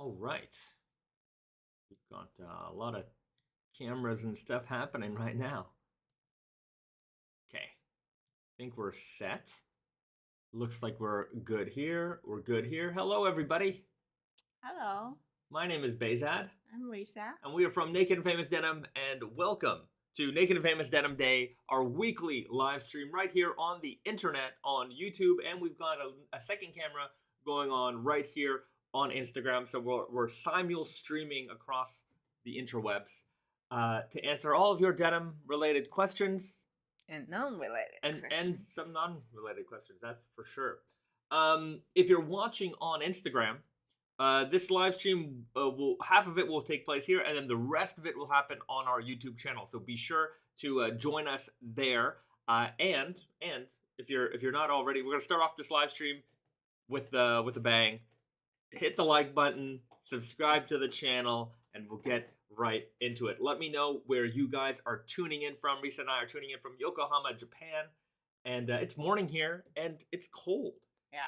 All right. We've got a lot of cameras and stuff happening right now. Okay. I think we're set. Looks like we're good here. We're good here. Hello, everybody. Hello, My name is Bezad, I'm Risa. and we are from Naked Famous Denim, and welcome to Naked Famous Denim Day, our weekly live stream right here on the internet on YouTube, and we've got a second camera going on right here on Instagram, so we're simul streaming across the interwebs to answer all of your denim related questions And non-related and questions. some non-related questions, that's for sure. If you're watching on Instagram, this live stream half of it will take place here, and then the rest of it will happen on our YouTube channel. So be sure to join us there. And if you're not already, we're gonna start off this live stream with a bang. Hit the like button, subscribe to the channel, and we'll get right into it. Let me know where you guys are tuning in from. Risa and I are tuning in from Yokohama, Japan, and it's morning here, and it's cold.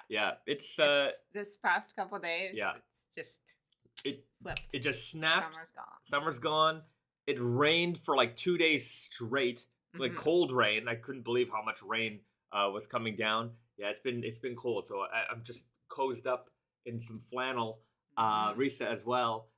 Yeah, it's this past couple days. yeah. It's just it flipped. it just snapped. Summer's gone. Summer's gone. It rained for like 2 days straight, like cold rain. I couldn't believe how much rain was coming down. Yeah, it's been cold, so I'm just cozied up in some flannel. Risa as well.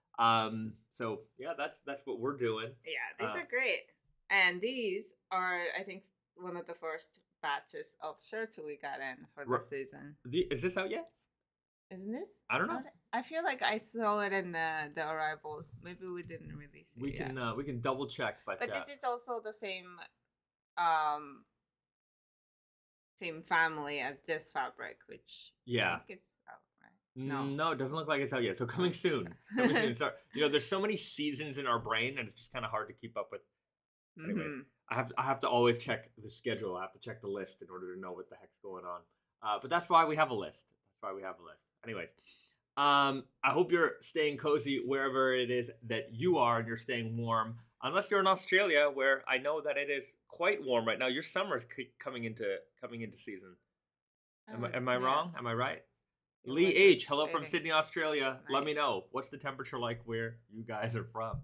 So yeah, that's what we're doing. Yeah, these are great, and these are, I think, one of the first batches of shirts we got in for the season. Is this out yet? Isn't this? I don't know. I feel like I saw it in the arrivals. Maybe we didn't release it. We can double check, but this is also the same same family as this fabric, which I think it's out, right? No, it doesn't look like it's out yet. So coming soon. Coming soon. Sorry. There's so many seasons in our brain, and it's just kind of hard to keep up with. Anyways, I have to always check the schedule. I have to check the list in order to know what the heck's going on. But that's why we have a list. Anyways, I hope you're staying cozy wherever it is that you are, and you're staying warm. Unless you're in Australia, where I know that it is quite warm right now. Your summer's coming into season. Am I wrong? Am I right? Lee H, hello from Sydney, Australia. Nice. Let me know, what's the temperature like where you guys are from?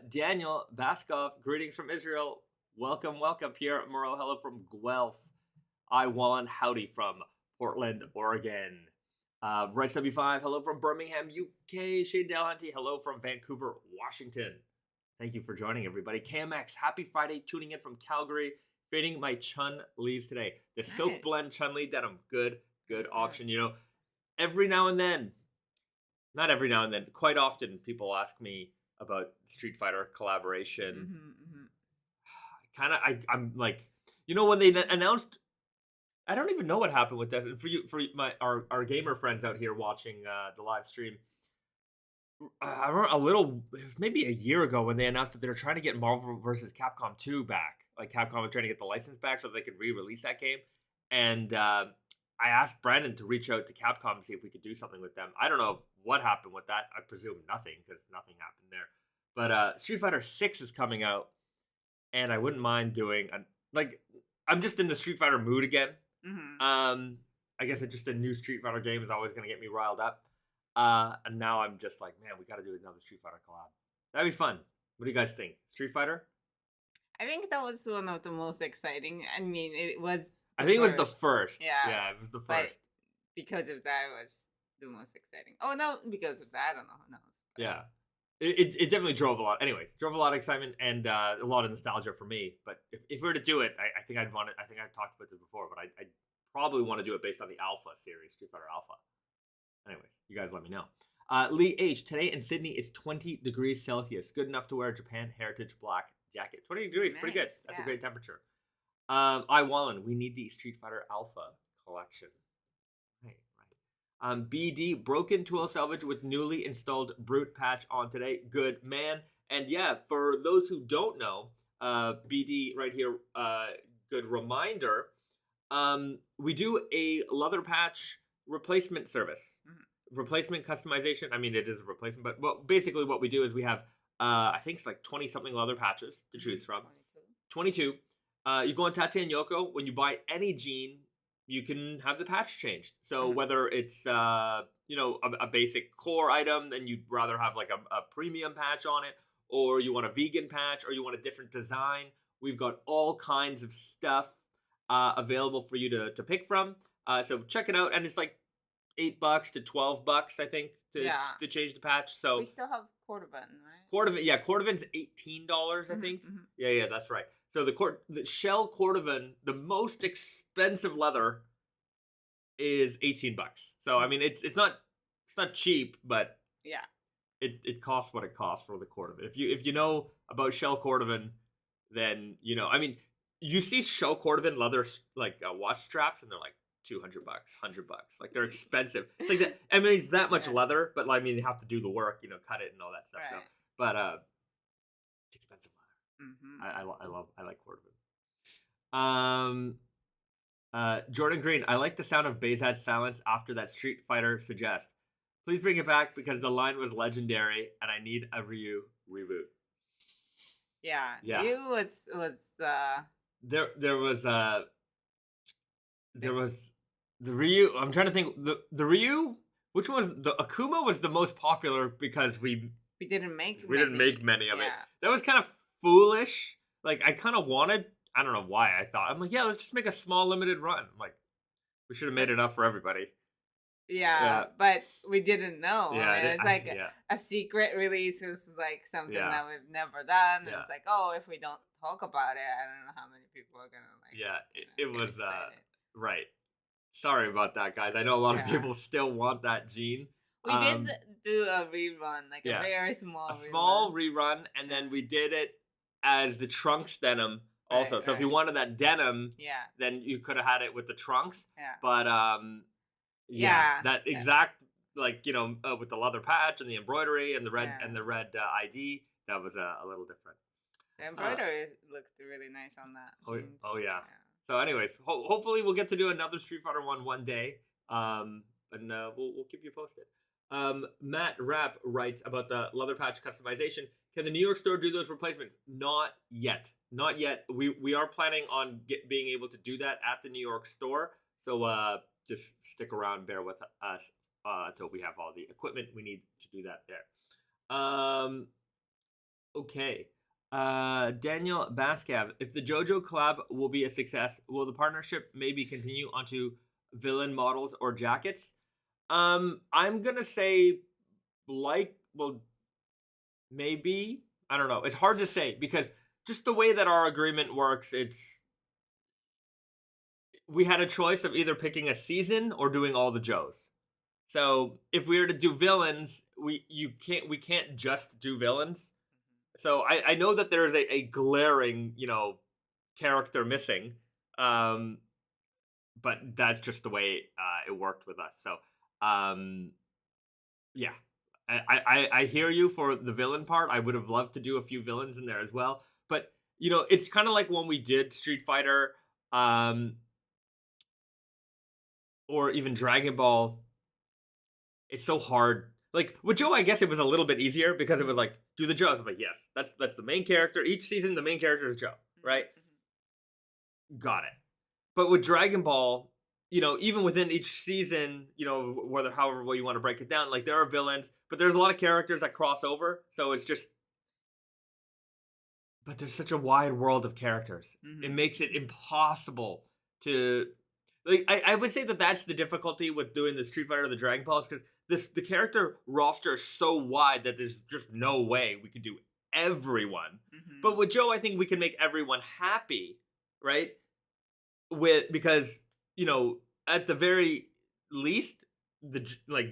Daniel Baskov, greetings from Israel. Welcome. Pierre Moreau, hello from Guelph. Wallen, howdy from Portland, Oregon. Right 75, hello from Birmingham, UK. Shane Delhunty, hello from Vancouver, Washington. Thank you for joining, everybody. KMX, happy Friday, tuning in from Calgary. Fading my Chun Lees today. The Silk Blend Chun Li denim, good option. Every now and then, not every now and then, quite often people ask me about Street Fighter collaboration. I'm like, when they announced, I don't even know what happened with that. And for our gamer friends out here watching the live stream, I remember it was maybe a year ago when they announced that they were trying to get Marvel vs. Capcom 2 back. Like Capcom was trying to get the license back so they could re-release that game. And I asked Brandon to reach out to Capcom to see if we could do something with them. I don't know what happened with that. I presume nothing, because nothing happened there. But Street Fighter 6 is coming out, and I wouldn't mind doing I'm just in the Street Fighter mood again. I guess just a new Street Fighter game is always going to get me riled up. And now I'm just like, man, we got to do another Street Fighter collab. That'd be fun. What do you guys think? Street Fighter? I think that was one of the most exciting. I mean, it was. I think it was the first. Yeah, it was the first. But because of that, it was the most exciting. Oh no, because of that, I don't know who knows. But. Yeah, it definitely drove a lot. Anyways, drove a lot of excitement and a lot of nostalgia for me. But if we were to do it, I think I'd want it. I think I've talked about this before, but I'd probably want to do it based on the Alpha series, Street Fighter Alpha. Anyways, you guys let me know. Lee H, today in Sydney it's 20 degrees Celsius. Good enough to wear a Japan Heritage black jacket. 20 degrees, nice. Pretty good. That's a great temperature. Wallen, we need the Street Fighter Alpha collection. Right. BD, broken tool salvage with newly installed brute patch on today. Good man. And yeah, for those who don't know, BD right here, good reminder. We do a leather patch replacement service. Replacement customization. I mean, it is a replacement, but basically what we do is we have I think it's like 20 something leather patches to choose from. 22. You go on Tate and Yoko. When you buy any jean you can have the patch changed. So Mhm. whether it's a basic core item and you'd rather have like a premium patch on it, or you want a vegan patch, or you want a different design, we've got all kinds of stuff available for you to pick from. So check it out, and it's like $8 to $12, I think, Yeah. to change the patch. We So still have quarter button, right? cordovan, yeah, cordovan's $18, I Mhm, think. mhm. Yeah, that's right. So the shell cordovan, the most expensive leather, is $18. So I Mhm. mean, it's not cheap, but Yeah. it costs what it costs for the cordovan. If you know about shell cordovan, then you know. I mean, you see shell cordovan leather like watch straps, and they're like $200, $100. Like they're expensive. It's like that. I mean, it's that much Yeah. leather, but I mean, they have to do the work, cut it and all that stuff. So, Right. but it's expensive leather. Mhm. I like cordovan. Um, Jordan Green, I like the sound of Bezad's silence after that Street Fighter suggest. Please bring it back because the line was legendary and I need a Ryu reboot. Yeah. Yeah. Ryu was There was big. the Ryu. I'm trying to think the Ryu. Which one was the Akuma was the most popular because we didn't make didn't many. make many of it. Yeah. That was kind of foolish. Like I kind of wanted. I don't know why I thought. I'm like, yeah, let's just make a small limited run. I'm like, we should have made But it up for everybody. yeah, Yeah. but we didn't know. Yeah, I mean, it's like yeah. a secret release. It was like something Yeah. that we've never done. And Yeah. it's like, oh, if we don't talk about it, I don't know how many people are gonna like. Yeah, you it know, get was excited. right. Sorry about that, guys. I know a lot of Yeah. people still want that gene. We did do a rerun, like yeah, a very small, a small rerun. rerun, and then we did it as the Trunks denim also. Right, So if you right. wanted that denim, Yeah, then you could have had it with the Trunks. yeah, But yeah. that exact with the leather patch and the embroidery and the red Yeah. ID, that was a little different. The embroidery looked really nice on that. Oh, jeans. oh yeah. So, anyways, hopefully we'll get to do another Street Fighter one day. And we'll keep you posted. Matt Rapp writes about the leather patch customization. Can the New York store do those replacements? Not yet. Not yet. We are planning on being able to do that at the New York store. So just stick around, bear with us until we have all the equipment we need to do that there. Okay. Daniel Bascav, if the JoJo collab will be a success, will the partnership maybe continue onto villain models or jackets? I'm gonna say maybe. I don't know. It's hard to say because just the way that our agreement works, we had a choice of either picking a season or doing all the Joes. So if we were to do villains, we can't just do villains. So I know that there is a glaring, character missing. But that's just the way it worked with us. So yeah. I hear you for the villain part. I would have loved to do a few villains in there as well. But it's kind of like when we did Street Fighter, or even Dragon Ball. It's so hard. Like with Joe, I guess it was a little bit easier because it was like, do the Joes. I'm like, yes, that's the main character. Each season, the main character is Joe, right? Got it. But with Dragon Ball, even within each season, however way you want to break it down, like there are villains, but there's a lot of characters that cross over. So it's just, but there's such a wide world of characters. It makes it impossible to, like, I would say that that's the difficulty with doing the Street Fighter or the Dragon Balls, because the character roster is so wide that there's just no way we could do everyone. But with Joe, I think we can make everyone happy, right? Because at the very least,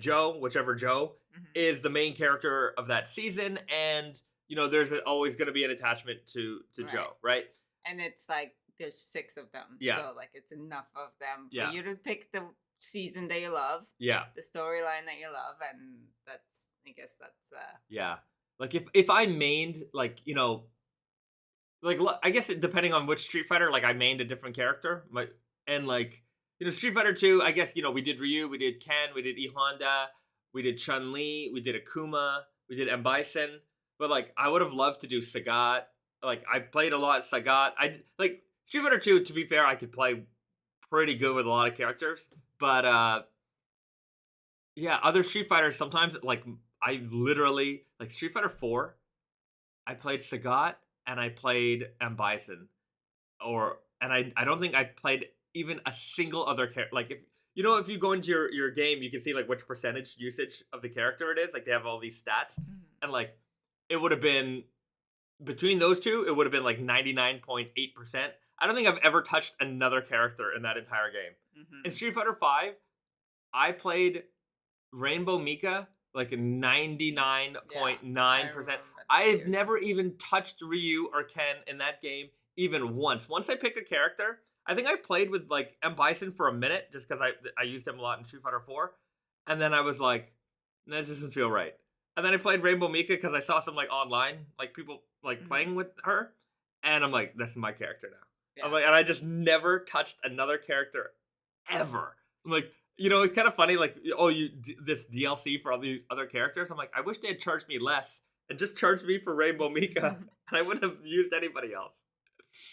Joe, whichever Joe is the main character of that season, and there's always going to be an attachment to Joe, right? And it's like there's 6 of them, so like it's enough of them for you to pick the season that you love, the storyline that you love, and I guess that's like if I mained I guess depending on which Street Fighter, like I mained a different character, and Street Fighter 2, I guess we did Ryu, we did Ken, we did E Honda, we did Chun Li, we did Akuma, we did M Bison, but I would have loved to do Sagat. I played a lot Sagat. I Street Fighter 2. To be fair, I could play pretty good with a lot of characters. But yeah, other Street Fighters sometimes like I literally like Street Fighter 4. I played Sagat and I played M Bison, and I don't think I played even a single other character. Like if you go into your game, you can see like which percentage usage of the character it is. Like they have all these stats, and like it would have been between those two, it would have been like 99.8%. I don't think I've ever touched another character in that entire game. In Street Fighter 5, I played Rainbow Mika like 99.9%. I've never even touched Ryu or Ken in that game even once. Once I pick a character, I think I played with like M Bison for a minute just because I used him a lot in Street Fighter 4, and then I was like, that doesn't feel right. And then I played Rainbow Mika because I saw some like online like people like playing with her, and I'm like, this is my character now. Yeah. I'm like, and I just never touched another character ever. I'm like, it's kind of funny, like, this DLC for all these other characters. I'm like, I wish they had charged me less and just charged me for Rainbow Mika, and I wouldn't have used anybody else.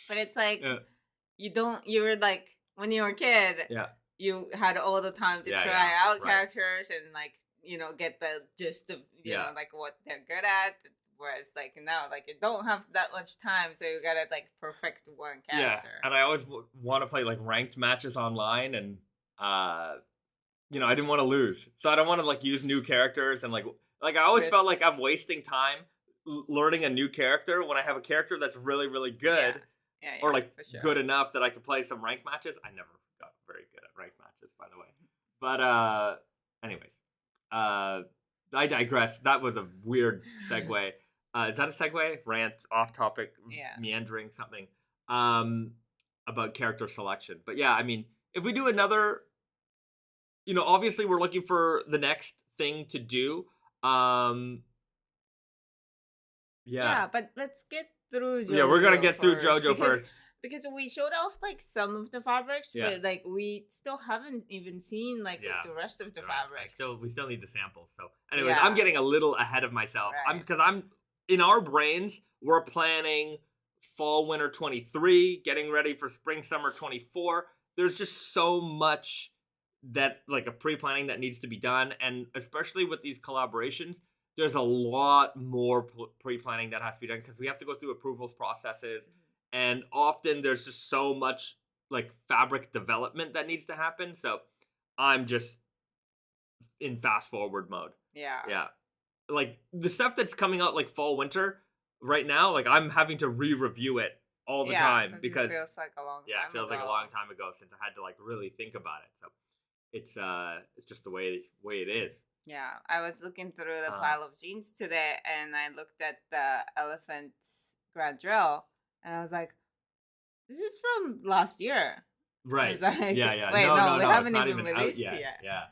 But it's like, you were like, when you were a kid, you had all the time to try out characters and like, get the gist of, like what they're good at. Whereas like now, like you don't have that much time, so you gotta like perfect one character. Yeah, and I always want to play like ranked matches online, and I didn't want to lose, so I don't want to like use new characters, and like I always felt like I'm wasting time learning a new character when I have a character that's really really good, or like good enough that I could play some ranked matches. I never got very good at ranked matches, by the way. But anyways, I digress. That was a weird segue. Is that a segue? Rant, off topic, meandering something about character selection. But yeah, I mean, if we do another, obviously we're looking for the next thing to do. Yeah, but let's get through JoJo. Yeah, we're gonna get through JoJo first. Because we showed off like some of the fabrics, but like we still haven't even seen like the rest of the fabrics. We still need the samples. So, anyways, I'm getting a little ahead of myself. I'm in our brains, we're planning fall winter 23, getting ready for spring summer 24. There's just so much that like a pre-planning that needs to be done, and especially with these collaborations, there's a lot more pre-planning that has to be done because we have to go through approvals processes. And often there's just so much like fabric development that needs to happen. So I'm just in fast forward mode. Yeah. Like the stuff that's coming out like fall winter right now, like I'm having to re-review it all the time because it feels like a long time it feels like a long time ago since I had to like really think about it. So it's just the way it is. Yeah. I was looking through the pile of jeans today, and I looked at the Elephant's Grandrelle. And I was like, this is from last year. Right. Like, yeah. Wait, no, we haven't even released it yet. Yeah.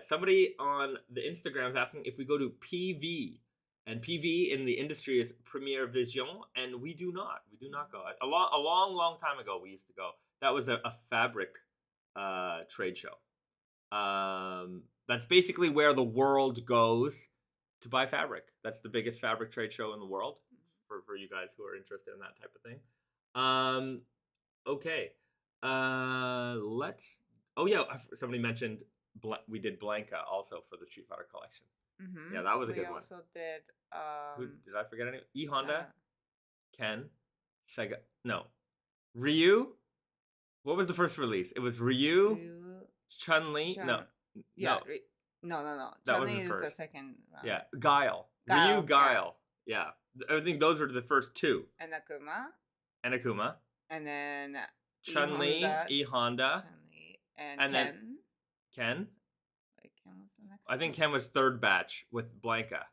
Somebody on the Instagram is asking if we go to PV. And PV in the industry is Premiere Vision. And we do not. We do not go. A long time ago, we used to go. That was a fabric trade show. That's basically where the world goes to buy fabric. That's the biggest fabric trade show in the world for you guys who are interested in that type of thing. Okay. Somebody mentioned we did Blanca also for the Street Fighter collection. Yeah, that was a good one. We also did did I forget any? E Honda, Ken, Sega. No. Ryu. What was the first release? It was Ryu. Chun-Li. No. Yeah. No. That was the first. The second round. Yeah, Guile. Ryu, Guile. Yeah. I think those were the first two. And Akuma. And then Chun-Li, E Honda. Chun-Li, and Ken. Then Ken. Wait, Ken was the next I think Ken was third batch with Blanca.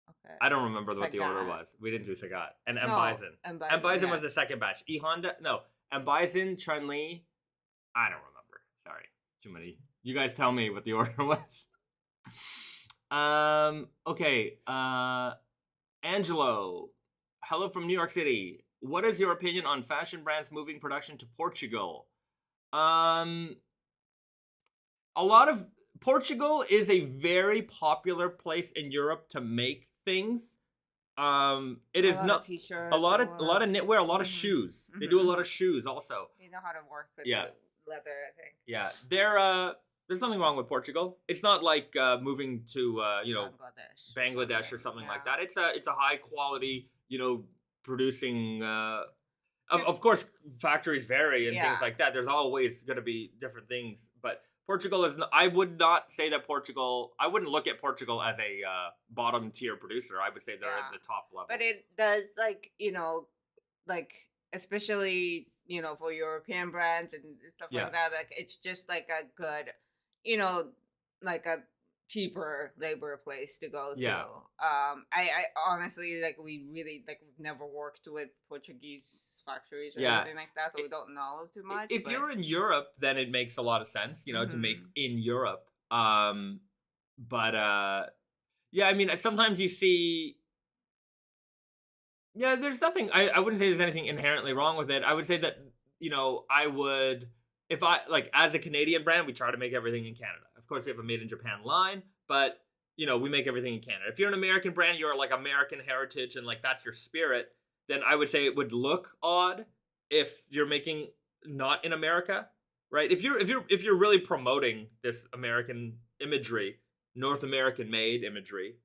Okay. I don't remember what the order was. We didn't do Sagat. And M Bison. M Bison was the second batch. E Honda. No. M Bison, Chun-Li. I don't remember. Sorry. Too many. You guys tell me what the order was. Okay. Angelo, hello from New York City. What is your opinion on fashion brands moving production to Portugal? Portugal is a very popular place in Europe to make things. It is not t-shirts, a lot of knitwear, a lot of shoes. They do a lot of shoes also. They know how to work with the leather, I think. Yeah, there's nothing wrong with Portugal. It's not like moving to Bangladesh or something like that. It's a high quality, producing. Of course, factories vary and things like that. There's always going to be different things, but Portugal is. I would not say that Portugal. I wouldn't look at Portugal as a bottom tier producer. I would say they're at the top level. But it does, especially for European brands and stuff like that. Like it's just like a good, like a cheaper labor place to go to. I honestly we really we've never worked with Portuguese factories or anything like that, so we don't know too much. If you're in Europe, then it makes a lot of sense, to make in Europe. But I mean, sometimes you see. Yeah, there's nothing. I wouldn't say there's anything inherently wrong with it. I would say that I would, if I as a Canadian brand, we try to make everything in Canada. Of course, we have a made in Japan line, but we make everything in Canada. If you're an American brand, you're American heritage and that's your spirit, then I would say it would look odd if you're making not in America, right? If you're really promoting this American imagery, North American made imagery,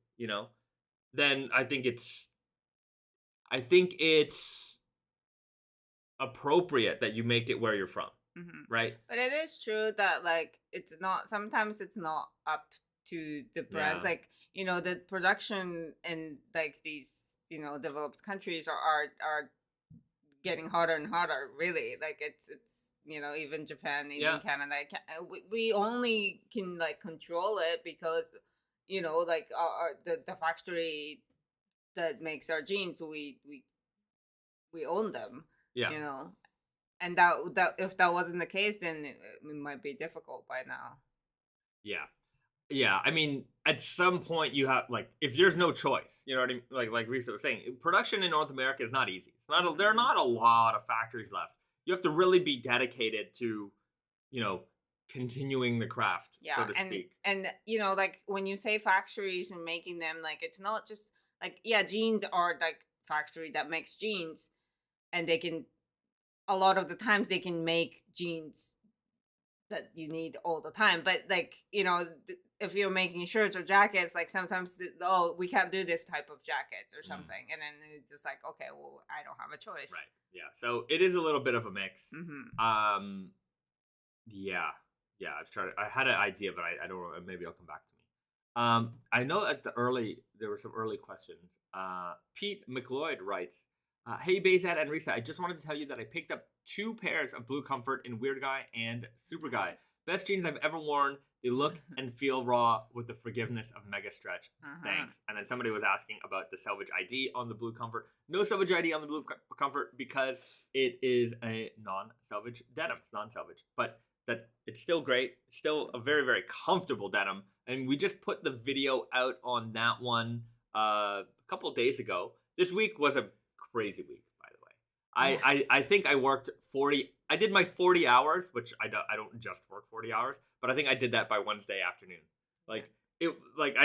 then I think it's appropriate that you make it where you're from. Right, but it is true that it's not. Sometimes it's not up to the brands. The production in these developed countries are getting harder and harder. Really, it's even Japan, even Canada. We only can control it because the factory that makes our jeans, we own them. And that if that wasn't the case, then it might be difficult by now. Yeah. I mean, at some point you have if there's no choice, you know what I mean? Like Risa was saying, production in North America is not easy. It's not. There are not a lot of factories left. You have to really be dedicated to, continuing the craft, so to speak. And when you say factories and making them, it's not just jeans are factory that makes jeans, and they can. A lot of the times they can make jeans that you need all the time. But if you're making shirts or jackets, sometimes, we can't do this type of jackets or something. And then it's just okay, well, I don't have a choice. Right. Yeah. So it is a little bit of a mix. I've tried. I had an idea, but I don't know. Maybe it'll come back to me. I know there were some early questions. Pete McLeod writes, hey, Bayzad and Risa, I just wanted to tell you that I picked up 2 pairs of Blue Comfort in Weird Guy and Super Guy. Best jeans I've ever worn. They look and feel raw with the forgiveness of Mega Stretch. Thanks. And then somebody was asking about the Selvedge ID on the Blue Comfort. No Selvedge ID on the Blue Comfort because it is a non-Selvedge denim. It's non-Selvedge. But that it's still great. Still a very, very comfortable denim. And we just put the video out on that one a couple of days ago. This week was a crazy week, by the way. I think I worked 40. I did my 40 hours, which I don't just work 40 hours, but I think I did that by Wednesday afternoon. I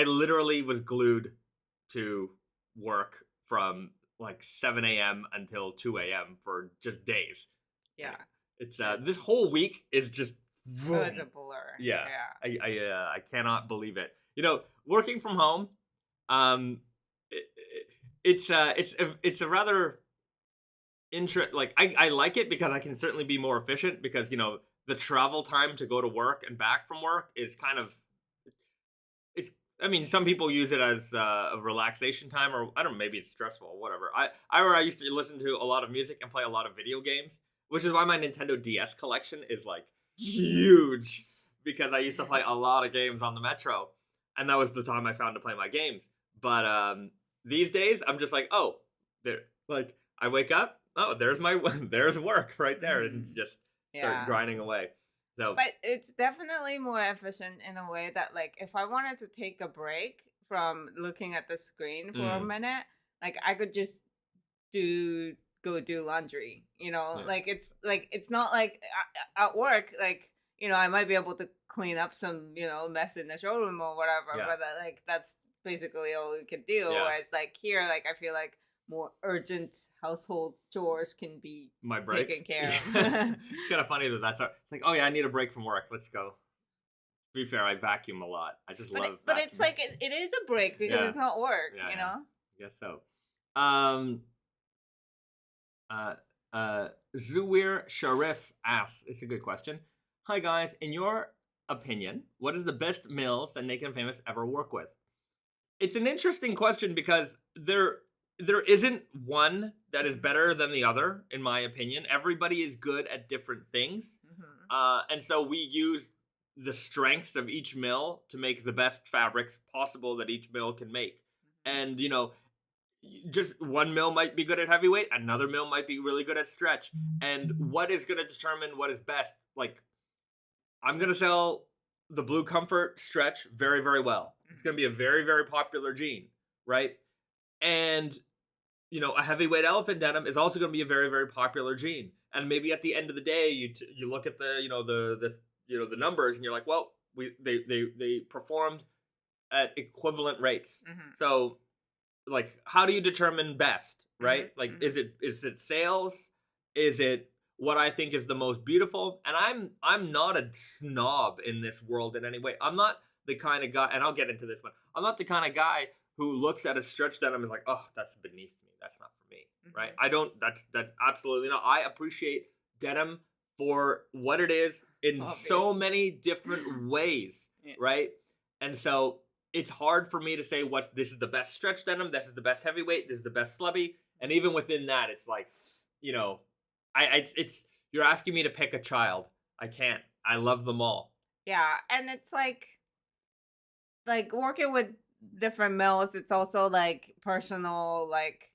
literally was glued to work from 7 a.m. until 2 a.m. for just days. Yeah. It's this whole week is just it was a blur. Yeah. I cannot believe it. Working from home, it's a rather I like it because I can certainly be more efficient because the travel time to go to work and back from work is kind of some people use it as a relaxation time, or I don't know, maybe it's stressful or whatever. I used to listen to a lot of music and play a lot of video games, which is why my Nintendo DS collection is huge because I used to play a lot of games on the Metro, and that was the time I found to play my games. But these days I'm just there. I wake up, there's work right there, and just start grinding away. So, but it's definitely more efficient in a way that if I wanted to take a break from looking at the screen for a minute, I could just go do laundry. It's not at work. I might be able to clean up some mess in the showroom or whatever, but that's basically all we could do. Whereas like here, like I feel like more urgent household chores can be taken care of. It's kind of funny that's it's like, oh yeah, I need a break from work. Let's go. To be fair, I vacuum a lot. I just love vacuuming. But it's like it is a break because it's not work, you know? I guess so. Zuwir Sharif asks, it's a good question. Hi guys, in your opinion, what is the best mills that Naked and Famous ever work with? It's an interesting question because there isn't one that is better than the other, in my opinion. Everybody is good at different things. And so we use the strengths of each mill to make the best fabrics possible that each mill can make. And, you know, just one mill might be good at heavyweight, another mill might be really good at stretch. And what is going to determine what is best? Like, I'm going to sell the Blue Comfort stretch very, very well. It's going to be a very, very popular jean, right? And, you know, a heavyweight elephant denim is also going to be a very, very popular jean. And maybe at the end of the day, you look at the, you know, the numbers and you're like, well, they performed at equivalent rates. So, like, how do you determine best, right? Like, is it sales? Is it what I think is the most beautiful? And I'm not a snob in this world in any way. I'm not the kind of guy, and I'll get into this one. I'm not the kind of guy who looks at a stretch denim and is like, oh, that's beneath me. That's not for me, right? I don't. That's absolutely not. I appreciate denim for what it is in so many different ways, right? And so it's hard for me to say this is the best stretch denim, this is the best heavyweight, this is the best slubby, and even within that, it's like, you know, it's you're asking me to pick a child. I can't. I love them all. Yeah, and it's like working with different mills. It's also like personal, like,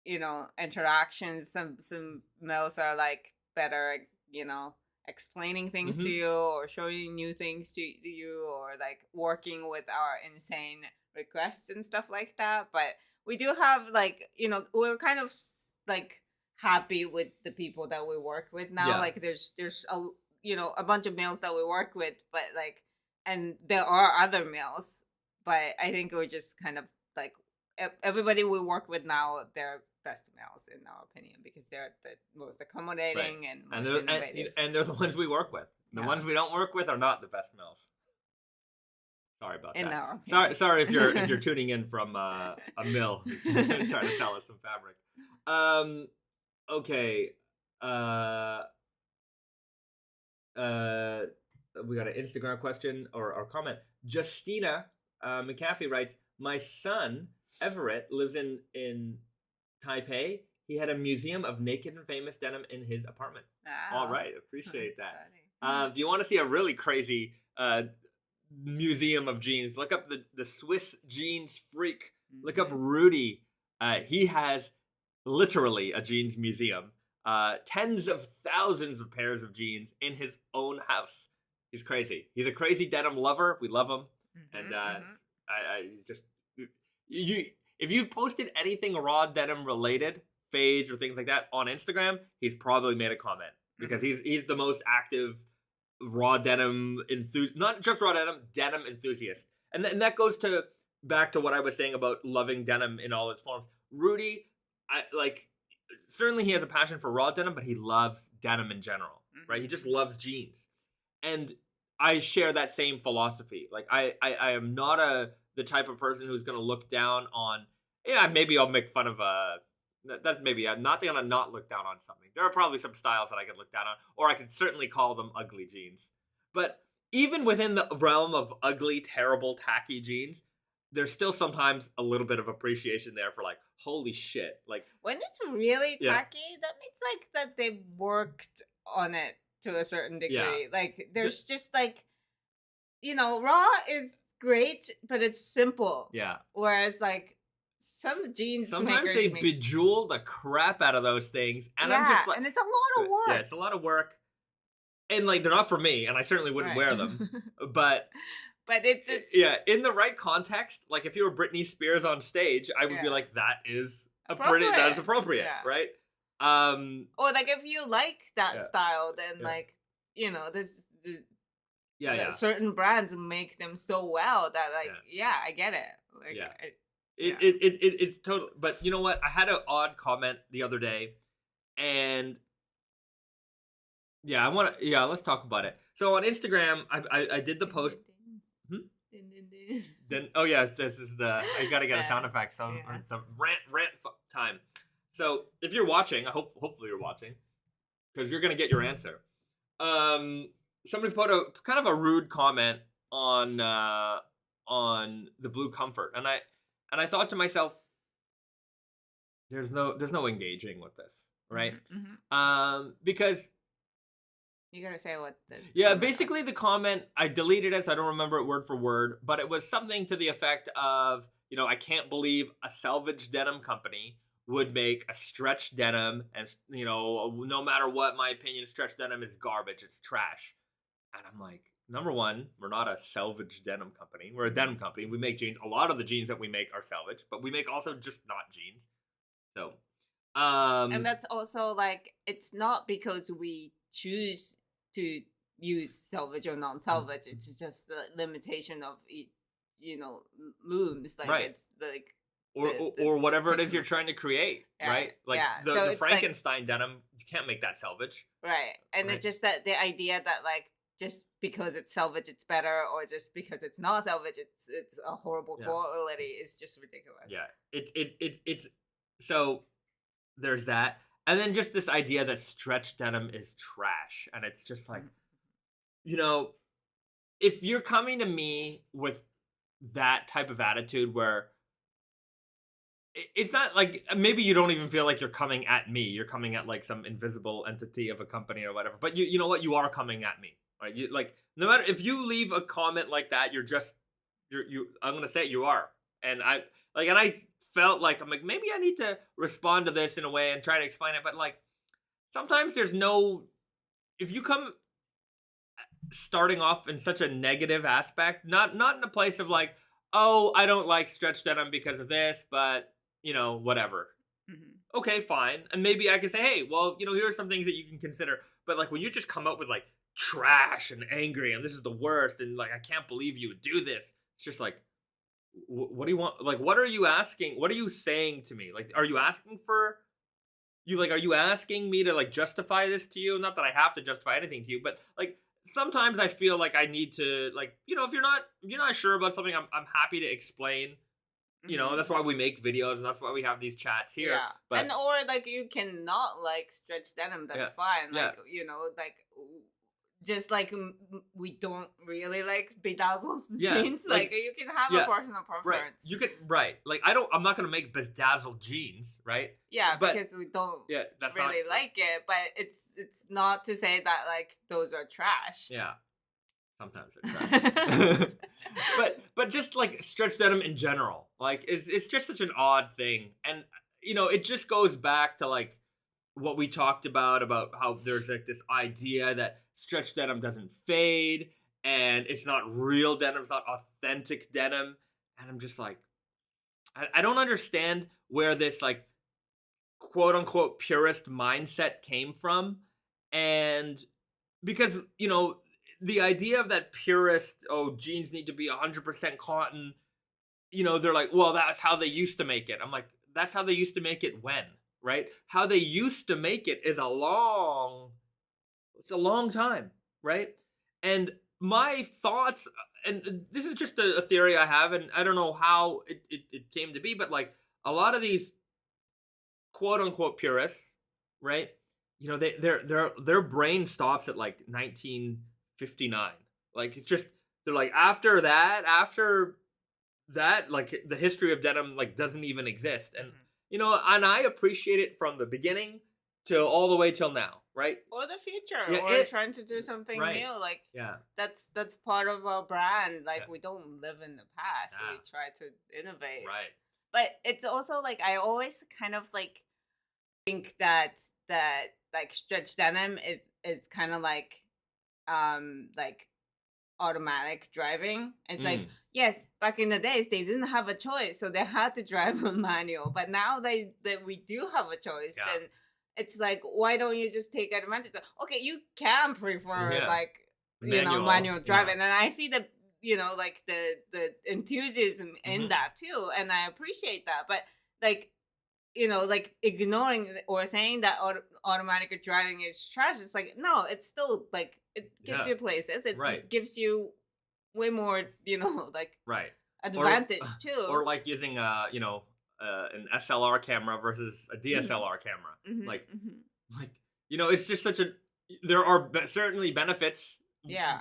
you know, interactions. Some mills are like better, you know, explaining things to you or showing new things to you, or like working with our insane requests and stuff like that. But we do have, like, you know, we're kind of like happy with the people that we work with now. Like there's a, you know, a bunch of mills that we work with, but like, and there are other mills, but I think we're just kind of like everybody we work with now, they're best mills in our opinion, because they're the most accommodating and most innovative. And they're the ones we work with. The ones we don't work with are not the best mills. Sorry about that. Sorry if you're tuning in from a mill trying to sell us some fabric. Okay. We got an Instagram question or comment. Justina McAfee writes, my son Everett lives in Taipei. He had a museum of Naked and Famous denim in his apartment. Wow. All right, appreciate that. If you want to see a really crazy museum of jeans, look up the Swiss jeans freak. Look up Rudy. He has literally a jeans museum. Tens of thousands of pairs of jeans in his own house. He's crazy. He's a crazy denim lover. We love him. And I just if you've posted anything raw denim related, fades or things like that on Instagram, he's probably made a comment, because he's the most active raw denim enthusiast, not just raw denim enthusiast. And that goes back to what I was saying about loving denim in all its forms. Rudy, certainly he has a passion for raw denim, but he loves denim in general, right? He just loves jeans. And I share that same philosophy. Like, I am not the type of person who's going to look down on, maybe I'll make fun of that's maybe I'm not going to not look down on something. There are probably some styles that I could look down on, or I could certainly call them ugly jeans. But even within the realm of ugly, terrible, tacky jeans, there's still sometimes a little bit of appreciation there for, like, holy shit. Like, when it's really tacky, that means like that they worked on it to a certain degree. Yeah. Like, there's just like, you know, raw is great, but it's simple. Yeah. Whereas like some jeans sometimes they bejewel the crap out of those things, and I'm just like, and it's a lot of work. Yeah, it's a lot of work, and like they're not for me, and I certainly wouldn't wear them. But it's in the right context. Like, if you were Britney Spears on stage, I would be like, that is appropriate, right? Or like if you like that style, then like, you know, there's certain brands make them so well that like I get it. Like, it's total. But you know what? I had an odd comment the other day, and let's talk about it. So on Instagram, I did the post. Then this is the I gotta get a sound effect. Some rant time. So if you're watching, hopefully you're watching, because you're gonna get your answer. Somebody put a kind of a rude comment on the Blue Comfort, and I thought to myself, there's no engaging with this, right? Because you gotta say what basically the comment, I deleted it, so I don't remember it word for word, but it was something to the effect of, I can't believe a Selvedge denim company would make a stretch denim, and no matter what my opinion, stretch denim is garbage, it's trash. And I'm like, number one, we're not a Selvedge denim company, we're a denim company. We make jeans. A lot of the jeans that we make are Selvedge, but we make also just not jeans. So and that's also like, it's not because we choose to use Selvedge or non-Selvedge, it's just the limitation of looms, like it's like or whatever it is you're trying to create, right? Like the Frankenstein denim, you can't make that Selvedge, right? And it's just that the idea that like, just because it's Selvedge it's better, or just because it's not Selvedge it's a horrible quality, is just ridiculous. It's so there's that. And then just this idea that stretch denim is trash. And it's just like, if you're coming to me with that type of attitude where it's not like, maybe you don't even feel like you're coming at me. You're coming at like some invisible entity of a company or whatever. But you know what? You are coming at me, right? You like, no matter if you leave a comment like that, you're I'm going to say it, you are. And I felt like, I'm like, maybe I need to respond to this in a way and try to explain it. But like, sometimes if you come starting off in such a negative aspect, not in a place of like, oh, I don't like stretch denim because of this, but whatever. Okay, fine. And maybe I can say, hey, well, here are some things that you can consider. But like, when you just come up with like trash and angry and this is the worst and like, I can't believe you would do this, it's just like, what do you want? Like, what are you asking? What are you saying to me? Like, are you asking for you? Like, are you asking me to like justify this to you? Not that I have to justify anything to you, but like, sometimes I feel like I need to, like, if you're not sure about something, I'm happy to explain. That's why we make videos, and that's why we have these chats here. Yeah, but, or like, you cannot like stretch denim. That's fine. Like, like, just like we don't really like bedazzled jeans. Like you can have a personal preference. Right. You can Like I'm not gonna make bedazzled jeans, right? Yeah, but, because we don't really like it. But it's not to say that like those are trash. Yeah. Sometimes they're trash. but just like stretch denim in general, like it's just such an odd thing, and it just goes back to like what we talked about how there's like this idea that stretch denim doesn't fade and it's not real denim, it's not authentic denim. And I'm just like, I don't understand where this like quote unquote purist mindset came from. And because, the idea of that purist, jeans need to be 100% cotton, they're like, well, that's how they used to make it. I'm like, that's how they used to make it when? Right? How they used to make it is a long time, right? And my thoughts, and this is just a theory I have, and I don't know how it came to be, but like a lot of these quote unquote purists, right? Their brain stops at like 1959. Like, it's just, they're like, after that, like the history of denim like doesn't even exist. And and I appreciate it from the beginning till all the way till now, right? Or the future, or trying to do something new. Like, that's part of our brand. Like, we don't live in the past. We try to innovate. Right. But it's also like, I always kind of like think that like stretch denim is kind of like automatic driving. It's like, yes, back in the days they didn't have a choice, so they had to drive a manual, but now that we do have a choice, then it's like, why don't you just take advantage of, okay, you can prefer like manual driving, and I see the like the enthusiasm in that too, and I appreciate that. But like like ignoring or saying that automatic driving is trash, it's like, no, it's still like it gets you places. It gives you way more like advantage too. Or like using an SLR camera versus a DSLR camera. Like it's just there are certainly benefits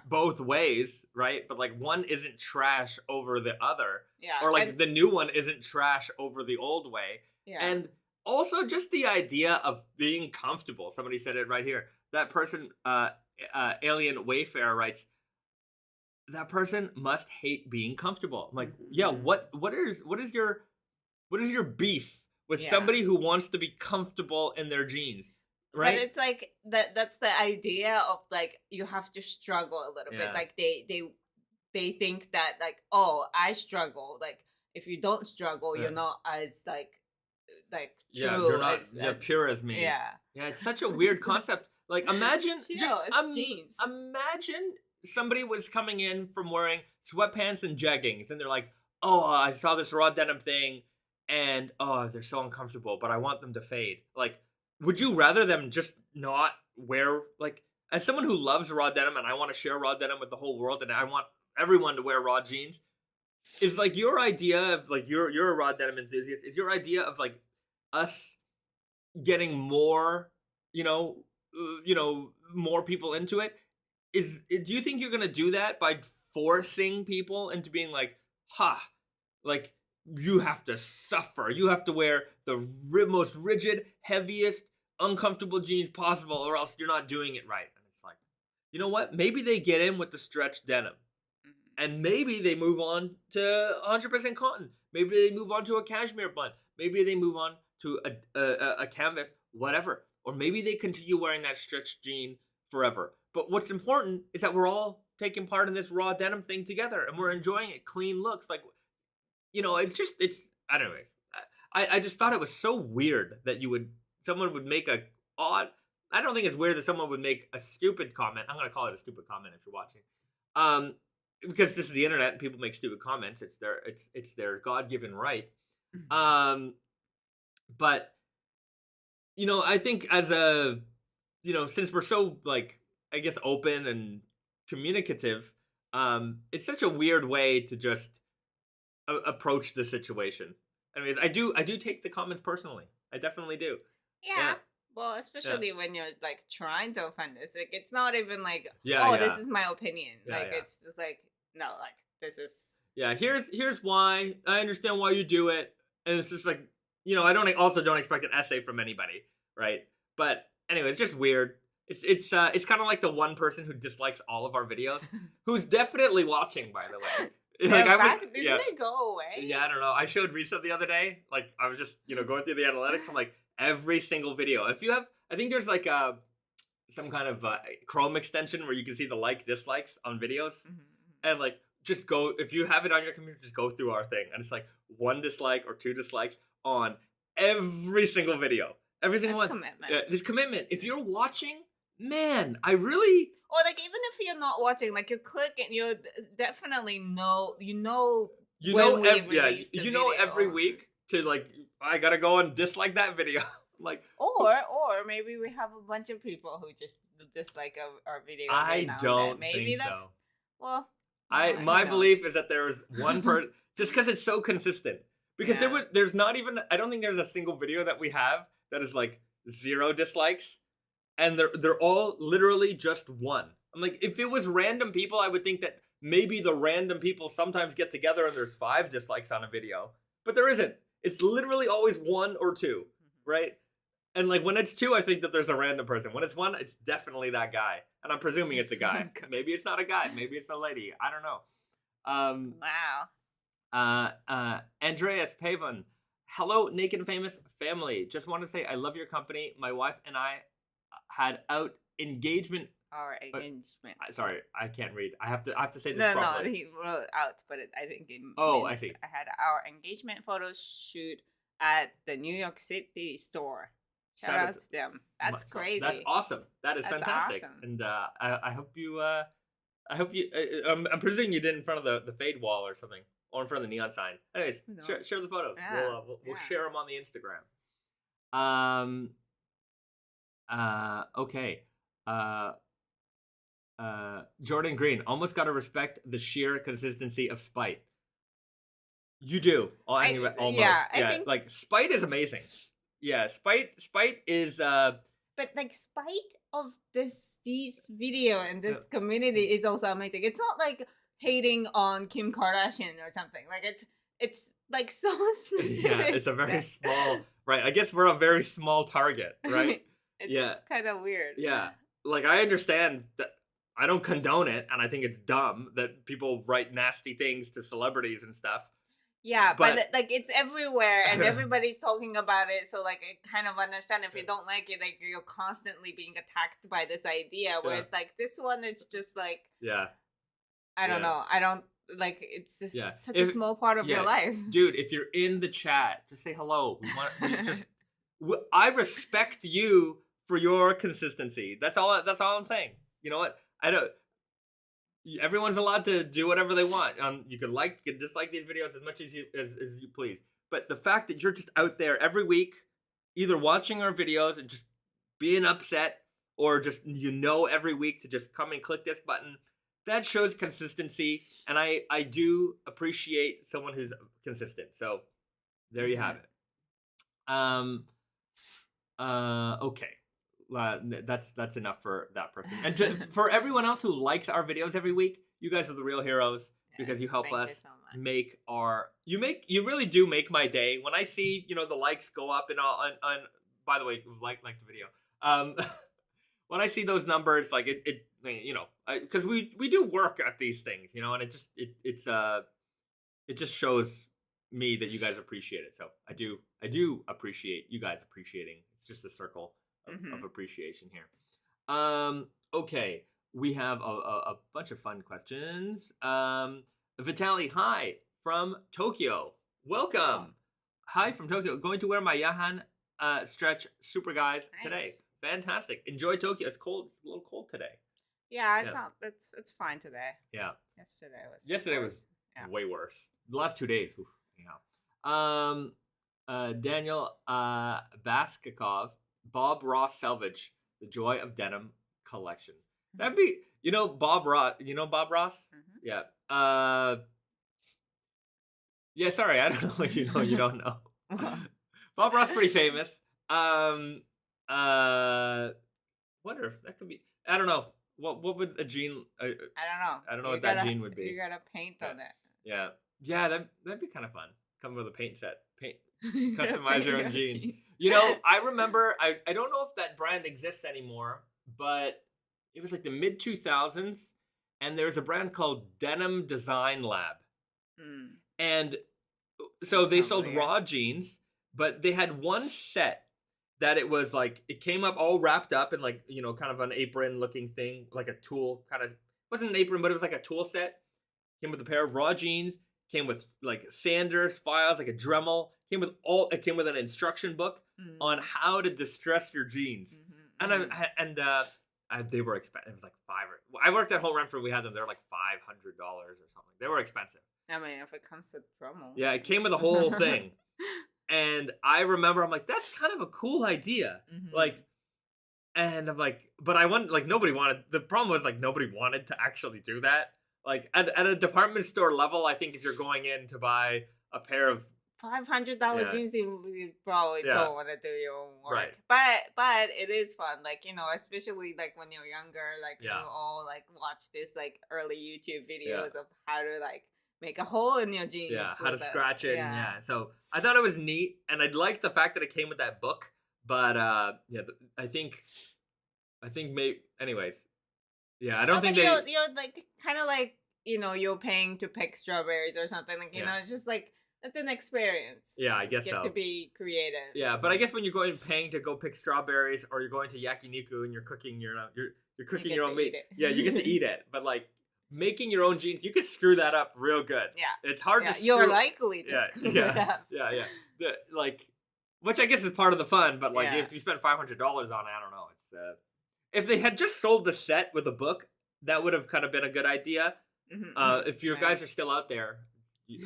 both ways, right? But like one isn't trash over the other. Or like the new one isn't trash over the old way. And also just the idea of being comfortable. Somebody said it right here. That person, Alien Wayfarer, writes, that person must hate being comfortable. I'm like, what is your beef with somebody who wants to be comfortable in their jeans? Right? But it's like that's the idea of like you have to struggle a little bit. Like they think that like, oh, I struggle. Like if you don't struggle, you're not as like true. You're not as pure as me. Yeah, it's such a weird concept. Like imagine jeans. Imagine somebody was coming in from wearing sweatpants and jeggings, and they're like, oh, I saw this raw denim thing, and oh, they're so uncomfortable, but I want them to fade. Like, would you rather them just not wear, like, as someone who loves raw denim and I want to share raw denim with the whole world and I want everyone to wear raw jeans, is like your idea of like you're a raw denim enthusiast, is your idea of like us getting more more people into it, do you think you're gonna do that by forcing people into being like, like you have to suffer, you have to wear the most rigid, heaviest, uncomfortable jeans possible, or else you're not doing it right? And it's like, you know what? Maybe they get in with the stretch denim, and maybe they move on to 100% cotton. Maybe they move on to a cashmere blend. Maybe they move on to a canvas, whatever. Or maybe they continue wearing that stretch jean forever. But what's important is that we're all taking part in this raw denim thing together, and we're enjoying it. Clean looks, like, it's. Anyways, I just thought it was so weird that someone would make a odd. I don't think it's weird that someone would make a stupid comment. I'm gonna call it a stupid comment if you're watching, because this is the internet and people make stupid comments. It's their God-given right. But I think as a since we're so like, I guess, open and communicative, it's such a weird way to just approach the situation. Anyways, I do take the comments personally. I definitely do. Yeah. Well, especially when you're like trying to offend us. Like it's not even like, this is my opinion. It's just like, no, like this is. Yeah, here's why. I understand why you do it. And it's just like, I don't expect an essay from anybody, right? But anyway, it's just weird. It's kind of like the one person who dislikes all of our videos, who's definitely watching, by the way. Didn't they go away? Yeah, I don't know. I showed Risa the other day. Like I was just going through the analytics. I'm like, every single video. If you have, I think there's like some kind of Chrome extension where you can see the dislikes on videos, and like just go, if you have it on your computer, just go through our thing, and it's like 1 dislike or 2 dislikes on every single video. Every single one. Commitment. There's commitment. If you're watching, man, I really. Or like even if you're not watching, like you click and you definitely know, every week to like, I gotta go and dislike that video. Like, or maybe we have a bunch of people who just dislike our video. I don't maybe think that's so. Well. My belief is that there's one person, just because it's so consistent. Because there's not even, I don't think there's a single video that we have that is like 0 dislikes, and they're all literally just 1. I'm like, if it was random people, I would think that maybe the random people sometimes get together and there's 5 dislikes on a video, but there isn't. It's literally always 1 or 2, right? And like when it's 2, I think that there's a random person. When it's 1, it's definitely that guy, and I'm presuming it's a guy. Maybe it's not a guy. Maybe it's a lady. I don't know. Wow. Andreas Pavon. Hello, Naked Famous family. Just want to say I love your company. My wife and I had engagement. Our engagement. Sorry, I can't read. I have to say this properly. No, he wrote out, but I think it I see. I had our engagement photo shoot at the New York City store. Shout out to them. That's crazy. That's awesome. That is fantastic. Awesome. And I hope you I hope you. I'm presuming you did in front of the fade wall or something, or in front of the neon sign. Anyways, share the photos. Yeah. We'll share them on the Instagram. Okay. Jordan Green, almost gotta respect the sheer consistency of Spite. You do. Almost. I think like Spite is amazing. Yeah, Spite is but like Spite of this video and this community is also amazing. It's not like hating on Kim Kardashian or something. Like it's like so specific. Yeah, it's a very small, right? I guess we're a very small target, right? It's kind of weird. Yeah. Like I understand that I don't condone it, and I think it's dumb that people write nasty things to celebrities and stuff. Yeah, but like it's everywhere and everybody's talking about it. So like I kind of understand if you don't like it, like you're constantly being attacked by this idea. Whereas like this one, it's just like I don't know. I don't like it's just such a small part of your life, dude. If you're in the chat, just say hello. I respect you for your consistency. That's all I'm saying. You know what? I don't. Everyone's allowed to do whatever they want. You can dislike these videos as much as you please. But the fact that you're just out there every week, either watching our videos and just being upset, or just every week to just come and click this button, that shows consistency. And I do appreciate someone who's consistent. So there you have it. Okay. That's enough for that person, and for everyone else who likes our videos every week, you guys are the real heroes because you help us make you really do make my day when I see the likes go up and all. On by the way, like the video. When I see those numbers, like it because we do work at these things, and it just shows me that you guys appreciate it. So I do appreciate you guys appreciating. It's just a circle of appreciation here. Okay, we have a bunch of fun questions. Vitaly, hi from Tokyo. Welcome. Hi from Tokyo. Going to wear my Yahan stretch super guys today. Fantastic. Enjoy Tokyo. It's cold. It's a little cold today. Yeah, it's fine today. Yeah. Yesterday was way worse. The last 2 days. Oof, Daniel Baskakov, Bob Ross Selvedge, The Joy of Denim collection. That'd be, Bob Ross. Bob Ross? Mm-hmm. Yeah. Yeah, sorry, I don't know what you don't know. Bob Ross pretty famous. Wonder if that could be, I don't know. What would a jean I don't know. I don't know what that jean would be. You gotta paint on it. Yeah. Yeah, that'd be kind of fun. Come with a paint set. Customize your own jeans. I remember, I don't know if that brand exists anymore, but it was like the mid 2000s, and there's a brand called Denim Design Lab. And so they sold raw jeans, but they had one set that it was like, it came up all wrapped up in like, kind of an apron looking thing, like a tool kind of, wasn't an apron, but it was like a tool set. Came with a pair of raw jeans, came with like sanders, files, like a Dremel, it came with an instruction book on how to distress your jeans. And they were expensive. It was like I worked at Whole Renfrew, we had them, they were like $500 or something. They were expensive. I mean, if it comes with Dremel. Yeah, it came with a whole thing. And I remember, I'm like, that's kind of a cool idea. Like, and I'm like, but I want, like, the problem was, like, nobody wanted to actually do that. Like, at a department store level, I think if you're going in to buy a pair of $500 jeans, you probably don't want to do your own work. Right. But it is fun. Like, especially, like, when you're younger, like, you all, like, watch this, like, early YouTube videos of how to, like, make a hole in your jeans. Yeah, how to scratch it. Yeah. So I thought it was neat, and I liked the fact that it came with that book. But I think maybe. Anyways, yeah, I don't think you're like kind of like you're paying to pick strawberries or something. Like it's just like it's an experience. Yeah, I guess you so. You have to be creative. Yeah, but I guess when you're paying to go pick strawberries, or you're going to yakiniku and you're cooking your own meat. Yeah, you get to eat it, but like. Making your own jeans, you could screw that up real good. Yeah. It's hard to screw. You're likely to screw it up. Yeah. Which I guess is part of the fun, but like if you spend $500 on it, I don't know. It's if they had just sold the set with a book, that would have kind of been a good idea. If your guys are still out there,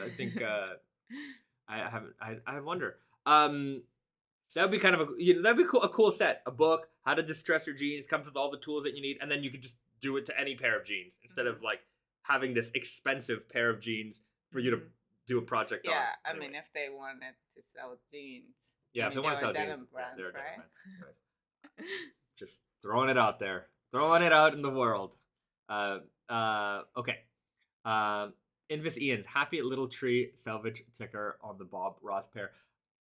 I think I wonder. That would be kind of that'd be cool, a cool set. A book, how to distress your jeans, comes with all the tools that you need, and then you could just do it to any pair of jeans instead of like having this expensive pair of jeans for you to do a project on. Yeah, I mean, if they wanted to sell jeans. Yeah, if they want to sell denim jeans, brands, they're a denim right? brand. Just throwing it out there, throwing it out in the world. Okay. Invis Ian's happy little tree selvage ticker on the Bob Ross pair.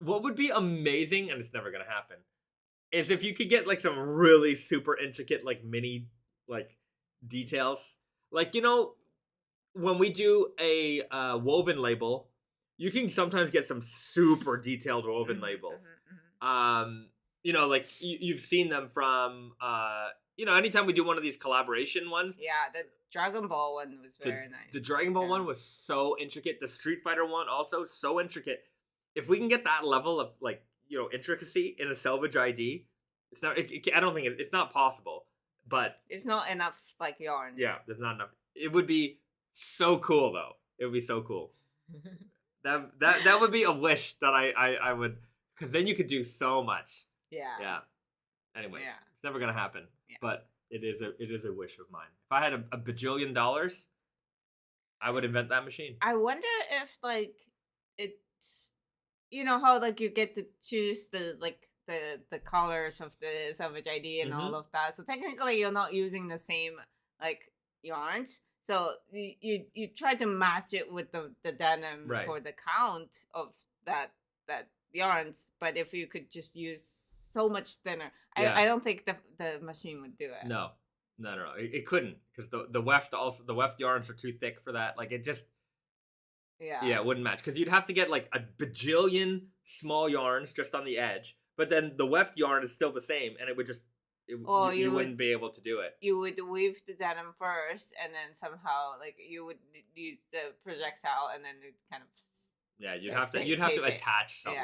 What would be amazing, and it's never gonna happen, is if you could get like some really super intricate like mini like details. Like, you know, when we do a woven label, you can sometimes get some super detailed woven labels. You know, like you've seen them from you know, anytime we do one of these collaboration ones. Yeah, the Dragon Ball one was very nice. The Dragon Ball one was so intricate. The Street Fighter one also so intricate. If we can get that level of like, you know, intricacy in a selvage ID, it's not. I don't think it's not possible. But it's not enough like yarns. Yeah, there's not enough. It would be so cool though. It would be so cool. that would be a wish that I would, because then you could do so much. Yeah. Yeah. Anyways, it's never gonna happen. Yeah. But it is a wish of mine. If I had a bajillion dollars, I would invent that machine. I wonder if like it's, you know how like you get to choose the like the colors of the Selvedge ID and all of that. So technically you're not using the same like yarns. So you try to match it with the denim for the count of that yarns. But if you could just use so much thinner, I don't think the machine would do it. No. It couldn't, because the weft yarns are too thick for that. Like it just it wouldn't match, because you'd have to get like a bajillion small yarns just on the edge, but then the weft yarn is still the same, and it would just you wouldn't be able to do it. You would weave the denim first, and then somehow like you would use the projectile, and then it kind of you'd have to attach something.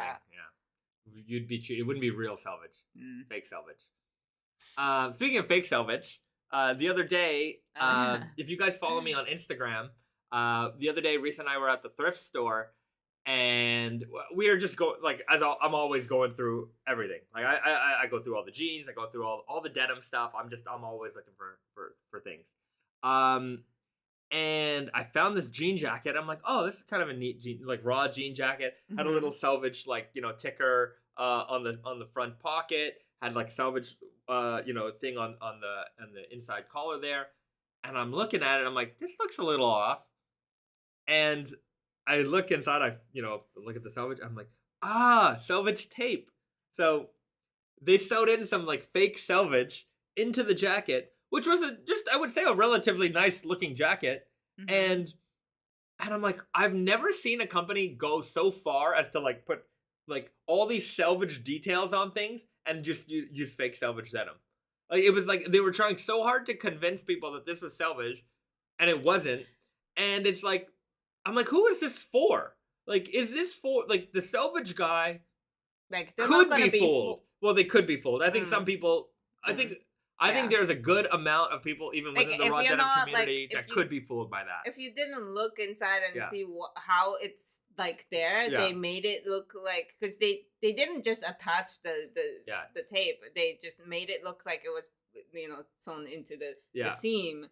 You'd be cheating. It wouldn't be real selvage. Fake selvage. Speaking of fake selvage, the other day, if you guys follow me on Instagram, the other day, Reese and I were at the thrift store, and we are just going, like, I'm always going through everything. Like I go through all the jeans, I go through all the denim stuff. I'm always looking for things. And I found this jean jacket. I'm like, oh, this is kind of a neat jean, like raw jean jacket. Had a little selvage, like, you know, ticker on the front pocket. Had like selvage you know, thing on the inside collar there. And I'm looking at it, I'm like, this looks a little off. And I look inside, look at the selvage, I'm like, Selvedge Tape. So they sewed in some like fake selvage into the jacket, which was I would say a relatively nice looking jacket. And I'm like, I've never seen a company go so far as to like put like all these selvage details on things and just use fake selvage denim. Like it was like they were trying so hard to convince people that this was selvage, and it wasn't. And it's like, I'm like, who is this for? Like, is this for like the selvage guy? Like could be fooled. Well, they could be fooled. I think some people. I think there's a good amount of people, even within the raw denim community, that could be fooled by that. If you didn't look inside and see how it's like there, they made it look like, because they didn't just attach the tape, they just made it look like it was, you know, sewn into the seam.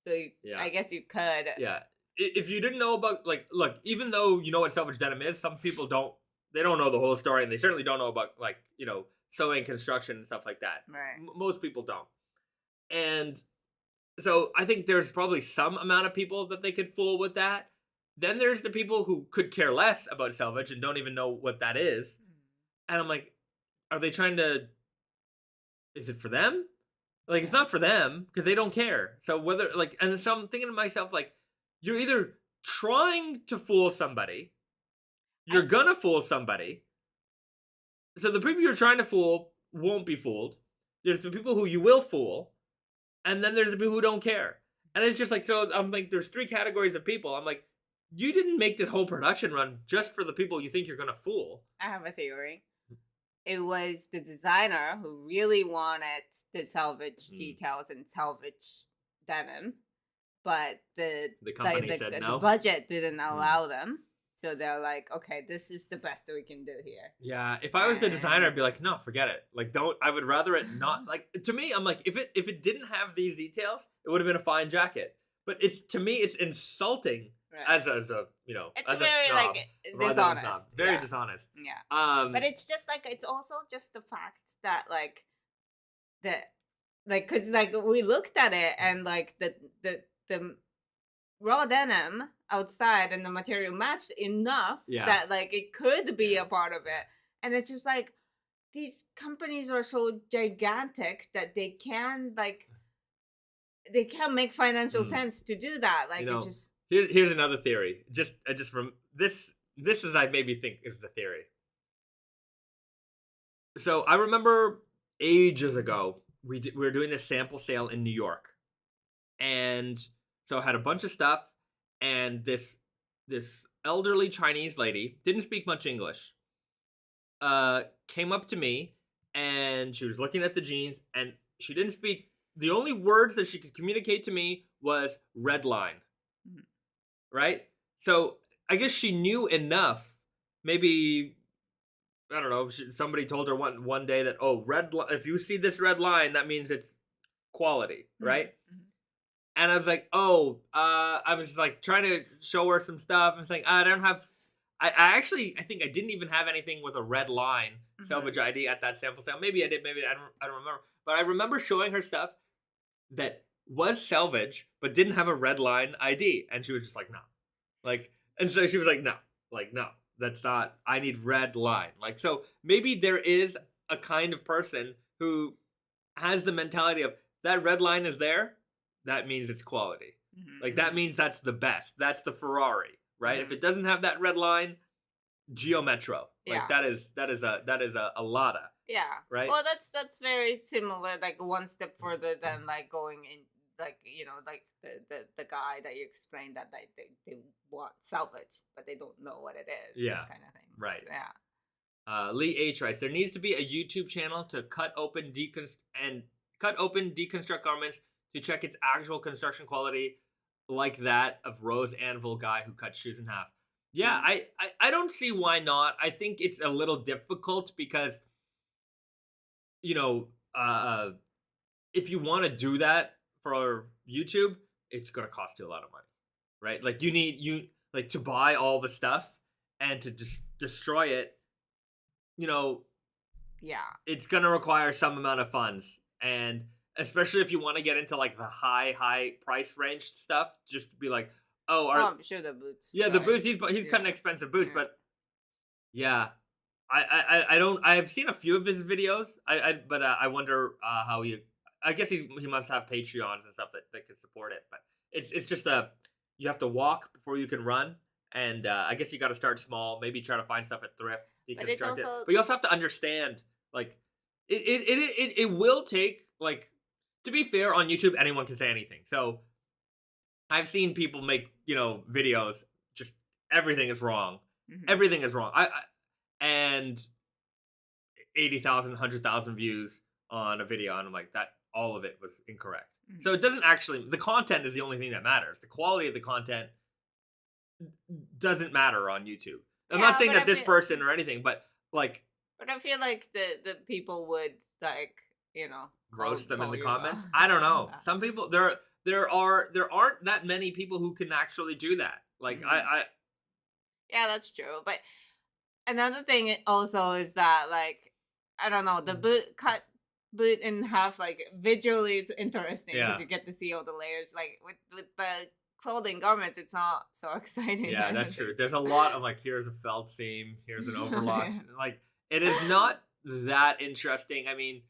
So I guess you could. Yeah. If you didn't know about, like, look, even though you know what selvage denim is, some people don't know the whole story, and they certainly don't know about, like, you know, sewing, construction, and stuff like that. Right. Most people don't. And so I think there's probably some amount of people that they could fool with that. Then there's the people who could care less about selvage and don't even know what that is. And I'm like, are they trying to, is it for them? Like, it's not for them, because they don't care. So whether, like, and so I'm thinking to myself, like, you're either trying to fool somebody, you're gonna fool somebody. So the people you're trying to fool won't be fooled. There's the people who you will fool, and then there's the people who don't care. And it's just like, so I'm like, there's three categories of people. I'm like, you didn't make this whole production run just for the people you think you're gonna fool. I have a theory. It was the designer who really wanted the selvage details and selvage denim. but the company said no. The budget didn't allow them. So they're like, okay, this is the best we can do here. Yeah, if I was the designer, I'd be like, no, forget it. Like, don't. I would rather it not. Like, to me, I'm like, if it didn't have these details, it would have been a fine jacket. But to me, it's insulting as a it's as very a snob, dishonest. Very dishonest. Yeah. But it's just like it's also just the fact that because we looked at it and like the raw denim outside and the material matched enough that like it could be a part of it, and it's just like these companies are so gigantic that they can make financial sense to do that. Like it just here's another theory. Just from this is I maybe think is the theory. So I remember ages ago we were doing this sample sale in New York, and so I had a bunch of stuff, and this elderly Chinese lady, didn't speak much English, came up to me, and she was looking at the jeans, and she didn't speak. The only words that she could communicate to me was red line, right? So I guess she knew enough. Maybe, I don't know, somebody told her one day that, oh, if you see this red line, that means it's quality, right? And I was like, I was like trying to show her some stuff. I was like, I don't have, I think I didn't even have anything with a red line, Selvedge ID at that sample sale. Maybe I did, maybe I don't remember. But I remember showing her stuff that was Selvedge, but didn't have a red line ID. And she was just like, no. Like, and so she was like, no, that's not, I need red line. Like, so maybe there is a kind of person who has the mentality of that red line is there. That means it's quality. Like, that means that's the best. That's the Ferrari, right? If it doesn't have that red line, Geo Metro. Like, that is a Lada. Yeah. Right? Well, that's very similar, like one step further than like going in, like, like the guy that you explained that they want salvage, but they don't know what it is. Yeah. Kind of thing. Right. Yeah. Lee H writes, there needs to be a YouTube channel to cut open, deconstruct garments to check its actual construction quality, like that of Rose Anvil guy who cut shoes in half. Yeah, I don't see why not. I think it's a little difficult because, if you want to do that for YouTube, it's going to cost you a lot of money, right? Like you to buy all the stuff and to just destroy it, it's going to require some amount of funds. And especially if you want to get into like the high price range stuff, just to be like, I'm sure the boots. Yeah, the boots. He's cutting expensive boots, but yeah, I've seen a few of his videos. But I wonder how he. I guess he must have Patreons and stuff that can support it. But it's just you have to walk before you can run, and I guess you got to start small. Maybe try to find stuff at thrift. But you also have to understand, like, it will take, like, to be fair, on YouTube anyone can say anything. So I've seen people make videos, just everything is wrong. Everything is wrong. And 80,000, 100,000 views on a video, and I'm like, that all of it was incorrect. So it doesn't actually, the content is the only thing that matters. The quality of the content doesn't matter on YouTube. I'm not saying that this person or anything, but like. But I feel like the people would, like, roast them in the comments. I don't know. Some people, there aren't that many people who can actually do that. Like Yeah, that's true. But another thing also is that, like, I don't know, the cut boot in half, like, visually it's interesting because you get to see all the layers. Like with the clothing garments, it's not so exciting. Yeah, that's true. There's a lot of, like, here's a felt seam, here's an overlock. Like, it is not that interesting. I mean,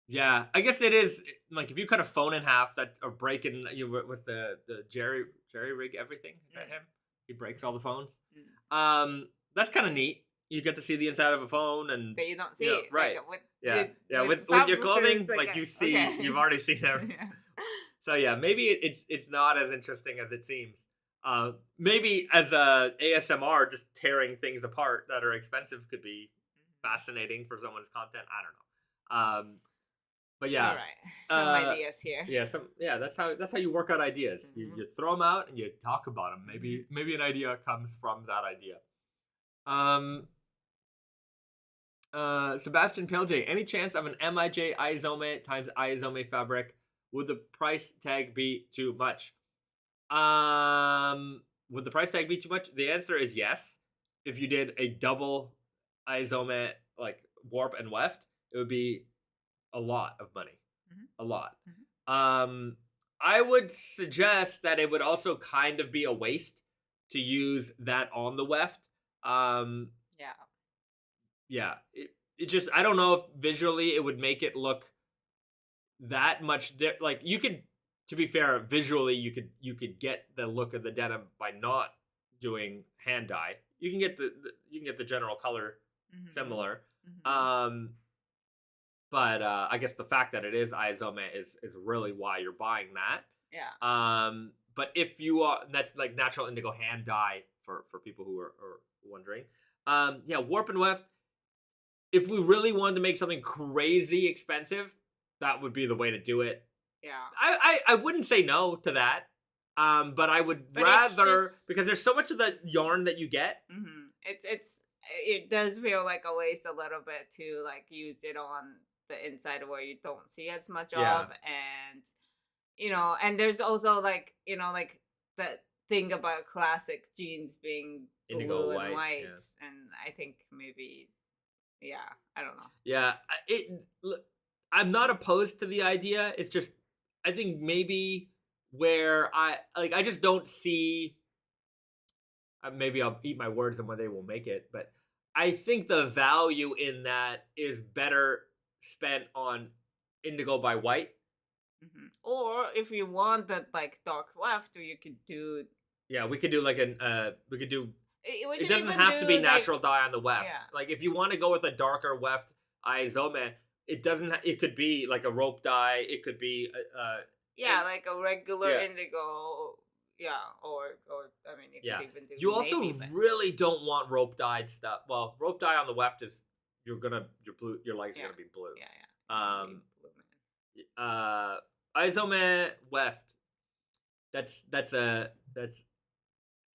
yeah, I guess it is. Like, if you cut a phone in half, or breaking, what's the Jerry rig everything? Is that him? He breaks all the phones. That's kind of neat. You get to see the inside of a phone, and but you don't see it, right? Like, with your clothing, like you see, you've already seen everything. So yeah, maybe it's not as interesting as it seems. Maybe as a ASMR, just tearing things apart that are expensive could be fascinating for someone's content. I don't know. But yeah, all right, some ideas here. Yeah, that's how you work out ideas. You throw them out and you talk about them. Maybe an idea comes from that idea. Sebastian Pelje, any chance of an MIJ Aizome times Aizome fabric? Would the price tag be too much? Would the price tag be too much? The answer is yes. If you did a double Aizome, like warp and weft, it would be a lot of money. A lot. I would suggest that it would also kind of be a waste to use that on the weft. Yeah. It just, I don't know if visually it would make it look that much like you could, to be fair, visually you could get the look of the denim by not doing hand dye. You can get the general color similar. But I guess the fact that it is Aizome is really why you're buying that. Yeah. But if you are, that's like natural indigo hand dye for people who are wondering. Yeah, warp and weft. If we really wanted to make something crazy expensive, that would be the way to do it. Yeah. I wouldn't say no to that. But I would rather, because there's so much of the yarn that you get. It does feel like a waste a little bit to like use it on the inside where you don't see as much of, and and there's also like like the thing about classic jeans being indigo, blue and white, and I think maybe I don't know. I'm not opposed to the idea. It's just I think maybe where I just don't see. Maybe I'll eat my words on when they will make it, but I think the value in that is better spent on indigo by white. Or if you want that like dark weft, or you could do. Yeah, we could do like it doesn't have to be natural dye on the weft. Yeah. Like if you want to go with a darker weft Aizome, it doesn't. It could be like a rope dye. It could be like a regular indigo. Yeah, or I mean, you could even do. You also really don't want rope dyed stuff. Well, rope dye on the weft is your legs are gonna be blue. Aizome weft. That's it's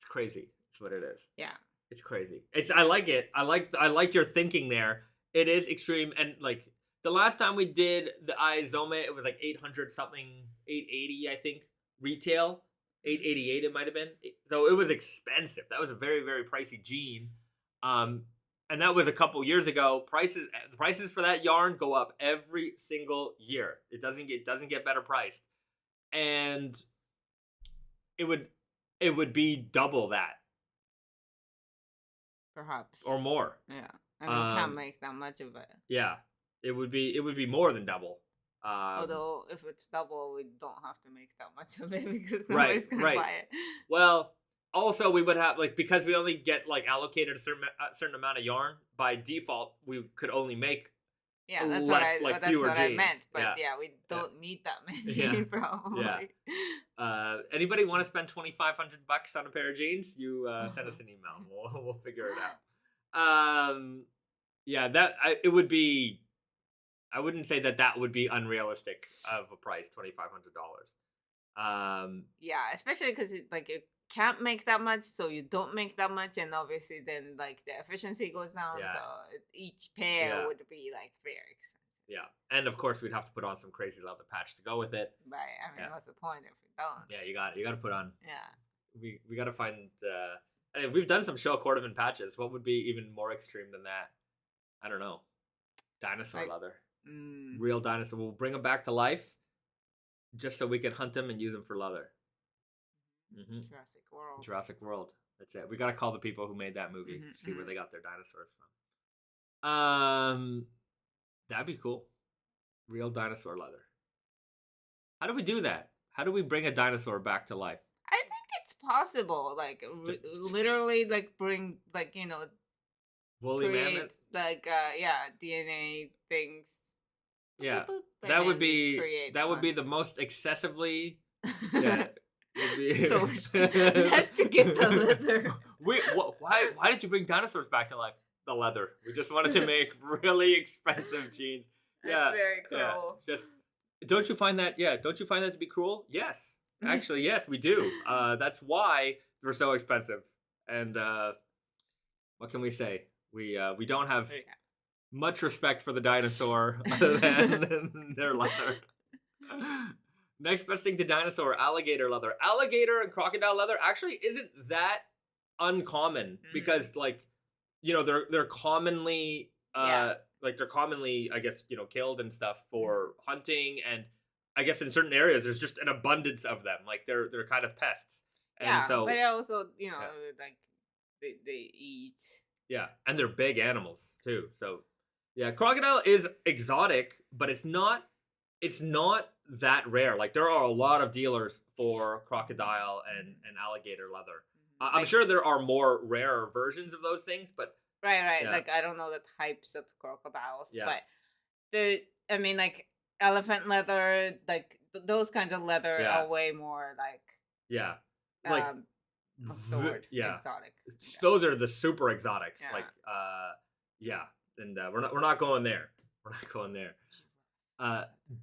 crazy. That's what it is. Yeah, it's crazy. I like it. I like your thinking there. It is extreme, and like the last time we did the Aizome, it was like 800 something, 880 I think retail. 888 it might have been. So it was expensive. That was a very, very pricey jean. And that was a couple years ago. The prices for that yarn go up every single year. It doesn't get better priced. And it would be double that. Perhaps. Or more. Yeah. And you can't make that much of it. Yeah. It would be more than double. Although if it's double, we don't have to make that much of it because nobody's gonna buy it. Well, also we would have because we only get like allocated a certain amount of yarn by default. We could only make that's what I meant. But we don't need that many. Probably. Yeah. Anybody want to spend $2,500 on a pair of jeans? You send us an email. We'll figure it out. It would be. I wouldn't say that would be unrealistic of a price, $2,500. Especially because you can't make that much, so you don't make that much, and obviously then like the efficiency goes down. Yeah. So each pair would be like very expensive. Yeah, and of course we'd have to put on some crazy leather patch to go with it. Right. I mean, what's the point if we don't? Yeah, you got to put on. Yeah. We got to find. We've done some show cordovan patches. What would be even more extreme than that? I don't know. Dinosaur leather. Real dinosaur. We'll bring them back to life just so we can hunt them and use them for leather. Jurassic World. That's it. We got to call the people who made that movie, see where they got their dinosaurs from. That'd be cool. Real dinosaur leather. How do we do that? How do we bring a dinosaur back to life? I think it's possible. Like literally bring woolly mammoth, DNA things. Yeah, that would be the most excessively. Yeah, so just to get the leather. Why did you bring dinosaurs back to life? The leather. We just wanted to make really expensive jeans. That's very cruel. Just don't you find that? Yeah, don't you find that to be cruel? Yes, actually, yes, we do. That's why they're so expensive. And what can we say? We don't have much respect for the dinosaur other than their leather. Next best thing to dinosaur, alligator leather. Alligator and crocodile leather actually isn't that uncommon because, like, you know, they're commonly they're commonly, I guess, you know, killed and stuff for hunting, and I guess in certain areas there's just an abundance of them. Like they're kind of pests. And so, but also, you know, like they eat. Yeah, and they're big animals too. So yeah, crocodile is exotic, but it's not that rare. Like there are a lot of dealers for crocodile and alligator leather. I'm sure there are more rare versions of those things, but right. Yeah. Like I don't know the types of crocodiles, but I mean, like elephant leather, like those kinds of leather are way more like what's the word? Exotic. Those are the super exotics. Yeah. Like and we're not going there. We're not going there.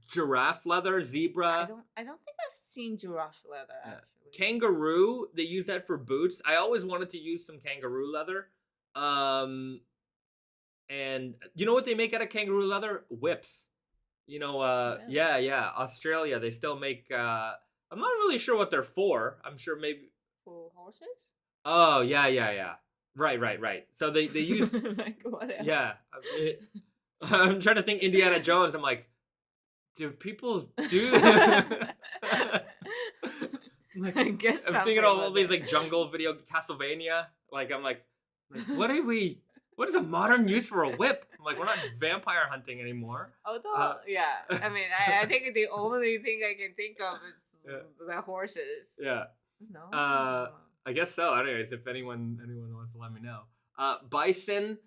Giraffe leather, zebra. I don't think I've seen giraffe leather actually. Kangaroo, they use that for boots. I always wanted to use some kangaroo leather. And you know what they make out of kangaroo leather? Whips. You know, Australia, they still make I'm not really sure what they're for. I'm sure maybe for horses? Oh, yeah. Right. So they use like whatever. Yeah. I'm trying to think Indiana Jones. I'm like, do people do that? Like, I guess I'm thinking of all these like jungle video Castlevania. Like I'm like what is a modern use for a whip? I'm like, we're not vampire hunting anymore. Although, I mean, I think the only thing I can think of is the horses. Yeah. No. I guess so. Anyways, if anyone wants to let me know. Bison.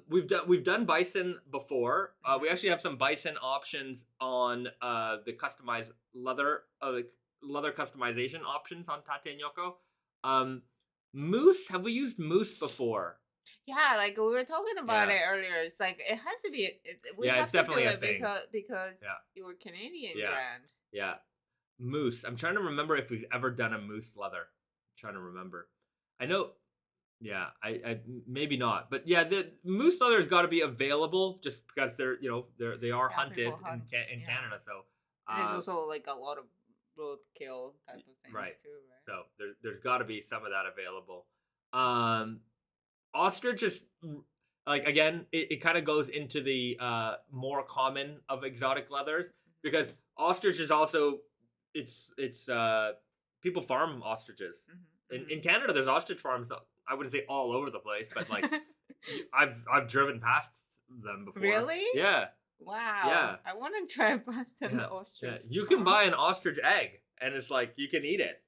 We've done bison before. We actually have some bison options on the customized leather leather customization options on Tate and Yoko. Moose. Have we used moose before? Yeah, like we were talking about it earlier. It's like it has to be. It's definitely a thing because you were Canadian, Grand. Yeah, moose. I'm trying to remember if we've ever done a moose leather. I'm trying to remember. I know. Yeah, I maybe not, but yeah, the moose leather has got to be available just because they are hunted in Canada. So there's also like a lot of roadkill type of things too, right? So there's got to be some of that available. Ostrich is like, again, it kind of goes into the more common of exotic leathers because ostrich is also it's people farm ostriches. In Canada. There's ostrich farms. I wouldn't say all over the place, but like I've driven past them before. Really? Yeah. Wow. Yeah. I want to drive past them the ostrich. Yeah. You can buy an ostrich egg, and it's like you can eat it.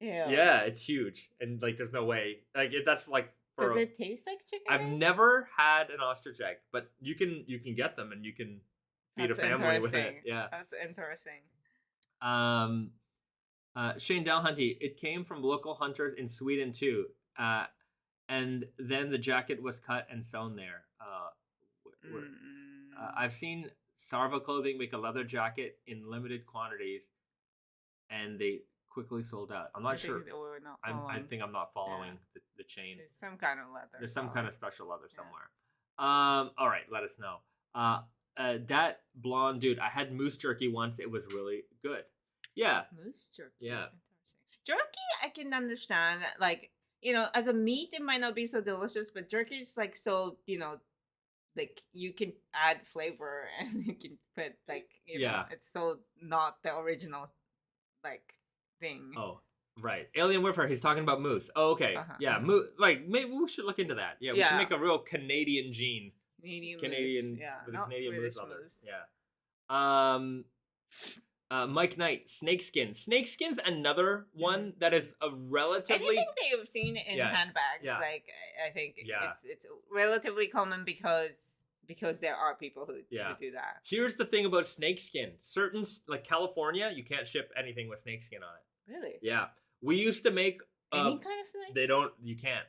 Yeah. Yeah, it's huge, and like there's no way that's like. Does it taste like chicken? I've never had an ostrich egg, but you can get them, and you can feed a family with it. Yeah. That's interesting. Shane Dalhunty, it came from local hunters in Sweden too, and then the jacket was cut and sewn there. I've seen Sarva Clothing make a leather jacket in limited quantities, and they quickly sold out. I'm not sure. I think I'm not following the chain. There's some kind of leather. There's some kind of special leather somewhere. All right, let us know. That blonde dude, I had moose jerky once. It was really good. Yeah. Moose jerky. Yeah. Jerky, I can understand. Like, you know, as a meat, it might not be so delicious, but jerky is like so, you know, like you can add flavor and you can put like, you know, it's so not the original like thing. Oh, right. Alien Warfare, he's talking about moose. Oh, okay. Yeah, moose. Like maybe we should look into that. Yeah, we should make a real Canadian gene. Canadian moose. Yeah, not Canadian Swedish moose. Yeah. Mike Knight, snakeskin. Snakeskin's another one that is a relatively. Anything that you've seen in handbags, like I think it's relatively common because there are people who do that. Here's the thing about snakeskin: certain like California, you can't ship anything with snakeskin on it. Really? Yeah, we used to make any kind of snake. They don't. You can't.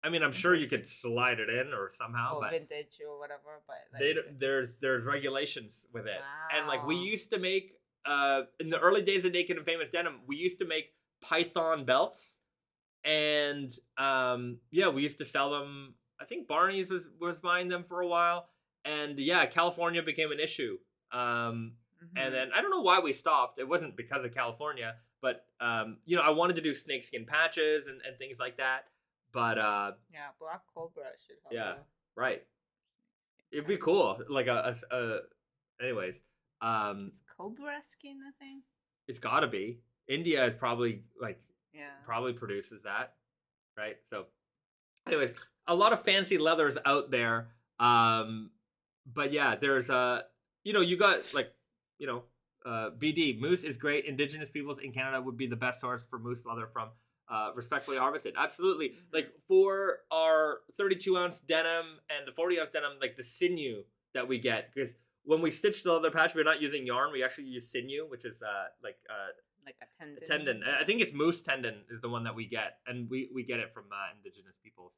I mean, I'm sure you could slide it in or somehow, but vintage or whatever. But there's regulations with it, wow. and like we used to make in the early days of Naked and Famous Denim, we used to make python belts, and we used to sell them. I think Barney's was buying them for a while, and California became an issue. And then I don't know why we stopped. It wasn't because of California, but I wanted to do snakeskin patches and things like that. But Black Cobra should help. Yeah, right. It'd be cool. Like anyways. Is cobra skin a thing? It's gotta be. India is probably probably produces that, right? So, anyways, a lot of fancy leathers out there. But yeah, there's you got BD moose is great. Indigenous peoples in Canada would be the best source for moose leather from respectfully harvested. Absolutely. Like for our 32-ounce denim and the 40-ounce denim, like the sinew that we get, because when we stitch the leather patch, we're not using yarn. We actually use sinew, which is like a tendon. Tendon. I think it's moose tendon is the one that we get, and we get it from Indigenous peoples.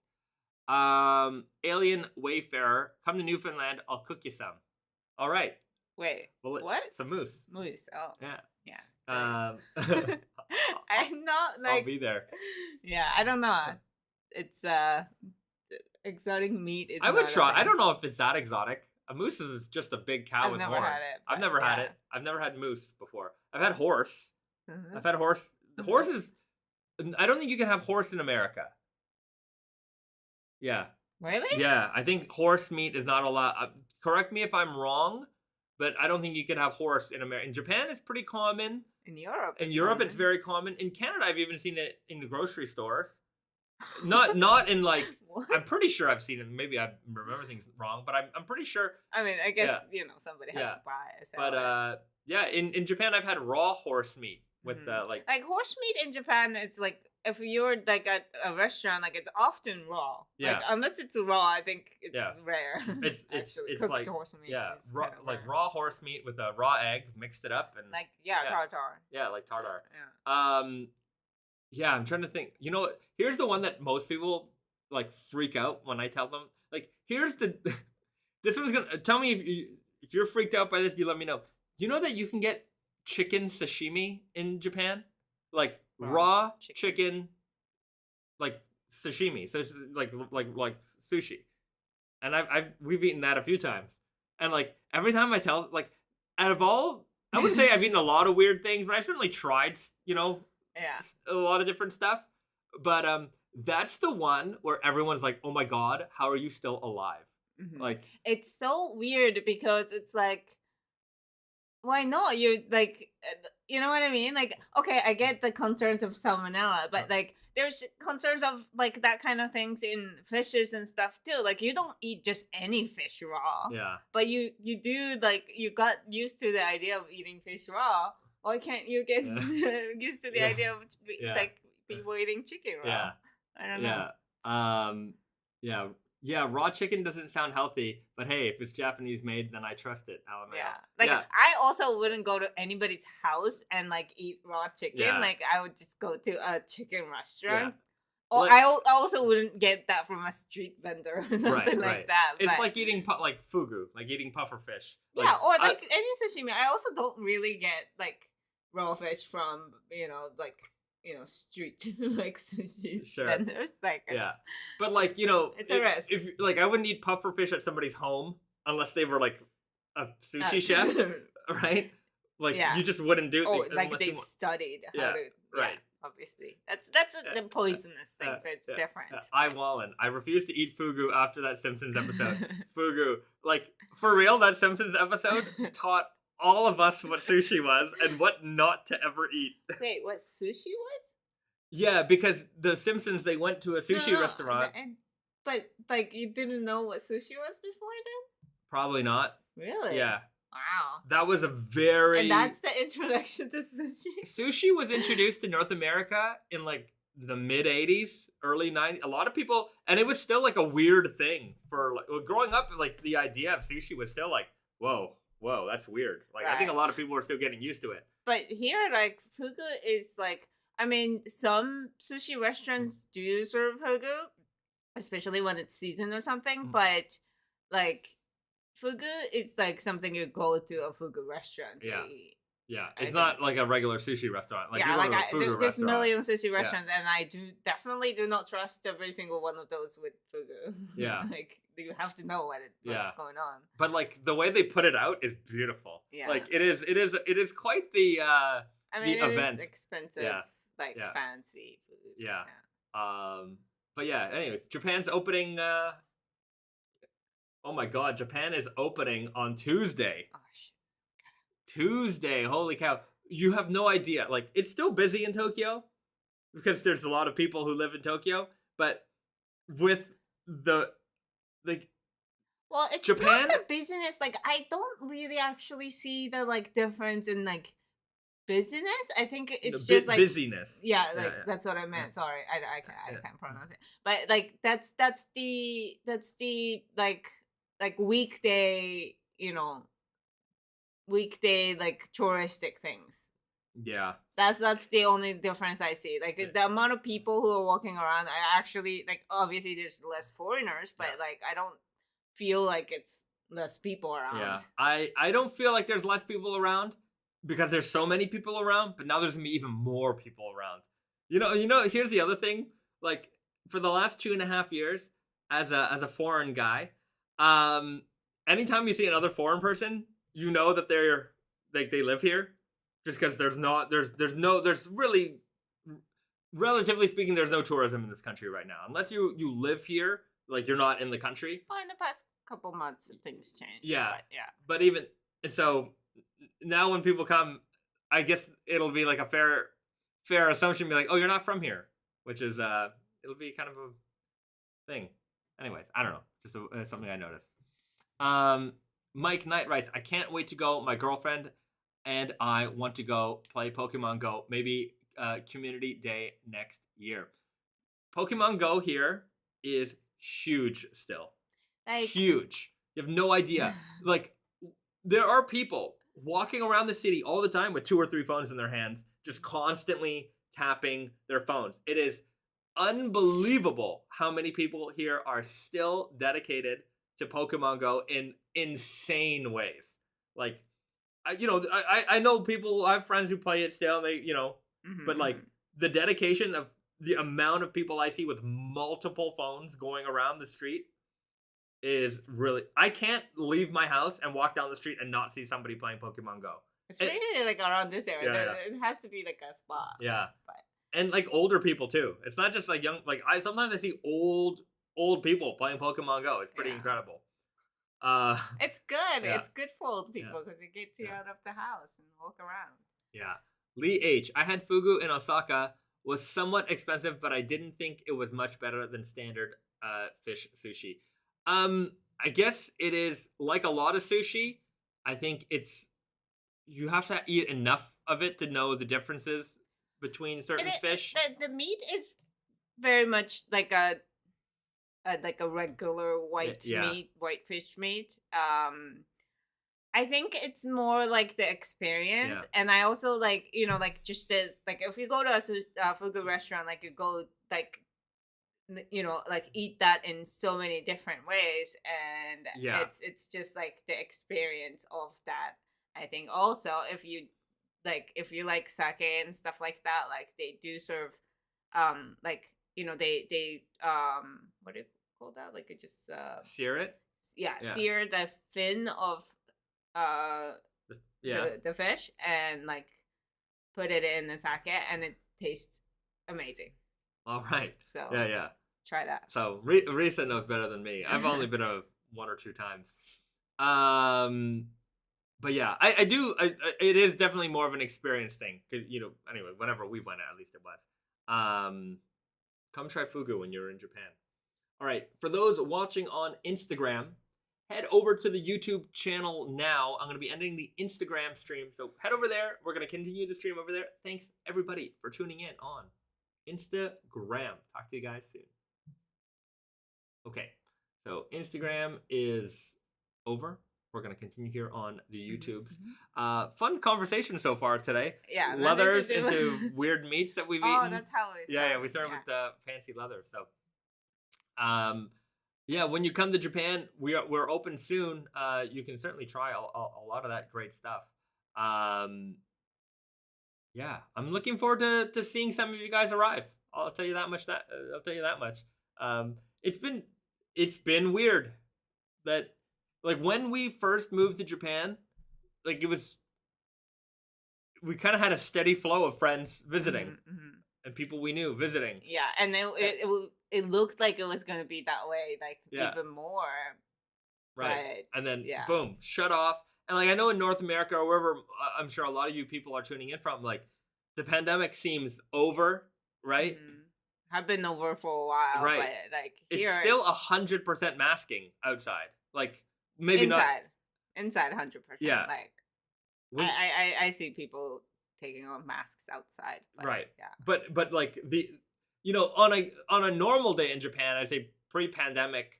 Alien Wayfarer, come to Newfoundland. I'll cook you some. All right. Wait. What? Some moose. Moose. Oh. Yeah. I'm not like. I'll be there. Yeah, I don't know. It's exotic meat. I would try. I don't know if it's that exotic. A moose is just a big cow with horns. I've never had it. I've never had moose before. I've had horse. I've had horse. Horse is. I don't think you can have horse in America. Yeah. Really? Yeah, I think horse meat is not allowed. Correct me if I'm wrong, but I don't think you can have horse in America. In Japan, it's pretty common. In Europe. It's very common. In Canada, I've even seen it in the grocery stores. Not in like. I'm pretty sure I've seen it. Maybe I remember things wrong, but I'm pretty sure. I mean, I guess somebody has to buy it. So but in Japan, I've had raw horse meat with like horse meat in Japan. It's like if you're like at a restaurant, like it's often raw. Yeah. Like, unless it's raw, I think it's rare. It's like horse meat. Yeah, raw horse meat with a raw egg, mixed it up and tartar. Yeah, like tartar. Yeah. I'm trying to think. You know, here's the one that most people like freak out when I tell them. Like, here's the. This one's gonna tell me if you're freaked out by this. You let me know. You know that you can get chicken sashimi in Japan, like raw chicken, like sashimi. So it's like sushi, and we've eaten that a few times. And like every time I tell, like out of all, I wouldn't say I've eaten a lot of weird things, but I've certainly tried, a lot of different stuff. But that's the one where everyone's like, "Oh my god, how are you still alive?" Like it's so weird because it's like, why not? You like, you know what I mean? Like, okay, I get the concerns of salmonella, but like, there's concerns of like that kind of things in fishes and stuff too. Like, you don't eat just any fish raw. Yeah. But you do, like, you got used to the idea of eating fish raw. Why can't you get used to the idea of like people eating chicken raw? Yeah. I don't know. Yeah, raw chicken doesn't sound healthy, but hey, if it's Japanese made, then I trust it. I also wouldn't go to anybody's house and like eat raw chicken. Yeah. Like I would just go to a chicken restaurant. Yeah. Or I also wouldn't get that from a street vendor or something like that. It's like eating like fugu, like eating puffer fish. Like, or like any sashimi. I also don't really get like raw fish from street like sushi vendors. Like but like it's a risk. If like I wouldn't eat puffer fish at somebody's home unless they were like a sushi chef, right? Like you just wouldn't do. Like they studied how to. Right. Obviously, that's the poisonous thing. So it's different. I'm Wallen. I refuse to eat fugu after that Simpsons episode. Fugu, like for real, that Simpsons episode taught all of us what sushi was and what not to ever eat. Wait, what sushi was? Yeah, because the Simpsons, they went to a sushi restaurant. But like you didn't know what sushi was before then? Probably not. Really? Yeah. Wow. That was a very... And that's the introduction to sushi? Sushi was introduced to North America in like the mid-'80s, early 90s. A lot of people... And it was still like a weird thing for like... Growing up, like the idea of sushi was still like, whoa, that's weird. Like I think a lot of people are still getting used to it. But here, like, fugu is like... I mean, some sushi restaurants do serve fugu. especially when it's seasoned or something. But like fugu is like something you go to a fugu restaurant to eat. Yeah, it's not like a regular sushi restaurant. Like, you go to a fugu there's restaurant. million sushi restaurants, and I definitely do not trust every single one of those with fugu. Yeah, like you have to know what's going on. But like the way they put it out is beautiful. Yeah, like it is quite the the event. Is expensive, fancy food. Yeah. But yeah, anyways, Japan's opening. Oh my God, Japan is opening on Tuesday. Oh shit. Tuesday, holy cow. You have no idea. Like, it's still busy in Tokyo because there's a lot of people who live in Tokyo, but with the well, it's Japan, not the business. Like, I don't really actually see the like difference in like business. I think it's just like busyness. Yeah, like that's what I meant. Sorry, I can't pronounce it. But like that's the like weekday, weekday like touristic things. Yeah, that's the only difference I see. Like the amount of people who are walking around, I actually like. Obviously, there's less foreigners, but like I don't feel like it's less people around. Yeah, I don't feel like there's less people around because there's so many people around. But now there's gonna be even more people around. You know. Here's the other thing. Like for the last 2.5 years, as a foreign guy, anytime you see another foreign person, you know that they're like they live here, just because there's really, relatively speaking, there's no tourism in this country right now, unless you live here, like you're not in the country. Well, in the past couple months, things change. Yeah, but even so, now when people come, I guess it'll be like a fair assumption, be like, oh, you're not from here, which is it'll be kind of a thing. Anyways, I don't know, just something I noticed. Mike Knight writes, I can't wait to go. My girlfriend and I want to go play Pokemon Go. Maybe Community Day next year. Pokemon Go here is huge still. Like, huge. You have no idea. Like, there are people walking around the city all the time with 2 or 3 phones in their hands, just constantly tapping their phones. It is unbelievable how many people here are still dedicated to Pokemon Go in insane ways. Like, I know people, I have friends who play it still, and they, but like the dedication of the amount of people I see with multiple phones going around the street is really, I can't leave my house and walk down the street and not see somebody playing Pokemon Go. Especially like around this area. It has to be like a spot. Yeah. And like older people too. It's not just like young, like sometimes I see old people playing Pokemon Go. It's pretty incredible. It's good. Yeah. It's good for old people because it gets you out of the house and walk around. Yeah. Lee H. I had fugu in Osaka. Was somewhat expensive, but I didn't think it was much better than standard fish sushi. I guess it is like a lot of sushi. I think you have to eat enough of it to know the differences between certain fish. The meat is very much like a regular white fish meat. I think it's more like the experience, and I also like like just the like if you go to a fugu restaurant, like you go like like eat that in so many different ways, and it's just like the experience of that. I think also if you like sake and stuff like that, like they do serve like they what do you call that, like it just sear it, sear the fin of the fish and like put it in the sake, and it tastes amazing. All right, so try that. So Risa knows better than me. I've only been 1 or 2 times. But yeah, I do. It is definitely more of an experience thing because anyway, whenever we went, at least it was. Come try fugu when you're in Japan. All right, for those watching on Instagram, head over to the YouTube channel now. I'm going to be ending the Instagram stream, so head over there. We're going to continue the stream over there. Thanks everybody for tuning in on Instagram. Talk to you guys soon. Okay, so Instagram is over. We're going to continue here on the YouTubes. Fun conversation so far today. Yeah. Leathers into weird meats that we've eaten. Oh, that's how we started. Yeah, we started with the fancy leather. So Yeah, when you come to Japan, we're open soon. You can certainly try a lot of that great stuff. Yeah, I'm looking forward to seeing some of you guys arrive. I'll tell you that much. I'll tell you that much. It's been weird that like when we first moved to Japan, like we kind of had a steady flow of friends visiting and people we knew visiting. Yeah, and it looked like it was gonna be that way, like even more. Right, and then boom, shut off. And like I know in North America or wherever, I'm sure a lot of you people are tuning in from. Like the pandemic seems over, right? Have been over for a while, right? But like here, it's still 100% masking outside. Like maybe inside 100%. Yeah, like I see people taking off masks outside. But, right. Yeah. But like on a normal day in Japan, I'd say pre-pandemic,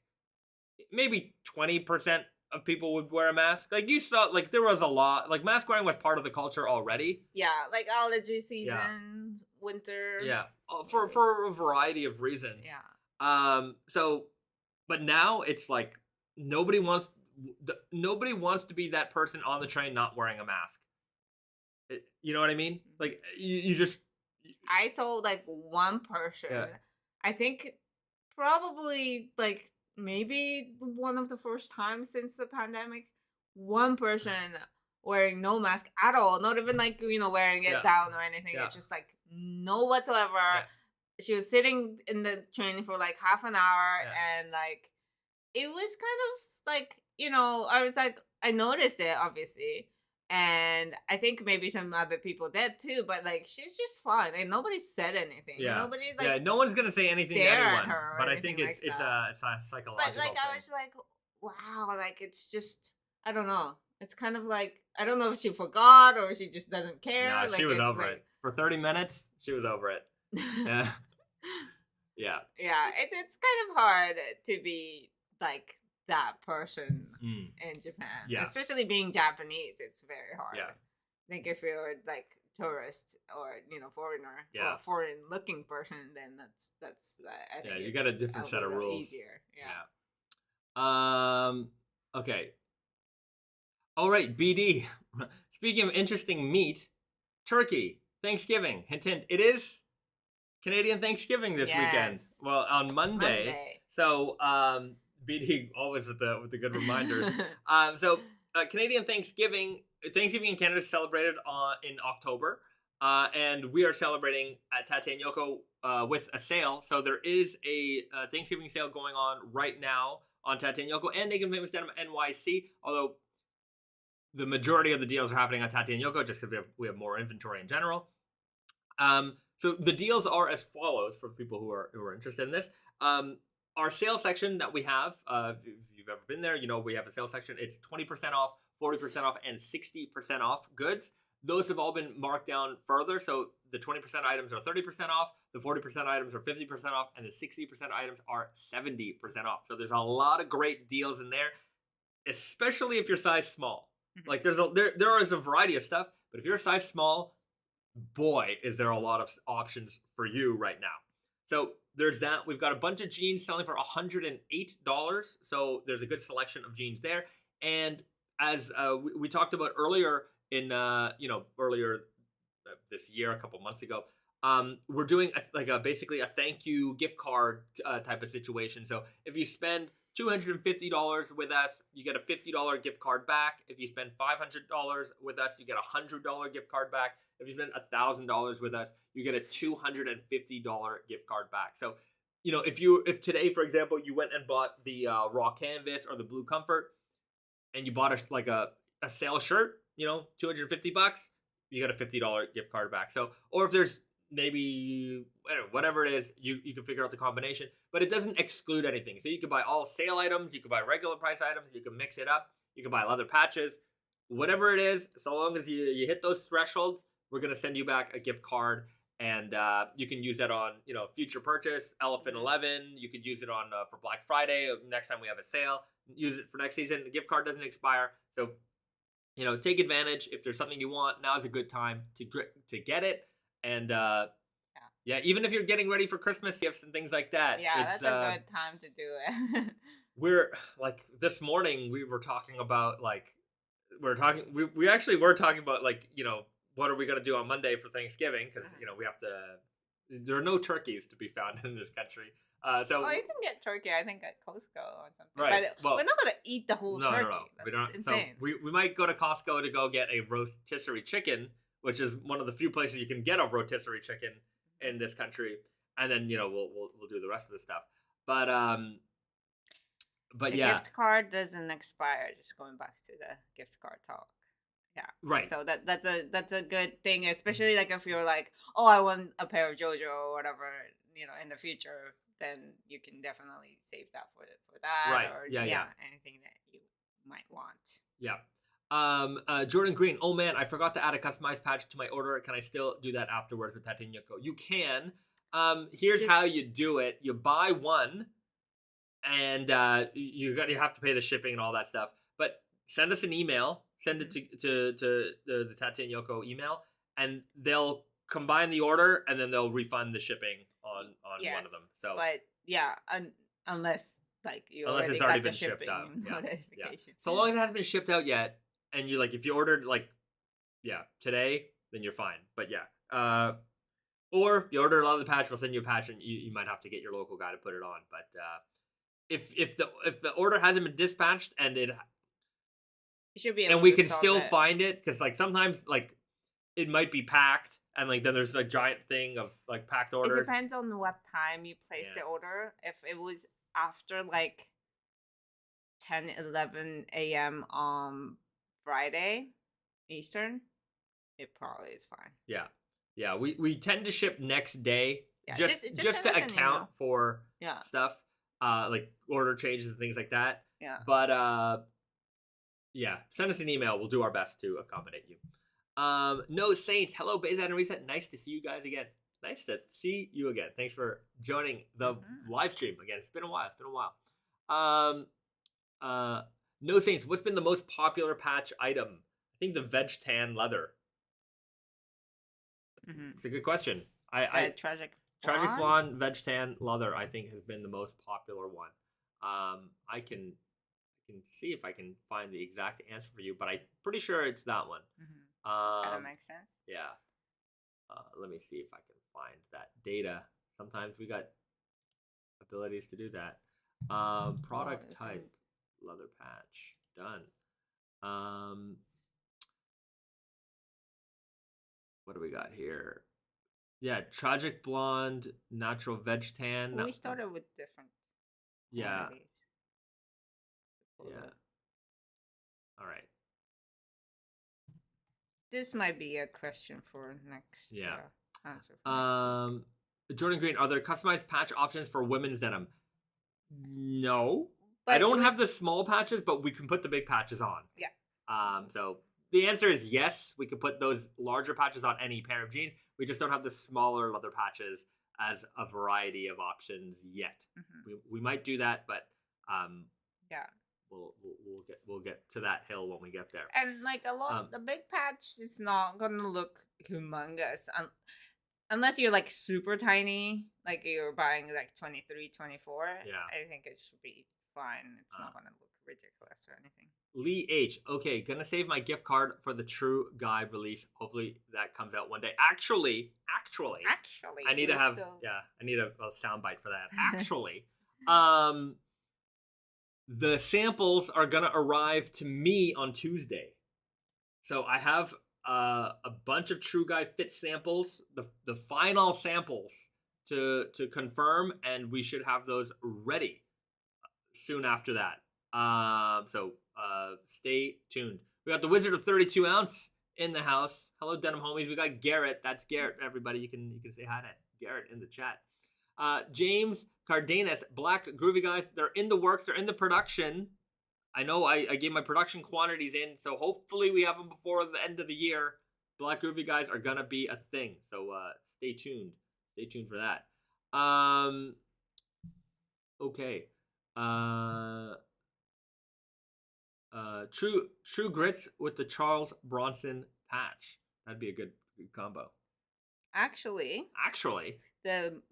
maybe 20% of people would wear a mask. Like you saw, like there was a lot. Like mask wearing was part of the culture already. Yeah, like allergy season, winter. Yeah, for a variety of reasons. Yeah. So, but now it's like nobody wants to be that person on the train not wearing a mask. You know what I mean? Like you just. I saw like one person. Yeah. I think probably like maybe one of the first times since the pandemic, one person wearing no mask at all, not even like wearing it down or anything. It's just like no whatsoever. She was sitting in the train for like half an hour and like it was kind of like I was like I noticed it obviously. And I think maybe some other people did too, but like she's just fine. Like nobody said anything. Yeah. Nobody like no one's gonna say anything to anyone. But I think it's a psychological. But like thing. I was like, wow, like it's just I don't know. It's kind of like I don't know if she forgot or she just doesn't care. No, like, she was over it. For 30 minutes, she was over it. Yeah. Yeah. Yeah. It's kind of hard to be like that person in Japan, especially being Japanese. It's very hard. I think if you're like tourist or foreigner or foreign looking person, then that's I think you got a different set of rules. Easier. Okay. All right, BD. Speaking of interesting meat, turkey, Thanksgiving. Hint, hint. It is Canadian Thanksgiving this weekend. Well, on Monday. So, BD always with the good reminders. Canadian Thanksgiving in Canada is celebrated in October, and we are celebrating at Tate and Yoko with a sale. So there is a Thanksgiving sale going on right now on Tate and Yoko and Naked Famous Denim NYC. Although the majority of the deals are happening on Tate and Yoko just because we have more inventory in general. So the deals are as follows for people who are interested in this. Our sales section that we have, if you've ever been there, we have a sales section. It's 20% off, 40% off, and 60% off goods. Those have all been marked down further. So the 20% items are 30% off, the 40% items are 50% off, and the 60% items are 70% off. So there's a lot of great deals in there, especially if you're size small. Like there is a variety of stuff, but if you're a size small, boy, is there a lot of options for you right now. So there's that. We've got a bunch of jeans selling for $108. So there's a good selection of jeans there. And as we talked about earlier earlier this year, a couple months ago, we're doing basically a thank you gift card type of situation. So if you spend $250 with us, you get a $50 gift card back. If you spend $500 with us, you get a $100 gift card back. If you spend $1,000 with us, you get a $250 gift card back. So, if today, for example, you went and bought the raw canvas or the blue comfort, and you bought a sale shirt, $250, you get a $50 gift card back. So, or if there's maybe whatever it is, you can figure out the combination, but it doesn't exclude anything. So you can buy all sale items, you can buy regular price items, you can mix it up, you can buy leather patches, whatever it is. So long as you hit those thresholds, we're going to send you back a gift card, and you can use that on, future purchase, Elephant 11. You could use it on for Black Friday. Next time we have a sale, use it for next season. The gift card doesn't expire. So, take advantage. If there's something you want, now is a good time to get it. And Yeah, even if you're getting ready for Christmas gifts and things like that. Yeah, that's a good time to do it. We're like this morning we were talking about like we actually were talking about like, you know, what are we gonna do on Monday for Thanksgiving? Because you know we have to. There are no turkeys to be found in this country. So you can get turkey, I think, at Costco or something. Right. But we're not gonna eat the whole turkey. No. We don't. Insane. So we might go to Costco to go get a rotisserie chicken, which is one of the few places you can get a rotisserie chicken in this country, and then you know we'll do the rest of the stuff. But the yeah, gift card doesn't expire. Just going back to the gift card talk. Yeah. Right. So that's a good thing, especially like if you're like, oh, I want a pair of JoJo or whatever, you know, in the future, then you can definitely save that for that. Right. Or Yeah. anything that you might want. Yeah. Jordan Green. Oh man, I forgot to add a customized patch to my order. Can I still do that afterwards with Tate Yoko? You can. Here's how you do it. You buy one, and you have to pay the shipping and all that stuff. But send us an email. Send it to the Tate and Yoko email, and they'll combine the order, and then they'll refund the shipping on one of them. So, but yeah, unless like it's already been shipped out. Yeah. So long as it hasn't been shipped out yet, and you like if you ordered like today, then you're fine. But yeah, or you order a lot of the patch, we'll send you a patch, and you might have to get your local guy to put it on. But if the order hasn't been dispatched and it should be able and we to can still find it, because like sometimes like it might be packed and like then there's a giant thing of like packed orders. It depends on what time you place the order. If it was after like 10-11 a.m. on Friday Eastern, it probably is fine. Yeah, we tend to ship next day, just to account for stuff like order changes and things like that. But yeah, send us an email. We'll do our best to accommodate you. No Saints. Hello, Bezad and Reset. Nice to see you guys again. Nice to see you again. Thanks for joining the live stream again. It's been a while. No Saints. What's been the most popular patch item? I think the veg tan leather. It's a good question. Tragic blonde veg tan leather, I think, has been the most popular one. I can see if I can find the exact answer for you, but I'm pretty sure it's that one. Kind of makes sense. Yeah. Let me see if I can find that data. Sometimes we got abilities to do that. Product type, leather patch, done. What do we got here? Yeah, tragic blonde, natural veg tan. Well, we started with different. Yeah. Yeah. All right. This might be a question for next answer. Jordan Green, are there customized patch options for women's denim? No. But I don't have the small patches, but we can put the big patches on. Yeah. So the answer is yes. We can put those larger patches on any pair of jeans. We just don't have the smaller leather patches as a variety of options yet. We might do that, but yeah. We'll get to that hill when we get there. And like a lot, the big patch is not gonna look humongous unless you're like super tiny, like you're buying like 23, 24. Yeah, I think it should be fine. It's not gonna look ridiculous or anything. Lee H. Okay, gonna save my gift card for the True Guy release. Hopefully that comes out one day. Actually, I need to have I need a soundbite for that. Actually, the samples are going to arrive to me on Tuesday. So I have a bunch of True Guy Fit samples, the final samples to confirm, and we should have those ready soon after that. So stay tuned. We got the Wizard of 32 Ounce in the house. Hello, Denim Homies. We got Garrett. That's Garrett, everybody. You can say hi to Garrett in the chat. James Cardenas, Black Groovy Guys, they're in the works, they're in the production. I know I gave my production quantities in, so hopefully we have them before the end of the year. Black Groovy Guys are gonna be a thing, so stay tuned. Stay tuned for that. Okay. True Grits with the Charles Bronson patch. That'd be a good combo. Actually, the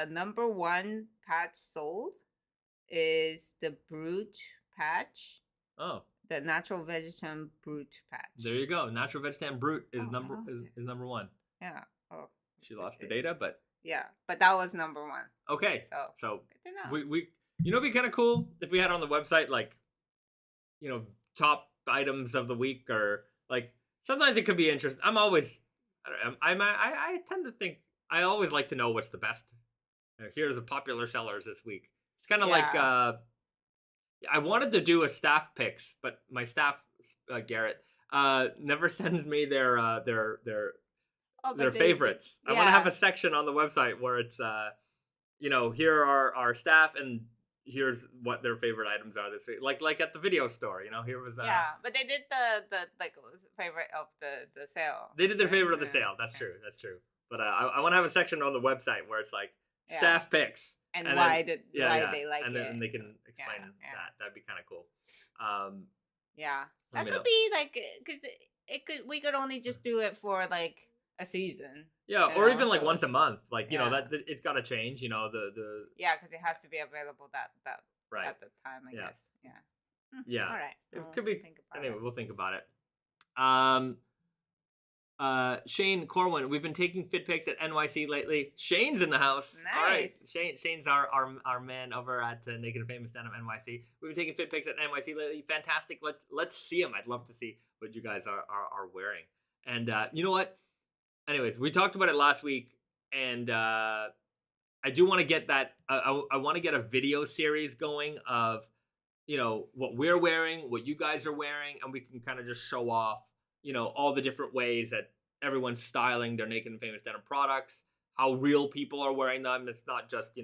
number one patch sold is the Brute patch. Oh. The Natural Vegetarian Brute patch. There you go. Natural Vegetarian Brute is number one. Yeah. Oh. She lost the data, but yeah, but that was number one. Okay. So good to know. we it'd be kind of cool if we had on the website like, top items of the week, or like sometimes it could be interesting. I tend to think I always like to know what's the best. Here's the popular sellers this week. It's kind of like I wanted to do a staff picks, but my staff Garrett never sends me their favorites. I want to have a section on the website where it's here are our staff and here's what their favorite items are this week. Like at the video store, here was but they did the like favorite of the sale. They did their favorite of the sale. That's true. But I want to have a section on the website where it's like staff picks and why they like and it, and they can explain that. That'd be kind of cool. That could be like because we could only just do it for like a season. Yeah, or even like once a month. Like that it's got to change. The because it has to be available that right at the time. I guess. Yeah. All right. It could be. Anyway, we'll think about it. Shane Corwin, we've been taking fit pics at NYC lately. Shane's in the house. Nice. All right. Shane's our man over at Naked Famous Denim NYC. We've been taking fit pics at NYC lately. Fantastic. Let's see them. I'd love to see what you guys are wearing. And you know what? Anyways, we talked about it last week, and I do want to get that. I want to get a video series going of what we're wearing, what you guys are wearing, and we can kind of just show off all the different ways that everyone's styling their Naked and Famous Denim products, how real people are wearing them. It's not just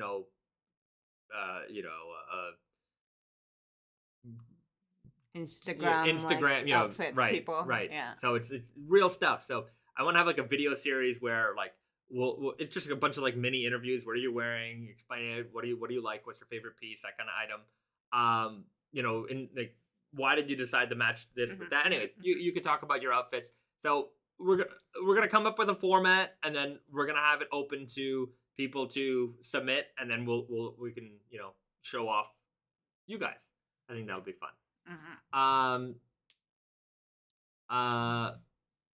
Instagram, outfit right, people. Right. Yeah. So it's real stuff. So I want to have like a video series where like it's just like a bunch of like mini interviews. What are you wearing? Explain it. What do you like? What's your favorite piece? That kind of item. In like, why did you decide to match this with that? Anyways, you could talk about your outfits. So we're gonna come up with a format, and then we're gonna have it open to people to submit, and then we can show off you guys. I think that'll be fun.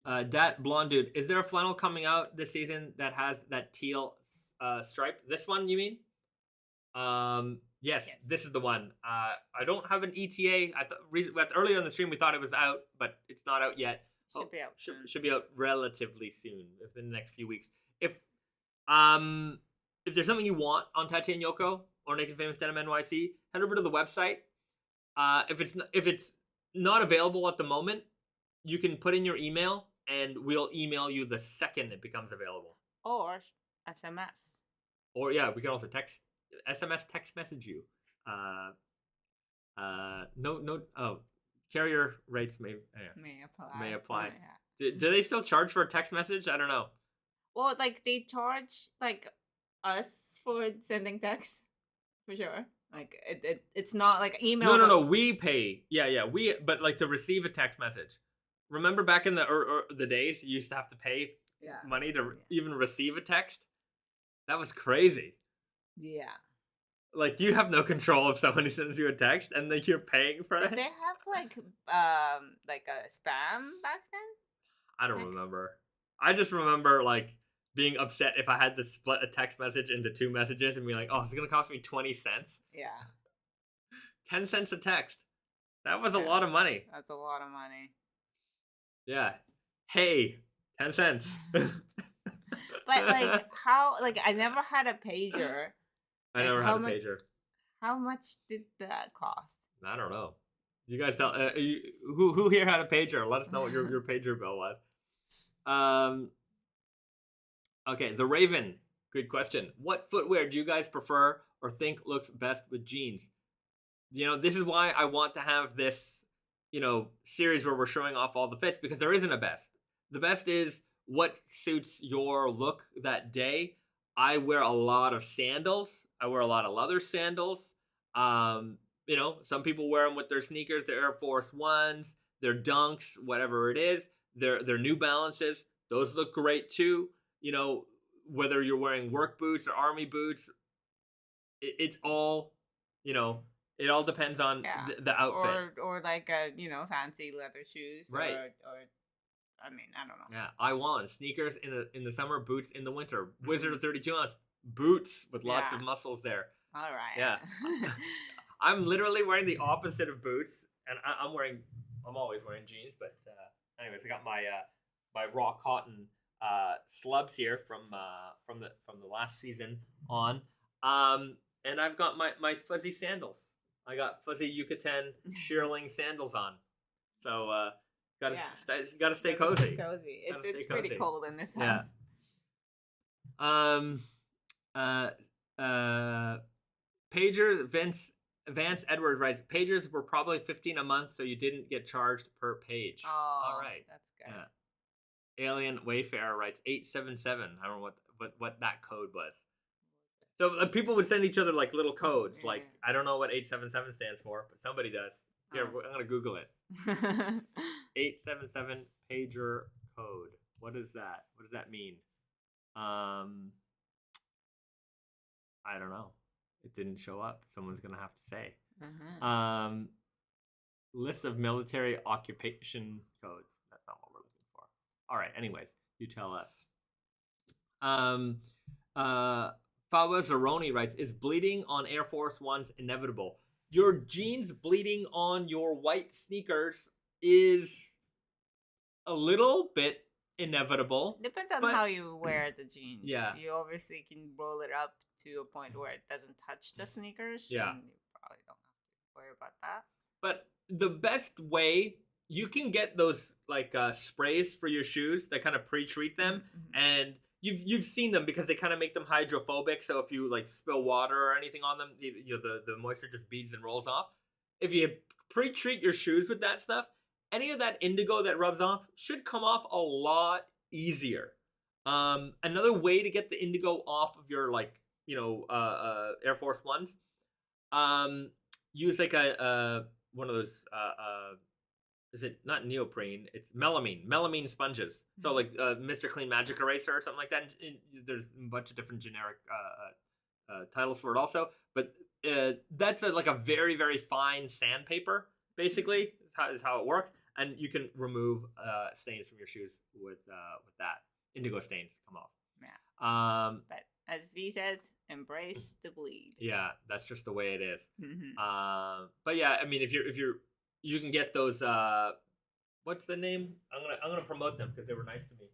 That blonde dude, is there a flannel coming out this season that has that teal stripe? This one, you mean? Yes, this is the one. I don't have an ETA. I thought earlier in the stream we thought it was out, but it's not out yet. Should be out. Should be out relatively soon, within the next few weeks. If there's something you want on Tati and Yoko or Naked Famous Denim NYC, head over to the website. If it's not available at the moment, you can put in your email, and we'll email you the second it becomes available. Or SMS. Or we can also SMS text message you. Carrier rates may apply. Yeah. Do they still charge for a text message? I don't know. Well, like they charge like us for sending text for sure. Like it's not like email. No. We pay. Yeah. But like to receive a text message. Remember back in the days you used to have to pay money to even receive a text? That was crazy. Yeah. Like you have no control if somebody sends you a text and like you're paying for it. Did they have like a spam back then? I don't remember. I just remember like being upset if I had to split a text message into two messages and be like, oh, it's gonna cost me 20 cents. Yeah. 10 cents a text. That was a lot of money. That's a lot of money. Yeah. Hey, 10 cents. But like how I never had a pager. I never had a pager. How much did that cost? I don't know. You guys tell who here had a pager? Let us know what your pager bill was. Okay, the Raven. Good question. What footwear do you guys prefer or think looks best with jeans? This is why I want to have this, series where we're showing off all the fits, because there isn't a best. The best is what suits your look that day. I wear a lot of sandals. I wear a lot of leather sandals. Some people wear them with their sneakers, their Air Force Ones, their Dunks, whatever it is. Their New Balances. Those look great too. whether you're wearing work boots or army boots, it's all, it all depends on the outfit. Or like fancy leather shoes. Right. Or I mean, I don't know. Yeah, I want sneakers in the summer, boots in the winter. Wizard of 32 ounce boots with lots of muscles there. All right. Yeah. I'm literally wearing the opposite of boots, and I'm always wearing jeans. But anyways, I got my raw cotton slubs here from the last season on, and I've got my fuzzy sandals. I got fuzzy Yuketen shearling sandals on, so gotta stay cozy. It's pretty cold in this house. Pager Vance Edward writes, pagers were probably $15 a month, so you didn't get charged per page. Oh, all right, that's good. Yeah. Alien Wayfarer writes 877. I don't know what that code was. So people would send each other like little codes. Yeah. Like, I don't know what 877 stands for, but somebody does. Here, I'm gonna Google it. 877 pager code. What is that? What does that mean? I don't know. It didn't show up. Someone's gonna have to say. List of military occupation codes. That's not what we're looking for. All right. Anyways, you tell us. Fawa Zaroni writes, is bleeding on Air Force Ones inevitable? Your jeans bleeding on your white sneakers is a little bit inevitable. Depends on how you wear the jeans. Yeah. You obviously can roll it up to a point where it doesn't touch the sneakers. Yeah. And you probably don't have to worry about that. But the best way, you can get those like sprays for your shoes that kind of pre-treat them, and you've seen them because they kind of make them hydrophobic. So if you like spill water or anything on them, the moisture just beads and rolls off. If you pre-treat your shoes with that stuff, any of that indigo that rubs off should come off a lot easier. Another way to get the indigo off of your Air Force Ones, use like one of those is it not neoprene? It's melamine sponges. So like Mr. Clean Magic Eraser or something like that. There's a bunch of different generic titles for it also, but that's like a very, very fine sandpaper. Basically, is how it works, and you can remove stains from your shoes with that. Indigo stains come off. Yeah. But as V says, embrace the bleed. Yeah, that's just the way it is. But yeah, I mean, if you can get those. What's the name? I'm gonna promote them because they were nice to me.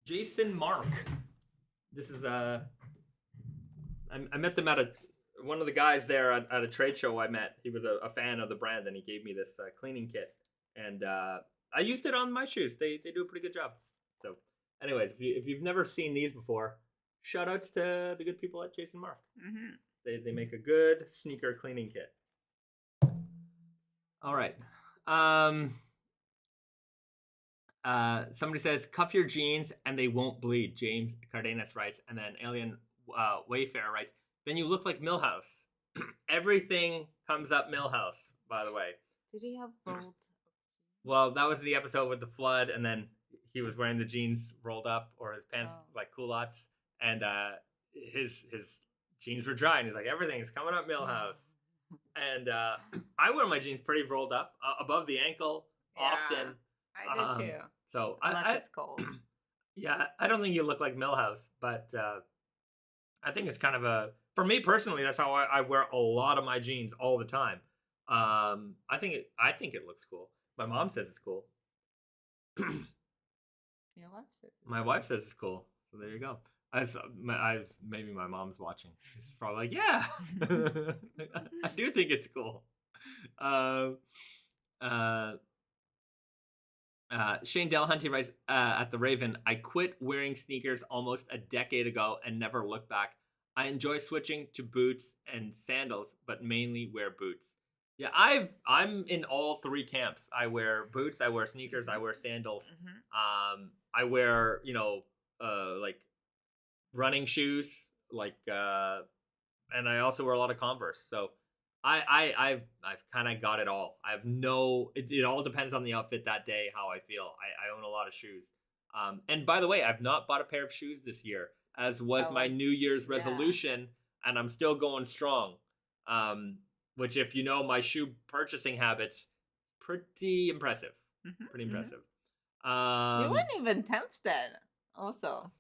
Jason Mark. This is I met them at one of the guys there at a trade show I met. He was a fan of the brand, and he gave me this cleaning kit, and I used it on my shoes. They do a pretty good job. So, anyways, if you've never seen these before, shout outs to the good people at Jason Mark. They make a good sneaker cleaning kit. All right. Somebody says, cuff your jeans and they won't bleed. James Cardenas writes, and then Alien Wayfarer writes, then you look like Millhouse. Everything comes up Millhouse, by the way. Did he have rolled? Well, that was the episode with the flood, and then he was wearing the jeans rolled up, or his pants like culottes, and his jeans were dry, and he's like, everything's coming up Millhouse. And I wear my jeans pretty rolled up, above the ankle, often. I do too. So unless it's cold. Yeah, I don't think you look like Millhouse, but I think it's kind of for me personally, that's how I wear a lot of my jeans all the time. I think it looks cool. My mom says it's cool. Your wife says my wife says it's cool. So there you go. Maybe my mom's watching. She's probably like, yeah, I do think it's cool. Shane Delahunty writes at the Raven, I quit wearing sneakers almost a decade ago and never looked back. I enjoy switching to boots and sandals, but mainly wear boots. Yeah, I'm in all three camps. I wear boots, I wear sneakers, I wear sandals. I wear, like running shoes, like and I also wear a lot of Converse. So I've kind of got it all. I have no. It all depends on the outfit that day, how I feel. I own a lot of shoes. And by the way, I've not bought a pair of shoes this year, as was my New Year's resolution, and I'm still going strong. Which, if you know my shoe purchasing habits, pretty impressive. Pretty impressive. You weren't even temps then, also.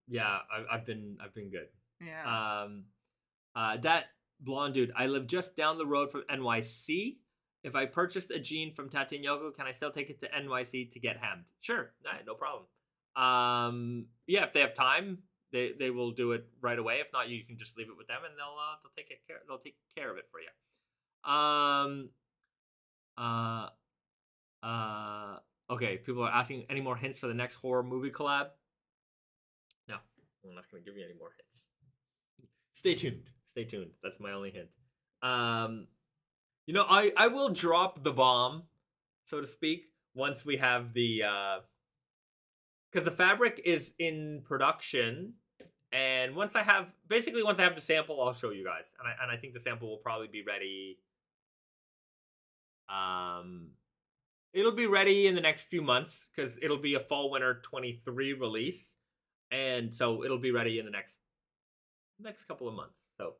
Yeah, I've been good. Yeah. That blonde dude. I live just down the road from NYC. If I purchased a jean from Tatinyoko, can I still take it to NYC to get hemmed? Sure, no problem. Yeah, if they have time, they will do it right away. If not, you can just leave it with them, and they'll take care of it for you. Okay, people are asking any more hints for the next horror movie collab. No, I'm not going to give you any more hints. Stay tuned. That's my only hint. You know, I will drop the bomb, so to speak, once we have the because the fabric is in production, and once I have the sample, I'll show you guys, and I think the sample will probably be ready. It'll be ready in the next few months because it'll be a fall winter 23 release, and so it'll be ready in the next couple of months. So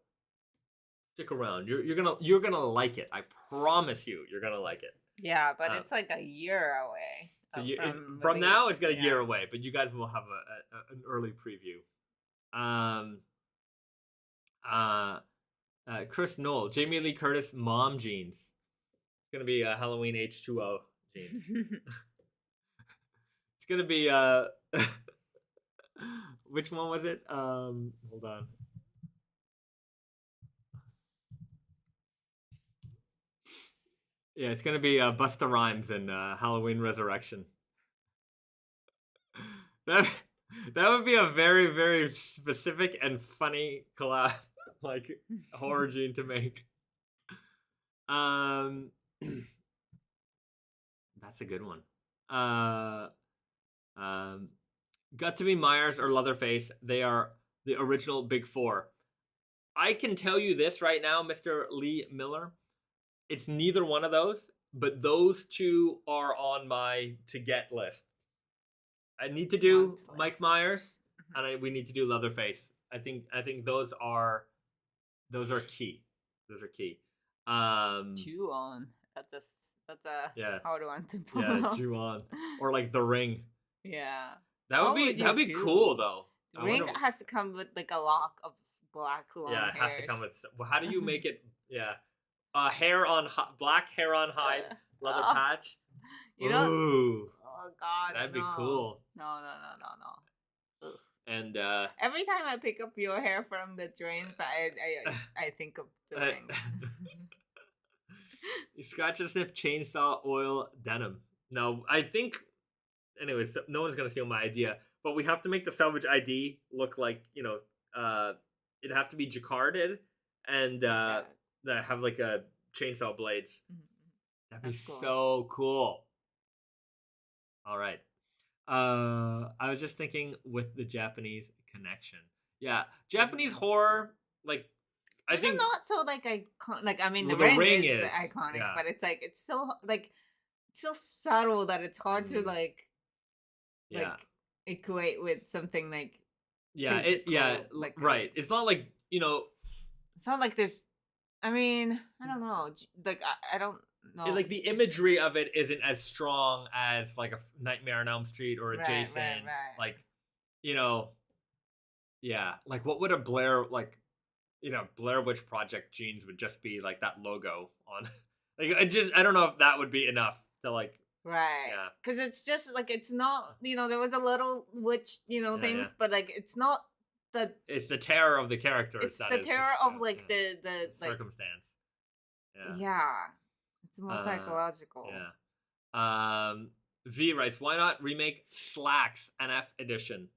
stick around. You're gonna like it. I promise you, you're gonna like it. Yeah, but it's like a year away. So from now, it's got a year away, but you guys will have an early preview. Chris Knoll, Jamie Lee Curtis mom jeans. It's gonna be a Halloween H2O jeans. It's gonna be which one was it? Hold on. Yeah, it's gonna be Busta Rhymes and Halloween Resurrection. That would be a very, very specific and funny collab, like horror gene to make. That's a good one. Got to be Myers or Leatherface. They are the original Big Four. I can tell you this right now, Mr. Lee Miller. It's neither one of those, but those two are on my to get list. I need to do Mike Myers, and we need to do Leatherface. I think those are key. Those are key. Ju-on. That's a hard one to pull. Yeah, Ju-on. Or like The Ring. Yeah. That'd be cool though. The Ring has to come with like a lock of black long hair. Yeah, it has to come with. Well, how do you make it? Yeah. Hair on black hair on hide, leather patch. You know. Ooh. Oh God. That'd be cool. No. Ugh. And every time I pick up your hair from the drains, I think of The Ring. Scratch and sniff chainsaw oil denim. No, I think. Anyways, no one's gonna steal my idea, but we have to make the Selvedge ID look like it'd have to be jacquarded and that have like a chainsaw blades. That'd be so cool. All right. I was just thinking with the Japanese connection. Yeah, Japanese horror, like I think not so like iconic. Like I mean, the ring is iconic, but it's like it's so subtle that it's hard to like equate with something like right. It's not like It's not like there's. I mean, I don't know. Like I don't know. Like the imagery of it isn't as strong as like a Nightmare on Elm Street or a Jason. Right. Like, like what would a Blair Blair Witch Project jeans would just be like that logo on. Like I don't know if that would be enough to like. Right. Yeah. Because it's just like it's not. There was a little witch things, but like it's not. It's the terror of the characters. It's the terror of like the circumstance. Yeah. It's more psychological. Yeah. V writes, why not remake Slacks NF edition?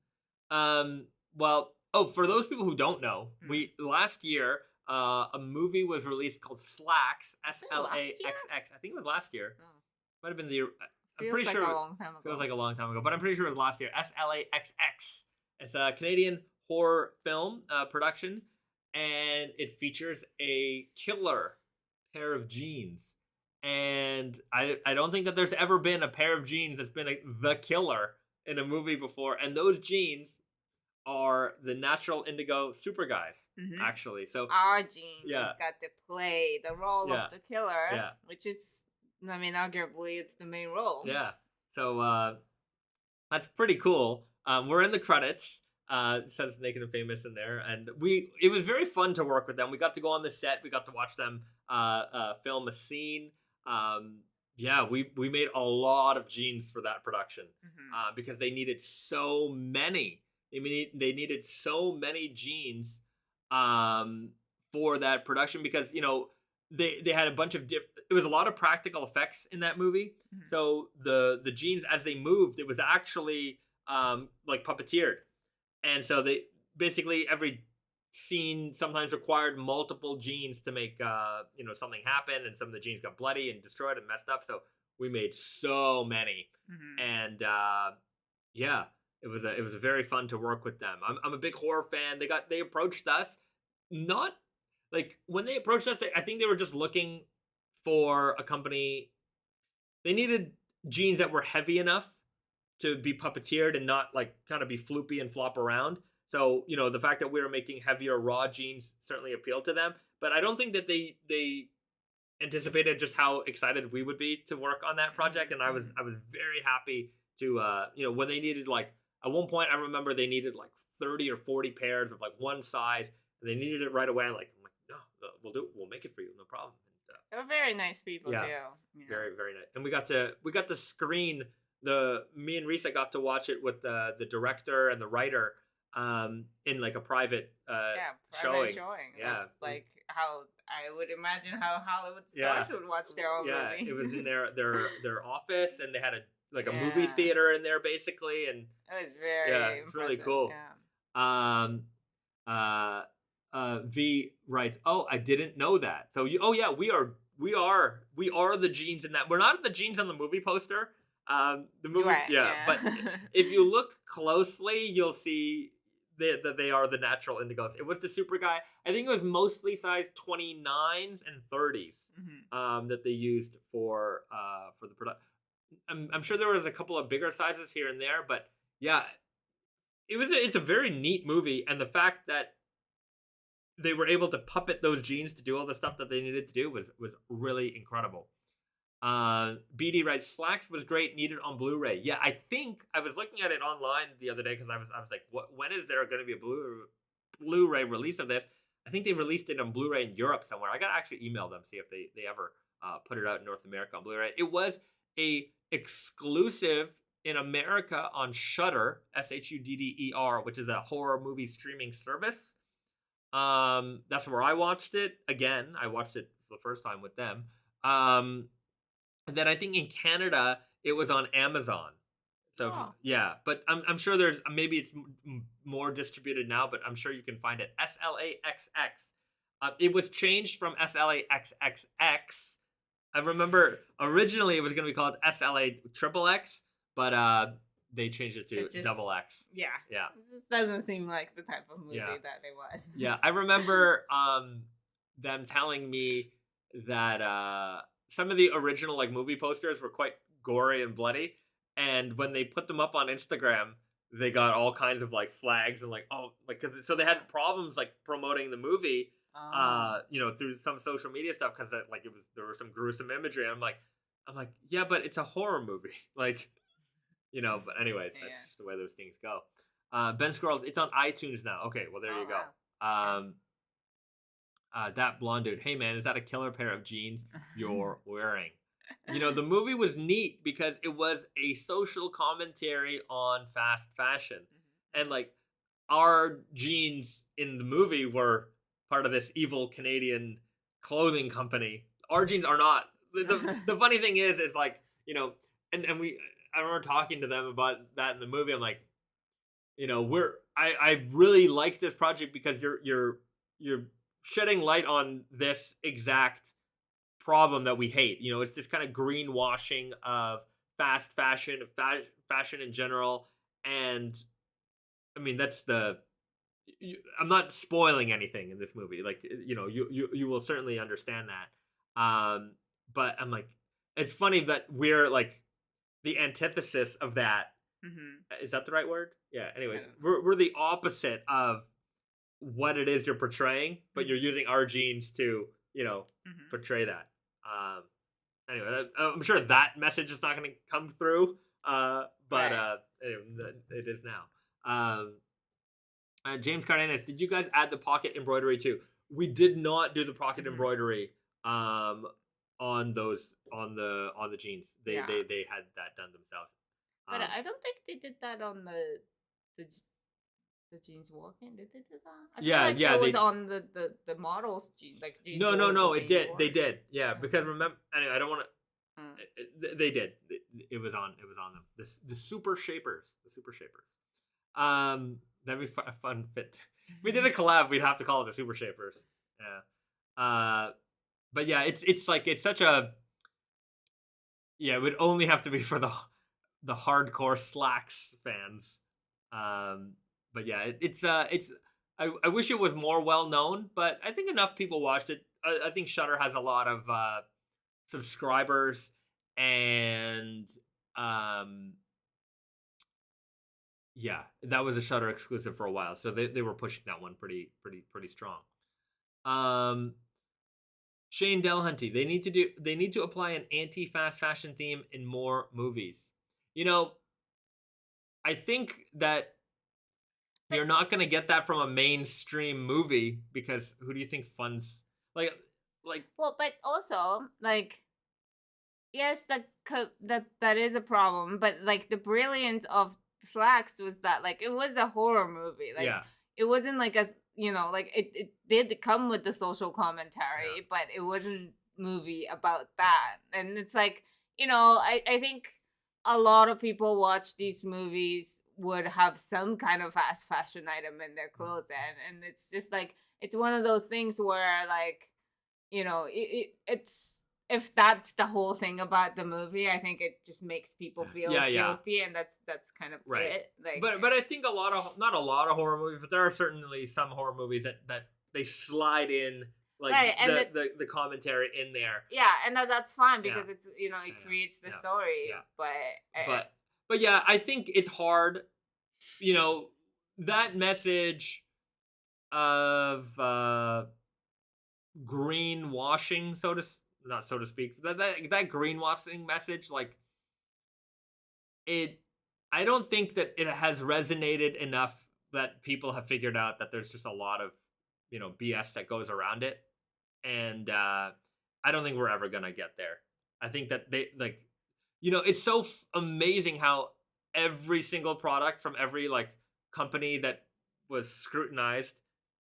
Well, for those people who don't know, last year a movie was released called Slacks, SLAXX. I think it was last year. Oh. Might have been I'm pretty sure a long time ago. Feels like a long time ago, but I'm pretty sure it was last year. SLAXX. It's a Canadian horror film production, and it features a killer pair of jeans. And I don't think that there's ever been a pair of jeans that's been the killer in a movie before. And those jeans are the natural indigo super guys, actually. So our jeans got to play the role of the killer, which is, I mean, arguably it's the main role. Yeah. So that's pretty cool. We're in the credits. It says Naked and Famous in there, and it was very fun to work with them. We got to go on the set. We got to watch them film a scene. We made a lot of jeans for that production because they needed so many. They needed so many jeans for that production because they had a bunch of it was a lot of practical effects in that movie. So the jeans as they moved, it was actually like puppeteered, and so they basically every scene sometimes required multiple jeans to make something happen, and some of the jeans got bloody and destroyed and messed up. So we made so many, and it was very fun to work with them. I'm a big horror fan. They approached us, not like when they approached us. I think they were just looking for a company. They needed jeans that were heavy enough to be puppeteered and not like kind of be floopy and flop around. So, the fact that we were making heavier raw jeans certainly appealed to them. But I don't think that they anticipated just how excited we would be to work on that project. And I was very happy to, when they needed like, at one point I remember they needed like 30 or 40 pairs of like one size. And they needed it right away. I'm like, no, we'll make it for you. No problem. They were very nice people too. Very, very nice. And we got to screen me and Risa got to watch it with the director and the writer in like a private showing. Yeah, that's like how I would imagine how Hollywood stars would watch their own movie. It was in their office, and they had a movie theater in there basically, and it was very it's really cool. V writes, "Oh, I didn't know that." So we are the jeans in that. We're not the jeans on the movie poster. The movie, but if you look closely, you'll see that they are the natural indigos. It was the super guy. I think it was mostly size 29s and 30s that they used for the production. I'm sure there was a couple of bigger sizes here and there, but it's a very neat movie, and the fact that they were able to puppet those jeans to do all the stuff that they needed to do was really incredible. BD writes, Slacks was great, needed on Blu-ray. Yeah, I think I was looking at it online the other day because I was like, when is there going to be a Blu-ray release of this? I think they released it on Blu-ray in Europe somewhere. I gotta actually email them, see if they ever put it out in North America on Blu-ray. It was a exclusive in America on Shudder, Shudder, which is a horror movie streaming service. That's where I watched it. Again, I watched it for the first time with them. And then I think in Canada it was on Amazon. So but I'm sure there's maybe it's more distributed now, but I'm sure you can find it. SLAXX. It was changed from SLAXXX. I remember originally it was going to be called SLAXXX, but they changed it to double X. Yeah. It just doesn't seem like the type of movie that it was. Yeah, I remember them telling me that some of the original like movie posters were quite gory and bloody, and when they put them up on Instagram, they got all kinds of like flags and so they had problems like promoting the movie, through some social media stuff because there was some gruesome imagery. And I'm like, yeah, but it's a horror movie, like. But anyways, that's just the way those things go. Ben Scrolls, it's on iTunes now. Okay, well, there you go. Wow. That blonde dude, hey man, is that a killer pair of jeans you're wearing? The movie was neat because it was a social commentary on fast fashion. And like our jeans in the movie were part of this evil Canadian clothing company. Our jeans are not. The funny thing is like, and I remember talking to them about that in the movie. I'm like, I really like this project because you're shedding light on this exact problem that we hate. It's this kind of greenwashing of fast fashion, fashion in general. And I mean, I'm not spoiling anything in this movie. Like, you will certainly understand that. But I'm like, it's funny that we're like the antithesis of that. Is that the right word? Yeah. Anyways, we're the opposite of what it is you're portraying, but you're using our genes to, portray that. Anyway, I'm sure that message is not going to come through, but anyway, it is now. James Cardenas, did you guys add the pocket embroidery too? We did not do the pocket embroidery on the jeans. They had that done themselves. But I don't think they did that on the jeans walking. Did they do that? I feel like it was on the models jeans, like jeans. No, it did. They did. Yeah, because remember. Anyway, I don't want to. They did. It was on them. The super shapers. That'd be a fun fit. If we did a collab, we'd have to call it the super shapers. Yeah. But yeah, it's like it's such a. Yeah, it would only have to be for the hardcore Slacks fans. But yeah, it's I wish it was more well known, but I think enough people watched it. I think Shudder has a lot of subscribers, and yeah, that was a Shudder exclusive for a while, so they were pushing that one pretty strong. Shane Delhunty, they need to apply an anti-fast fashion theme in more movies. I think that you're not going to get that from a mainstream movie, because who do you think funds like well, but also like, yes, that is a problem, but like the brilliance of Slacks was that like it was a horror movie. Like it wasn't like a like it did come with the social commentary, but it wasn't movie about that. And it's like, I think a lot of people watch these movies would have some kind of fast fashion item in their clothes, and it's just like it's one of those things where like it's if that's the whole thing about the movie, I think it just makes people feel guilty, and that's kind of it. Like, but I think not a lot of horror movies, but there are certainly some horror movies that they slide in like the commentary in there. Yeah, and that's fine because it's it creates the story. Yeah. But yeah, I think it's hard. That message of greenwashing, not so to speak, that greenwashing message, like I don't think that it has resonated enough that people have figured out that there's just a lot of BS that goes around it, and I don't think we're ever gonna get there. I think that they like it's so amazing how every single product from every like company that was scrutinized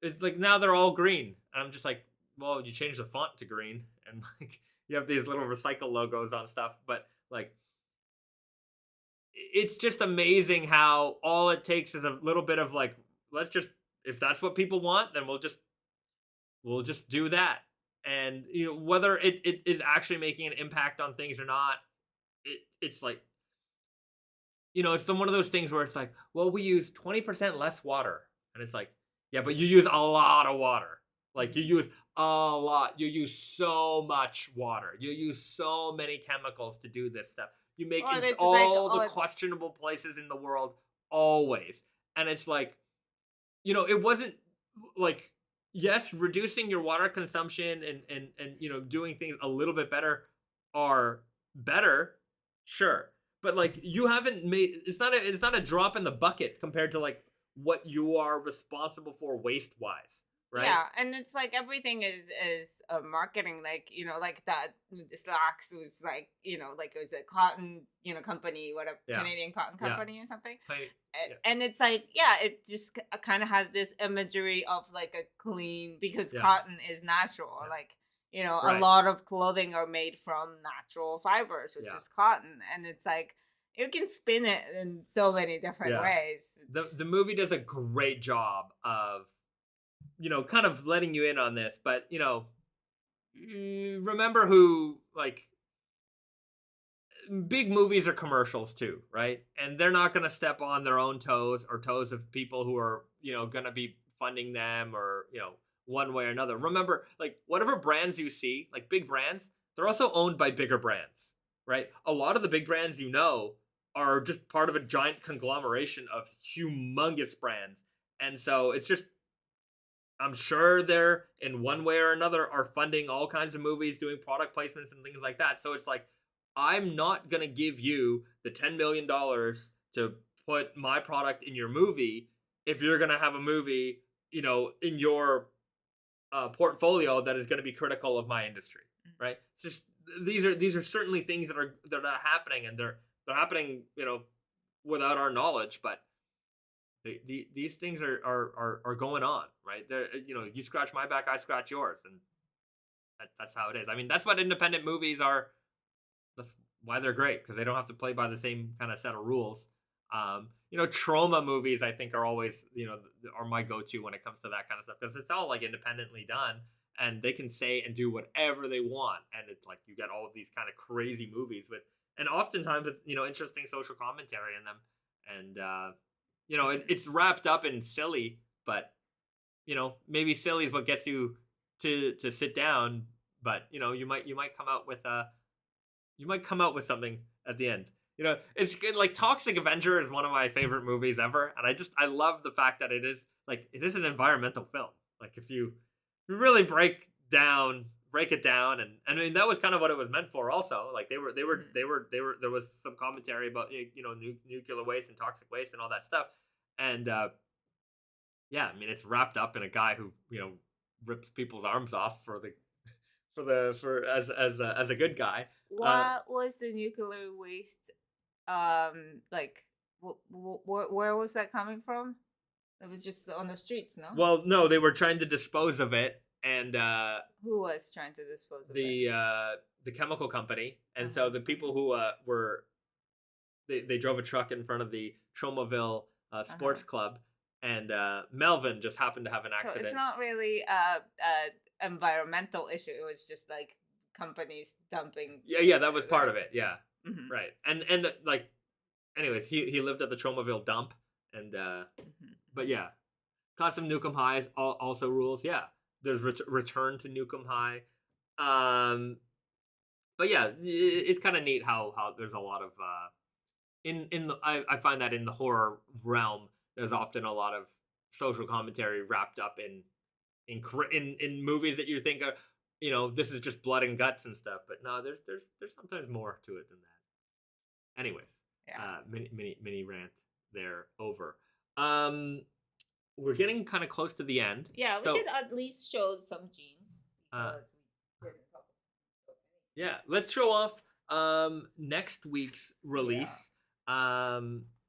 is like now they're all green, and I'm just like, well, you change the font to green, and like you have these little recycle logos on stuff, but like it's just amazing how all it takes is a little bit of like, if that's what people want, then we'll just do that. And whether it is actually making an impact on things or not, it's like it's one of those things where it's like, well, we use 20% less water, and it's like, yeah, but you use a lot of water. Like you use a lot. You use so much water. You use so many chemicals to do this stuff. You make it all the questionable places in the world always. And it's like, it wasn't like, yes, reducing your water consumption and doing things a little bit better are better, sure. But like you haven't made it's not a drop in the bucket compared to like what you are responsible for waste wise. Right? Yeah, and it's like everything is marketing, like like that Slacks was like like it was a cotton company, whatever, Canadian cotton company or something, and it's like it just kind of has this imagery of like a clean, because cotton is natural, like a lot of clothing are made from natural fibers, which is cotton, and it's like you can spin it in so many different ways. The movie does a great job of kind of letting you in on this, but remember who like big movies are commercials too, right? And they're not going to step on their own toes or toes of people who are going to be funding them or one way or another. Remember, like whatever brands you see, like big brands, they're also owned by bigger brands, right? A lot of the big brands are just part of a giant conglomeration of humongous brands. And so it's just, I'm sure they're in one way or another are funding all kinds of movies, doing product placements and things like that. So it's like, I'm not going to give you the $10 million to put my product in your movie if you're going to have a movie, in your portfolio that is going to be critical of my industry, right? It's just, these are certainly things that are happening, and they're happening, without our knowledge, but these things are going on, right? They're, you scratch my back, I scratch yours, and that's how it is. I mean, that's what independent movies are. That's why they're great, because they don't have to play by the same kind of set of rules. Trauma movies, I think, are always, are my go-to when it comes to that kind of stuff, because it's all like independently done, and they can say and do whatever they want, and it's like you get all of these kind of crazy movies and oftentimes with interesting social commentary in them, and it's wrapped up in silly, but maybe silly is what gets you to sit down, but you might come out with something at the end. It's good. Like Toxic Avenger is one of my favorite movies ever, and I love the fact that it is an environmental film. Like if you really break it down, and I mean that was kind of what it was meant for. Also, like they were there was some commentary about nuclear waste and toxic waste and all that stuff, and yeah, I mean it's wrapped up in a guy who rips people's arms off as a good guy. What was the nuclear waste? Like, where was that coming from? It was just on the streets, no? Well, no, they were trying to dispose of it, and who was trying to dispose of it? The chemical company, and so the people who they drove a truck in front of the Tromaville Sports Club, and Melvin just happened to have an accident. So it's not really a environmental issue. It was just like companies dumping. Yeah, that was part of it. Yeah. Right. And like, anyways, he lived at the Tromaville dump, and but yeah, Class of Nukem High also rules. Yeah, there's Return to Nukem High. But yeah, it's kind of neat how there's a lot of I find that in the horror realm, there's often a lot of social commentary wrapped up in movies that you think are, this is just blood and guts and stuff, but no, there's sometimes more to it than that. Anyways, yeah. Mini rant there over. We're getting kind of close to the end. Yeah, we should at least show some jeans. Yeah, let's show off next week's release,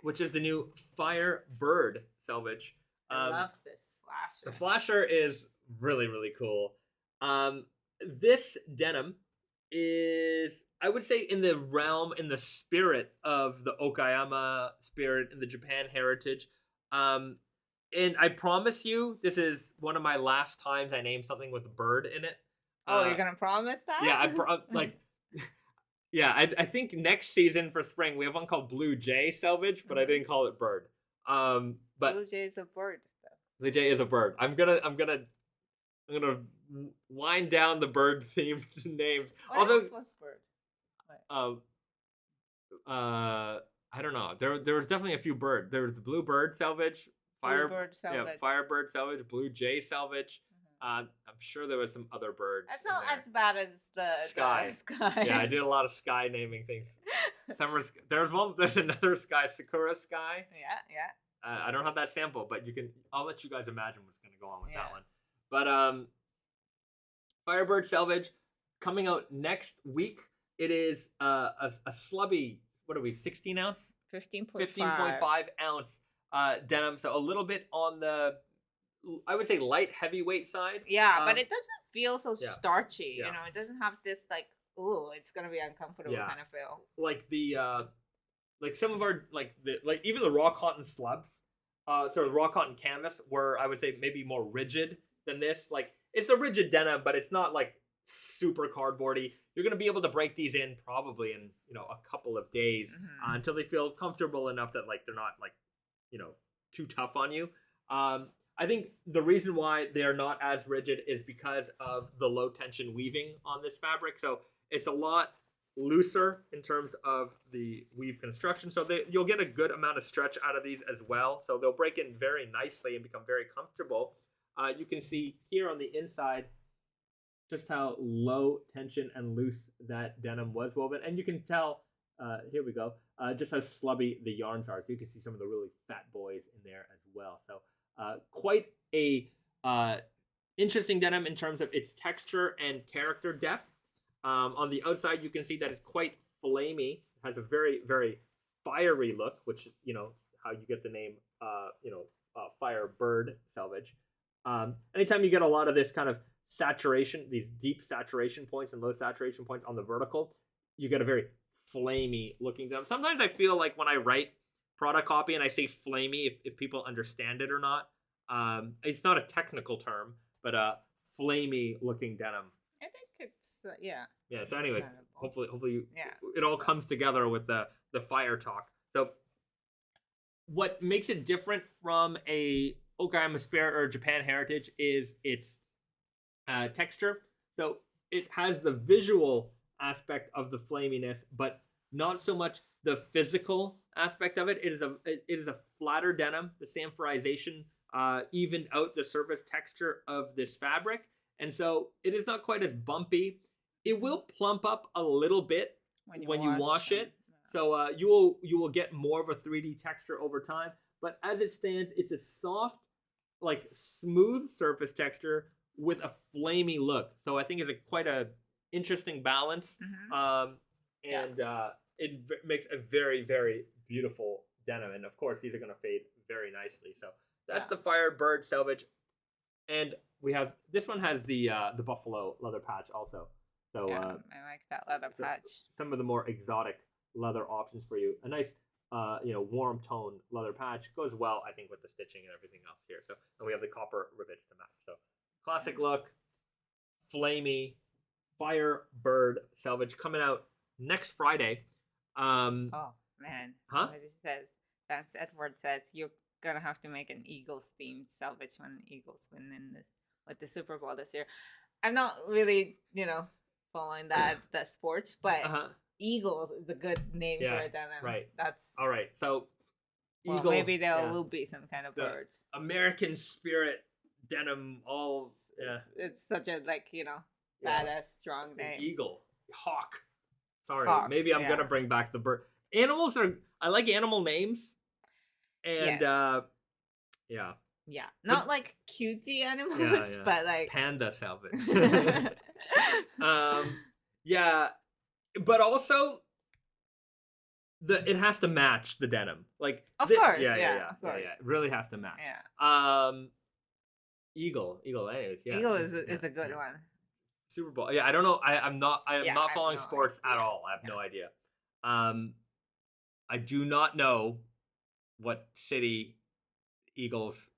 which is the new Firebird Selvedge. I love this flasher. The flasher is really, really cool. This denim is, I would say, in the spirit of the Okayama spirit and the Japan heritage. And I promise you, this is one of my last times I name something with a bird in it. Oh, you're gonna promise that? Yeah, I think next season for spring we have one called Blue Jay Selvedge, but I didn't call it bird. But Blue Jay is a bird. Blue Jay is a bird. I'm gonna wind down the bird themed names. What else was bird? I don't know. There was definitely a few bird. There was the Blue Bird Selvedge, Firebird Selvedge. Yeah, Firebird Selvedge, Blue Jay Selvedge. I'm sure there was some other birds. That's not as bad as the sky. Yeah, I did a lot of sky naming things. There's another sky, Sakura Sky. Yeah. I don't have that sample, but I'll let you guys imagine what's gonna go on with that one. But Firebird Selvedge coming out next week. It is a slubby, what are we, 16 ounce? 15.5 ounce denim. So a little bit on the, I would say, light heavyweight side. Yeah, but it doesn't feel so starchy. Yeah. It doesn't have this like, ooh, it's gonna be uncomfortable kind of feel. Like the like some of our even the raw cotton slubs, sort of raw cotton canvas, were, I would say, maybe more rigid than this. Like it's a rigid denim, but it's not like super cardboardy. You're gonna be able to break these in probably in a couple of days until they feel comfortable enough that like they're not like too tough on you. I think the reason why they're not as rigid is because of the low tension weaving on this fabric. So it's a lot looser in terms of the weave construction. So you'll get a good amount of stretch out of these as well. So they'll break in very nicely and become very comfortable. You can see here on the inside just how low tension and loose that denim was woven. And you can tell, here we go, just how slubby the yarns are. So you can see some of the really fat boys in there as well. So quite a interesting denim in terms of its texture and character depth. On the outside, you can see that it's quite flamey. It has a very, very fiery look, which, you know, how you get the name, Firebird Selvedge. Anytime you get a lot of this kind of saturation, these deep saturation points and low saturation points on the vertical, you get a very flamey looking denim. Sometimes I feel like when I write product copy and I say flamey, if people understand it or not, it's not a technical term, but flamey looking denim. I think it's yeah. So anyways, hopefully it all comes together with the fire talk. So what makes it different from a Okayama Spirit or Japan Heritage is its texture. So it has the visual aspect of the flaminess, but not so much the physical aspect of it. It is a flatter denim. The sanforization evened out the surface texture of this fabric, and so it is not quite as bumpy. It will plump up a little bit when you wash it. So you will get more of a 3D texture over time. But as it stands, it's a soft, like smooth surface texture with a flamey look. So I think it's quite a interesting balance. It makes a very, very beautiful denim. And of course, these are going to fade very nicely. So that's the Firebird Selvedge. And we have, this one has the buffalo leather patch also. So I like that leather patch. Some of the more exotic leather options for you. A nice, warm tone leather patch goes well, I think, with the stitching and everything else here. So, and we have the copper rivets to match. So, classic look, flamey, Firebird Selvedge coming out next Friday. Oh man! Huh? This says Vance Edward says you're gonna have to make an Eagles themed Selvedge when the Eagles win in this with the Super Bowl this year. I'm not really, following the sports, but Eagles is a good name for it. Right. That's all right. So, Eagle, maybe there will be some kind of birds. American spirit denim. It's such a badass, strong name. Eagle, hawk. Sorry, hawk, maybe I'm gonna bring back the bird. Animals are. I like animal names, and not like cutie animals, but like panda Selvedge. But also it has to match the denim. Like of course, of course. It really has to match. Eagle. Anyways, Eagle is a good one. Super Bowl. Yeah, I don't know. I'm not following sports at all. I have no idea. I do not know what city Eagles.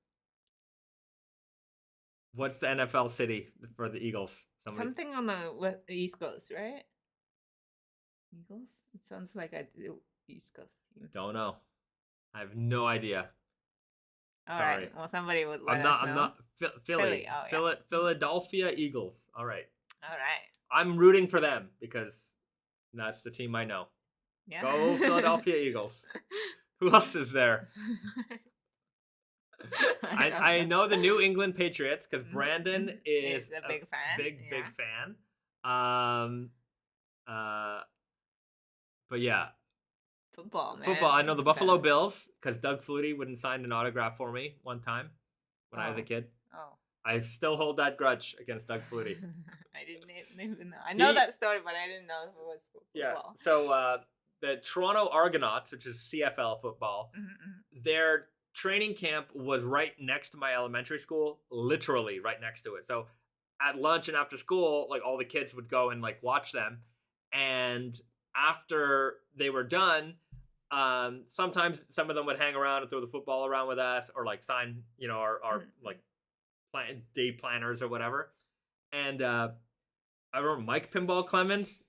What's the NFL city for the Eagles? Something on the East Coast, right? Eagles? It sounds like a East Coast team. Don't know. I have no idea. Sorry. Right. Well, somebody would let us know. I'm not. Philly. Philadelphia Eagles. All right. I'm rooting for them because that's the team I know. Yeah. Go Philadelphia Eagles. Who else is there? I know the New England Patriots because Brandon is a big fan. Big fan. But yeah. Football, man. Football. I know the Buffalo Bills because Doug Flutie wouldn't sign an autograph for me one time when I was a kid. Oh. I still hold that grudge against Doug Flutie. I didn't even know. I know that story, but I didn't know if it was football. Yeah. So the Toronto Argonauts, which is CFL football, their training camp was right next to my elementary school, literally right next to it. So at lunch and after school, like all the kids would go and like watch them. And after they were done, sometimes some of them would hang around and throw the football around with us or like sign, our like day planners or whatever. And I remember Mike Pinball Clemens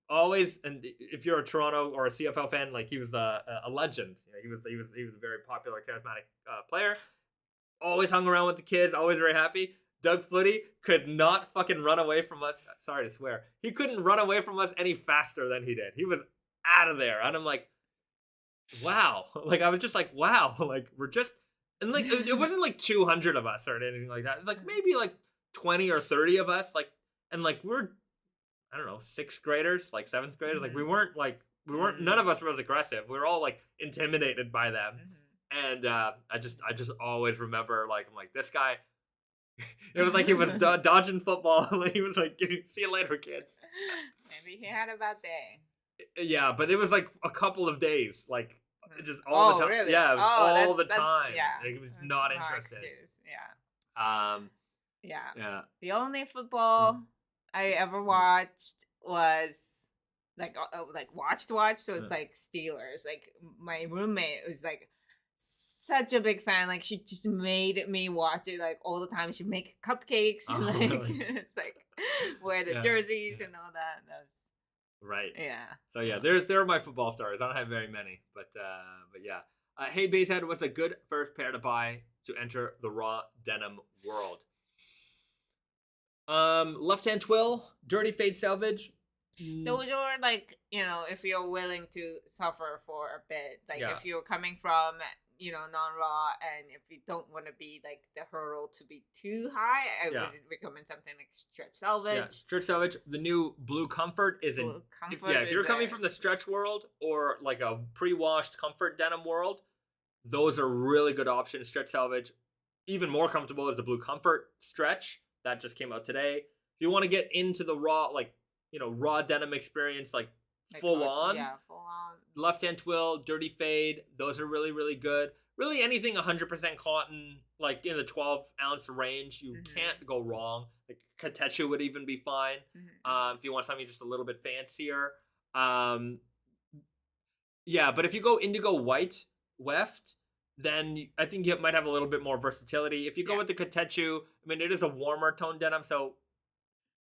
always, and if you're a Toronto or a CFL fan, like he was a legend. He was a very popular, charismatic player. always hung around with the kids, always very happy. Doug Flutie could not fucking run away from us. Sorry to swear. He couldn't run away from us any faster than he did. He was out of there. And I'm like, wow. Like, I was just like, wow. Like, we're just, and like, it wasn't like 200 of us or anything like that. It's like maybe like 20 or 30 of us. Like, and like, we're, I don't know, 6th graders, like 7th graders. Like, we weren't, none of us was aggressive. We were all like intimidated by them. And I just always remember, like, I'm like, this guy, it was like he was dodging football. Like, he was like, see you later, kids. Maybe he had a bad day. Yeah, but it was like a couple of days, like just all the time. Really? Yeah, it was all the time. Yeah, like, it was not interested. Excuse. Yeah. Yeah. The only football I ever watched was like watched was like Steelers. Like, my roommate was like such a big fan. Like, she just made me watch it like all the time. She'd make cupcakes and really? it's like wear the jerseys and all that. That was right. Yeah. So yeah, there are my football stories. I don't have very many, but yeah. Hey, Basehead, what's a good first pair to buy to enter the raw denim world? Left hand twill, dirty fade selvage. Those are like, if you're willing to suffer for a bit, like if you're coming from, non-raw, and if you don't want to be like the hurdle to be too high, I would recommend something like stretch selvage. Yeah, stretch selvage. The new Blue Comfort is if you're coming from the stretch world or like a pre-washed comfort denim world, those are really good options. Stretch selvage. Even more comfortable is the Blue Comfort stretch that just came out today. If you want to get into the raw, raw denim experience, like full on. Yeah, full on. Left hand twill, dirty fade. Those are really, really good. Really anything 100% cotton, like in the 12-ounce range, you can't go wrong. Like Katechu would even be fine. If you want something just a little bit fancier. Yeah, but if you go indigo white weft, then I think you might have a little bit more versatility. If you go with the Katechu, I mean, it is a warmer tone denim, so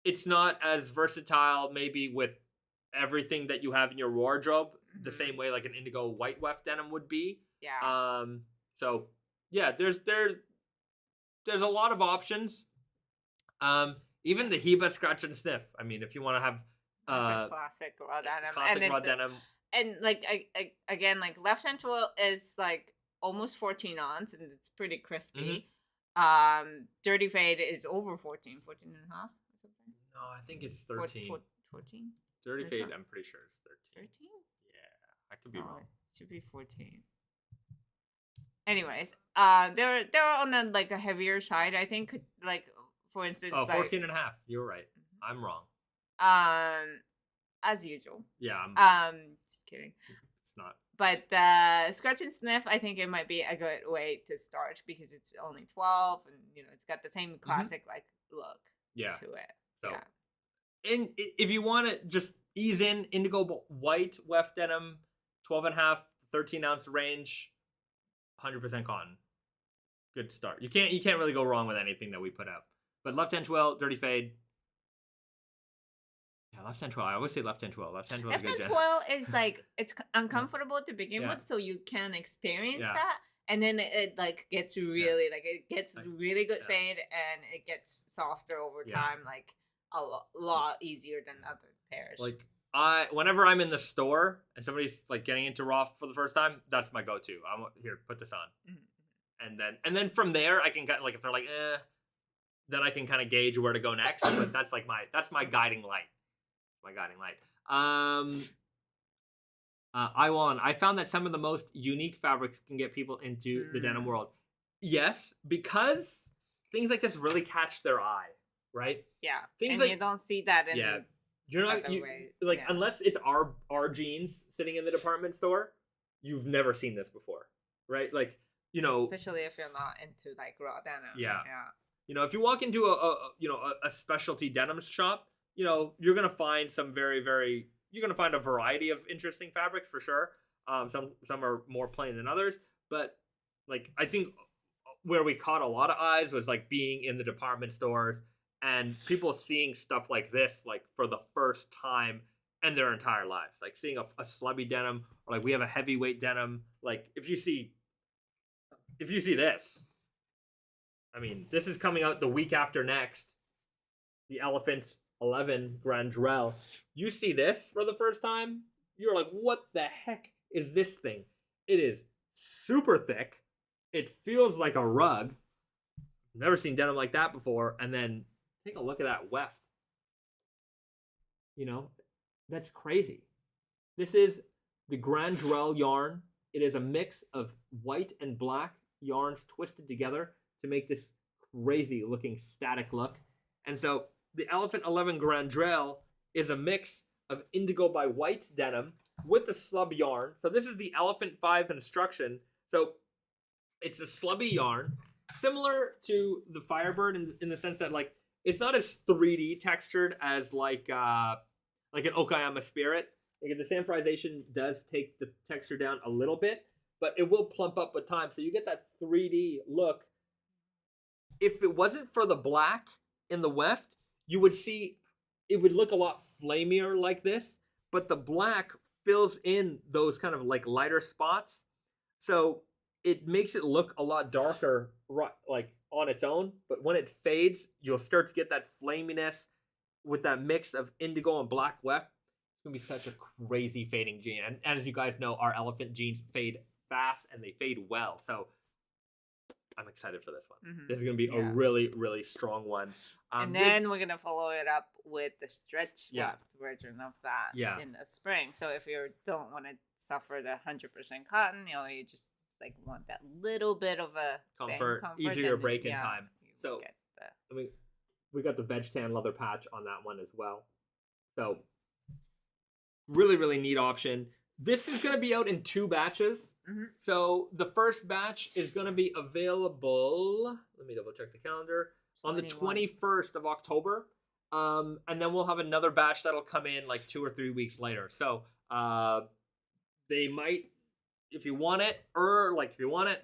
it's not as versatile maybe with everything that you have in your wardrobe the same way like an indigo white weft denim would be. Yeah. So yeah, there's a lot of options. Even the Heba scratch and sniff. I mean, if you want to have classic raw denim. And like again, like left hand twill is like almost 14 ounce and it's pretty crispy. Dirty fade is over 14 and a half or something. No, I think it's 13. 14? Dirty fade, I'm pretty sure it's 13. 13? Yeah, I could be wrong. It should be 14. Anyways, they're on the like a heavier side. I think like for instance, 14 and a half. You're right. I'm wrong. As usual. Yeah. Just kidding. It's not. But scratch and sniff, I think it might be a good way to start because it's only 12 and it's got the same classic like look to it. So, and if you want to just ease in, indigo white weft denim, 12 and a half, 13 ounce range, 100% cotton. Good start. You can't really go wrong with anything that we put out. But left hand twill, dirty fade. Yeah, left hand twill. I always say left hand twill. Left hand twill is like it's uncomfortable to begin with, so you can experience that, and then it like gets really really good fade, and it gets softer over time, like a lot easier than other pairs. Like whenever I'm in the store and somebody's like getting into raw for the first time, that's my go-to. I'm here, put this on, and then from there I can like if they're like then I can kind of gauge where to go next. But that's like my guiding light. I found that some of the most unique fabrics can get people into the denim world. Yes, because things like this really catch their eye, right? Yeah, things and like, you don't see that in you're not unless it's our jeans sitting in the department store, you've never seen this before, right? Like especially if you're not into like raw denim. Yeah. If you walk into a specialty denim shop, you're gonna find some you're gonna find a variety of interesting fabrics for sure. Some are more plain than others, but like I think where we caught a lot of eyes was like being in the department stores and people seeing stuff like this like for the first time in their entire lives, like seeing a slubby denim or like we have a heavyweight denim. Like if you see this, I mean, this is coming out the week after next. The Elephant 11 Grandrelle. You see this for the first time, you're like, what the heck is this thing? It is super thick. It feels like a rug. Never seen denim like that before. And then take a look at that weft. You know, that's crazy. This is the Grandrelle yarn. It is a mix of white and black yarns twisted together to make this crazy looking static look. And so the Elephant 11 Grandrelle is a mix of indigo by white denim with a slub yarn. So this is the Elephant 5 construction. So it's a slubby yarn, similar to the Firebird in the sense that like it's not as 3D textured as like an Okayama Spirit. Like the sanforization does take the texture down a little bit, but it will plump up with time. So you get that 3D look. If it wasn't for the black in the weft, you would see it would look a lot flamier like this, but the black fills in those kind of like lighter spots. So it makes it look a lot darker like on its own, but when it fades, you'll start to get that flaminess with that mix of indigo and black weft. It's going to be such a crazy fading jean. And as you guys know, our elephant jeans fade fast and they fade well. So I'm excited for this one. Mm-hmm. This is going to be a really, really strong one. And then we're going to follow it up with the stretch weft version of that in the spring. So if you don't want to suffer the 100% cotton, you just like want that little bit of a comfort easier break in time. So I mean, we got the veg tan leather patch on that one as well. So really, really neat option. This is going to be out in 2 batches. Mm-hmm. So the first batch is going to be available, let me double check the calendar, on the 21st of October. And then we'll have another batch that'll come in like 2 or 3 weeks later. So they might, if you want it,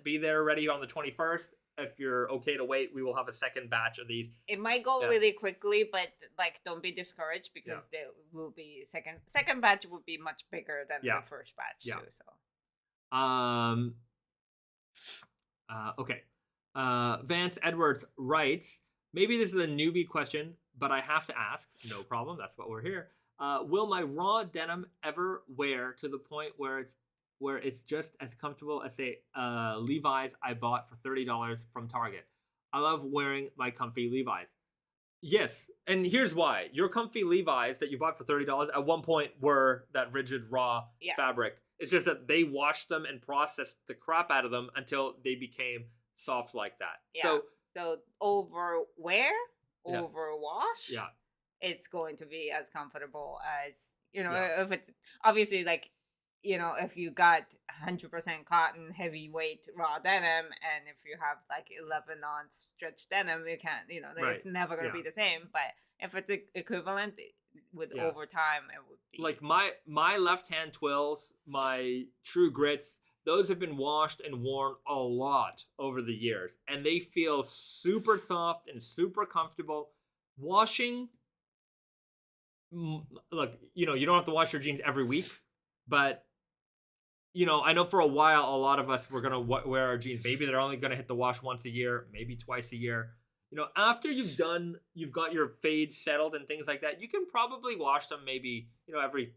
be there ready on the 21st. If you're okay to wait, we will have a second batch of these. It might go really quickly, but like don't be discouraged because there will be second batch will be much bigger than the first batch too. So okay. Vance Edwards writes, maybe this is a newbie question, but I have to ask. No problem. That's what we're here. Will my raw denim ever wear to the point where it's just as comfortable as say Levi's I bought for $30 from Target? I love wearing my comfy Levi's. Yes, and here's why. Your comfy Levi's that you bought for $30 at one point were that rigid raw fabric. It's just that they washed them and processed the crap out of them until they became soft like that. Yeah. So overwash, it's going to be as comfortable as, if it's obviously like, if you got 100% cotton, heavyweight raw denim, and if you have like 11-ounce stretch denim, you can't, it's never going to be the same. But if it's equivalent with over time, it would be. Like my left-hand twills, my true grits, those have been washed and worn a lot over the years. And they feel super soft and super comfortable. Washing, look, you don't have to wash your jeans every week, but I know for a while, a lot of us were going to wear our jeans. Maybe they're only going to hit the wash once a year, maybe twice a year. After you've got your fades settled and things like that, you can probably wash them maybe, every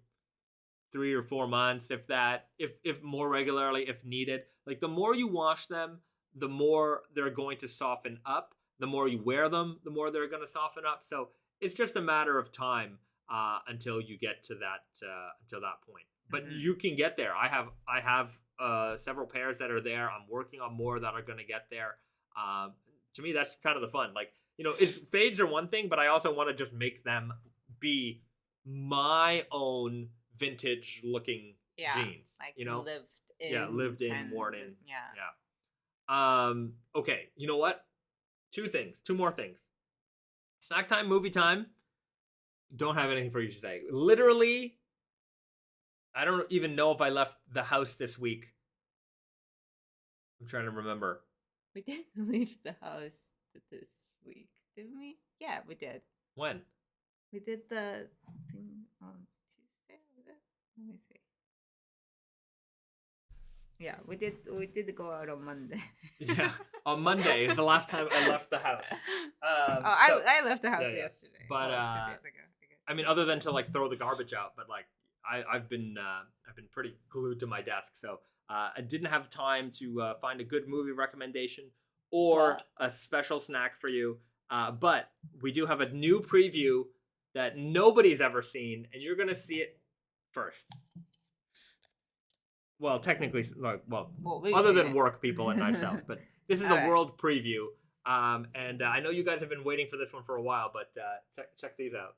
3 or 4 months, if that, if more regularly, if needed. Like the more you wash them, the more they're going to soften up. The more you wear them, the more they're going to soften up. So it's just a matter of time until you get to that point. But you can get there. I have several pairs that are there. I'm working on more that are going to get there. To me, that's kind of the fun. Like, fades are one thing, but I also want to just make them be my own vintage looking jeans. Like, lived in, worn in. Yeah. Okay. You know what? 2 more things. Snack time, movie time. Don't have anything for you today. Literally, I don't even know if I left the house this week. I'm trying to remember. We didn't leave the house this week, didn't we? Yeah, we did. When? We did the thing on Tuesday, was it? Let me see. Yeah, we did go out on Monday. Yeah, on Monday is the last time I left the house. I left the house yesterday. But 2 days ago. I mean, other than to like throw the garbage out, but like I've been pretty glued to my desk, so I didn't have time to find a good movie recommendation or a special snack for you. But we do have a new preview that nobody's ever seen, and you're gonna see it first. Well, technically, other than work people at Knives Out, but this is a world preview. And I know you guys have been waiting for this one for a while, but check these out.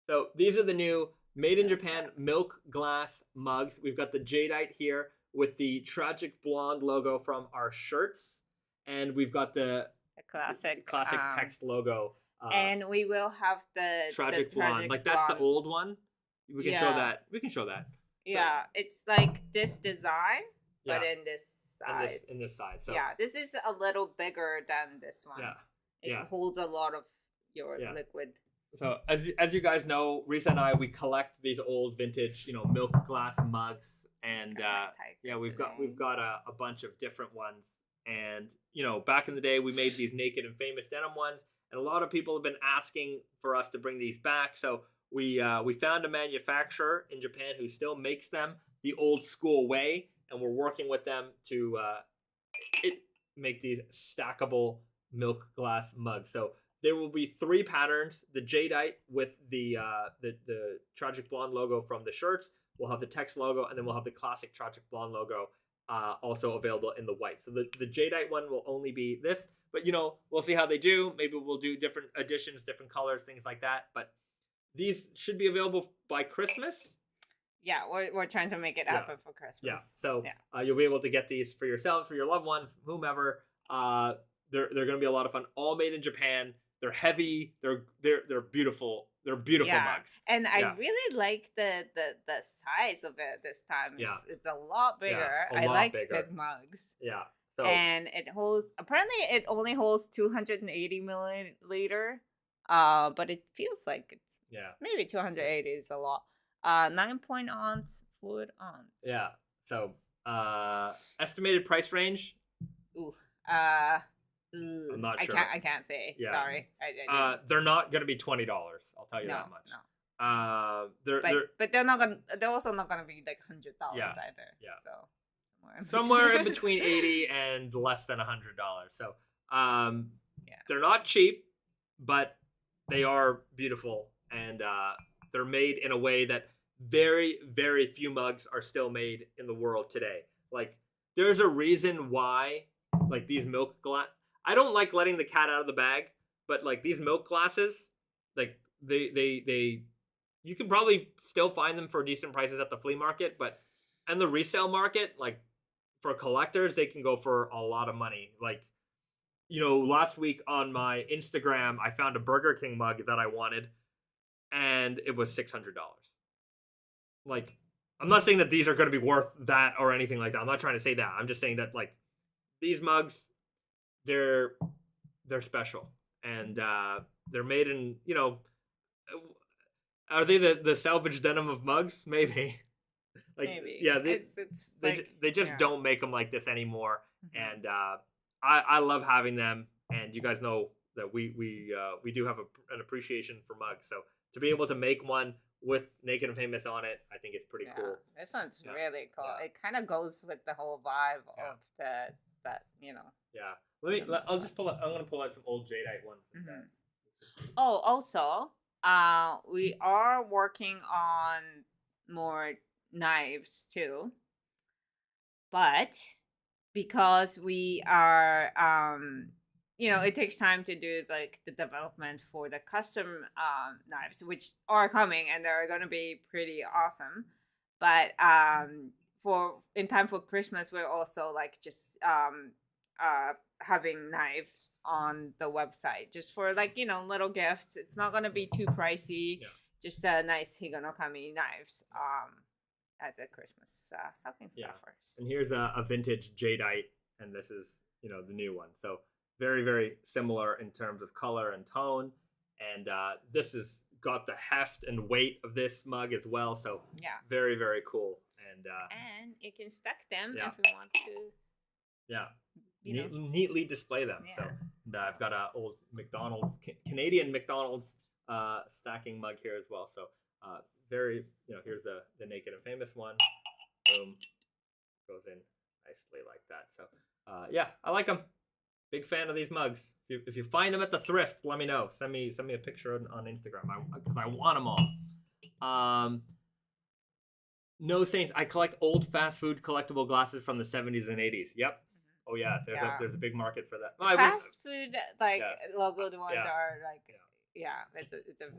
So these are the new Made in Japan milk glass mugs. We've got the Jadeite here with the Tragic Blonde logo from our shirts, and we've got the classic text logo. And we will have the Tragic Blonde. Like that's the old one. We can show that. We can show that. Yeah, it's like this design, but in this size. In this size. So. Yeah, this is a little bigger than this one. Yeah. It holds a lot of your liquid. So as you guys know, Risa and I, we collect these old vintage, milk glass mugs, and we've got a bunch of different ones. And back in the day, we made these Naked and Famous Denim ones, and a lot of people have been asking for us to bring these back. So we found a manufacturer in Japan who still makes them the old school way, and we're working with them to make these stackable milk glass mugs. So there will be 3 patterns: the Jadeite with the Tragic Blonde logo from the shirts. We'll have the text logo, and then we'll have the classic Tragic Blonde logo also available in the white. So the Jadeite one will only be this, but we'll see how they do. Maybe we'll do different editions, different colors, things like that. But these should be available by Christmas. Yeah, we're trying to make it happen for Christmas. Yeah, so you'll be able to get these for yourselves, for your loved ones, whomever. They're going to be a lot of fun. All made in Japan. They're heavy. They're beautiful. They're beautiful mugs. And I really like the size of it this time. It's a lot bigger. I like big mugs. Yeah. So, and it only holds 280 milliliter. But it feels like it's maybe 280 is a lot. 9 ounce fluid ounce. Yeah. So estimated price range. Ooh. I'm not sure. I can't say. Yeah. Sorry. They're not going to be $20. I'll tell you that much. No. But they're also not gonna be like $100 either. Yeah. So somewhere in between 80 and less than $100. So they're not cheap, but they are beautiful, and they're made in a way that very, very few mugs are still made in the world today. Like, there's a reason why, like, these milk glass. I don't like letting the cat out of the bag, but like these milk glasses, like they you can probably still find them for decent prices at the flea market, but in the resale market, like for collectors, they can go for a lot of money. Like, last week on my Instagram, I found a Burger King mug that I wanted, and it was $600. Like, I'm not saying that these are going to be worth that or anything like that. I'm not trying to say that. I'm just saying that, like, these mugs, they're special, and they're made in, are they the Selvedge Denim of mugs? Maybe. Like, maybe. Yeah, they just yeah. don't make them like this anymore. Mm-hmm. And I love having them, and you guys know that we do have an appreciation for mugs. So to be able to make one with Naked and Famous on it, I think it's pretty cool. This one's really cool. Yeah. It kind of goes with the whole vibe of that. Yeah. I'll just pull out. I'm gonna pull out some old Jadeite ones. Mm-hmm. Oh, also, we are working on more knives too, but because we are it takes time to do like the development for the custom knives, which are coming, and they're going to be pretty awesome. But in time for Christmas, we're also like just having knives on the website just for like little gifts. It's not going to be too pricey. Just a nice Higanokami knives as a Christmas stocking stuffers. And here's a vintage Jadeite, and this is the new one. So very, very similar in terms of color and tone, and this is got the heft and weight of this mug as well. So very, very cool. And you can stack them if you want to. Yeah. Neatly display them. So I've got a old McDonald's, Canadian McDonald's stacking mug here as well. So very, here's the Naked and Famous one. Boom. Goes in nicely like that. So I like them. Big fan of these mugs. If you find them at the thrift, let me know. Send me a picture on Instagram because I want them all. No Saints. I collect old fast food collectible glasses from the 70s and 80s. Yep. Oh yeah, there's a big market for that. Fast food logoed ones are like it's a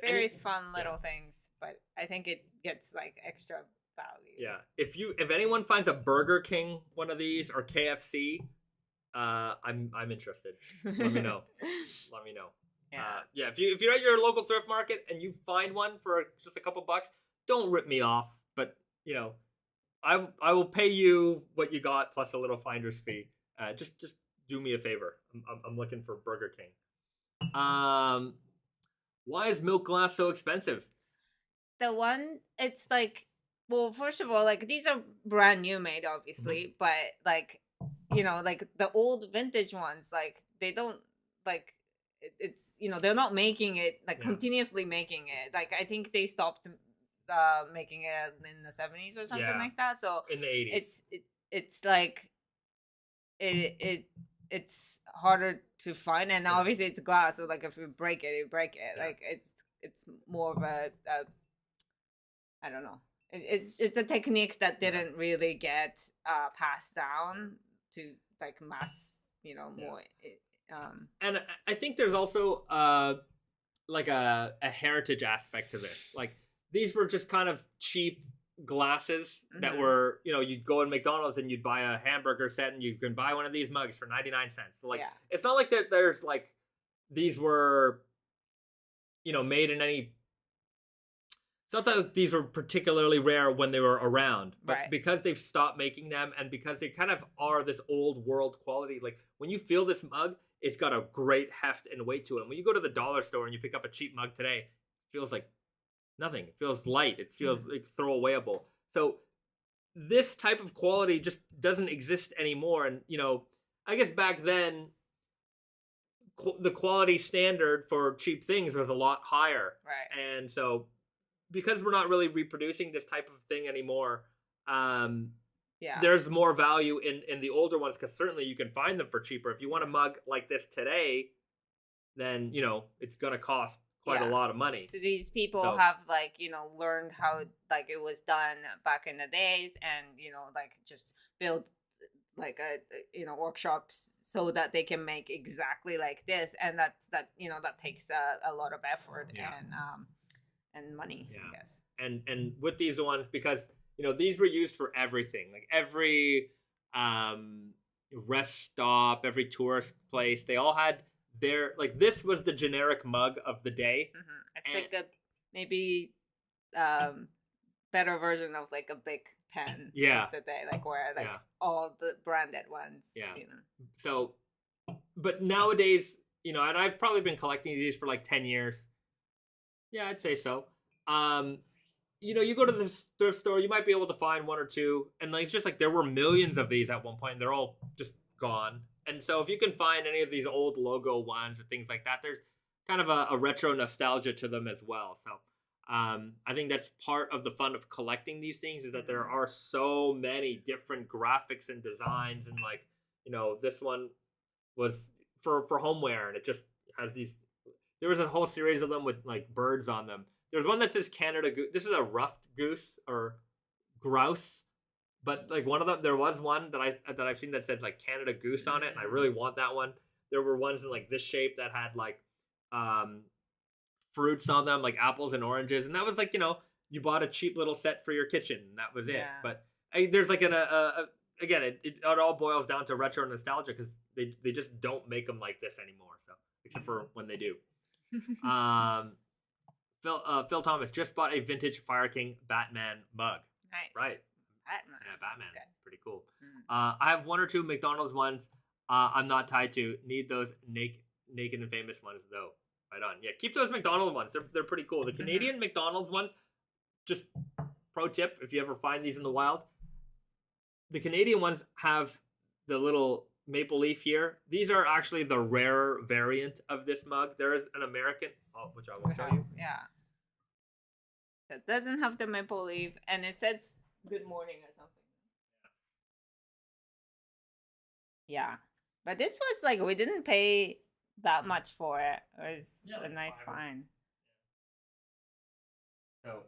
very fun little things, but I think it gets like extra value. Yeah. If anyone finds a Burger King one of these or KFC, I'm interested. Let me know. Let me know. Yeah. If you're at your local thrift market and you find one for just a couple bucks, don't rip me off. But I will pay you what you got plus a little finder's fee. Just do me a favor. I'm looking for Burger King. Why is milk glass so expensive? The one, it's like, well, first of all, like these are brand new made, obviously, but like, like the old vintage ones, like they don't like it's they're not making it like continuously making it. Like I think they stopped making it in the 70s or something like that. So in the 80s, it's like it's harder to find, and obviously it's glass. So like if you break it, you break it. Like it's more of a I don't know. It's a technique that didn't really get passed down to like mass, more. And I think there's also like a heritage aspect to this. Like these were just kind of cheap glasses that were, you'd go in McDonald's and you'd buy a hamburger set and you can buy one of these mugs for 99 cents. So like it's not like there's like these were made in any. It's not that these were particularly rare when they were around, but because they've stopped making them and because they kind of are this old world quality, like when you feel this mug, it's got a great heft and weight to it. And when you go to the dollar store and you pick up a cheap mug today, it feels like nothing. It feels light. It feels like throwawayable. So this type of quality just doesn't exist anymore. And, I guess back then, the quality standard for cheap things was a lot higher. Right. And so because we're not really reproducing this type of thing anymore, there's more value in the older ones because certainly you can find them for cheaper. If you want a mug like this today, then, it's going to cost quite a lot of money. So these people have like, learned how like it was done back in the days and, like just build like workshops so that they can make exactly like this. And that takes a lot of effort and money, I guess. And with these ones, because these were used for everything, like every rest stop, every tourist place, they all had their like this was the generic mug of the day. It's like a maybe better version of like a big pen of the day, like where like all the branded ones. So, but nowadays, and I've probably been collecting these for like 10 years. Yeah, I'd say so. You go to the thrift store, you might be able to find one or two, and like, it's just like there were millions of these at one point, and they're all just gone. And so if you can find any of these old logo ones or things like that, there's kind of a retro nostalgia to them as well. So I think that's part of the fun of collecting these things is that there are so many different graphics and designs, and like, this one was for homeware, and it just has these. There was a whole series of them with like birds on them. There's one that says Canada Goose. This is a ruffed goose or grouse, but like one of them, there was one that I've seen that says like Canada Goose on it, and I really want that one. There were ones in like this shape that had like fruits on them, like apples and oranges, and that was like you bought a cheap little set for your kitchen, and that was it. But there's like again, it all boils down to retro nostalgia because they just don't make them like this anymore. So except for when they do. Phil Thomas just bought a vintage Fire King Batman mug. Nice. Right. Batman. Yeah, Batman. Pretty cool. I have one or two McDonald's ones I'm not tied to. Need those naked and famous ones though. Right on. Yeah, keep those McDonald ones. They're pretty cool. The Canadian McDonald's ones, just pro tip, if you ever find these in the wild, the Canadian ones have the little maple leaf here. These are actually the rarer variant of this mug. There is an American, which I will show you. Yeah. That doesn't have the maple leaf, and it says good morning or something. Yeah. But this was like, we didn't pay that much for it. It was a nice find. So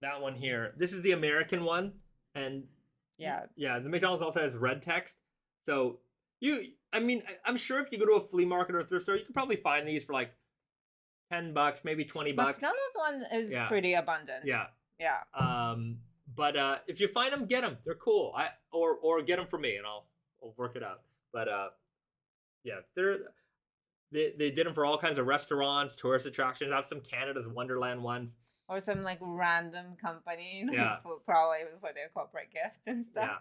that one here, this is the American one, and the McDonald's also has red text. So I'm sure if you go to a flea market or a thrift store, you could probably find these for like $10, maybe $20. McDonald's one is pretty abundant. Yeah. But if you find them, get them. They're cool. Or get them for me, and I'll work it out. But they did them for all kinds of restaurants, tourist attractions. I have some Canada's Wonderland ones. Or some like random company, probably for their corporate gifts and stuff. Yeah.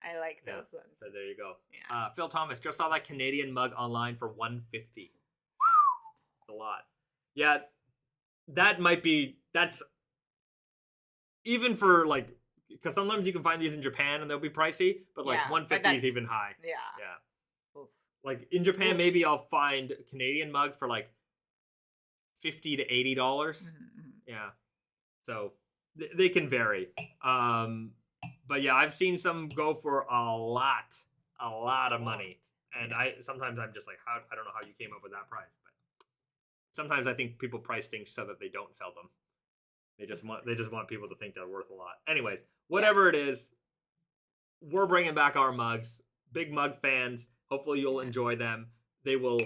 I like those ones. So there you go. Yeah. Phil Thomas, just saw that Canadian mug online for $150. It's a lot. Yeah, that's even for like, because sometimes you can find these in Japan and they'll be pricey, but like $150 is even high. Yeah. Oof. Like in Japan, maybe I'll find a Canadian mug for like $50 to $80. Mm-hmm. Yeah. So they can vary. But yeah, I've seen some go for a lot of money. And sometimes I'm just like, I don't know how you came up with that price, but sometimes I think people price things so that they don't sell them. They just want people to think they're worth a lot. Anyways, whatever it is, we're bringing back our mugs. Big mug fans. Hopefully you'll enjoy them. They will,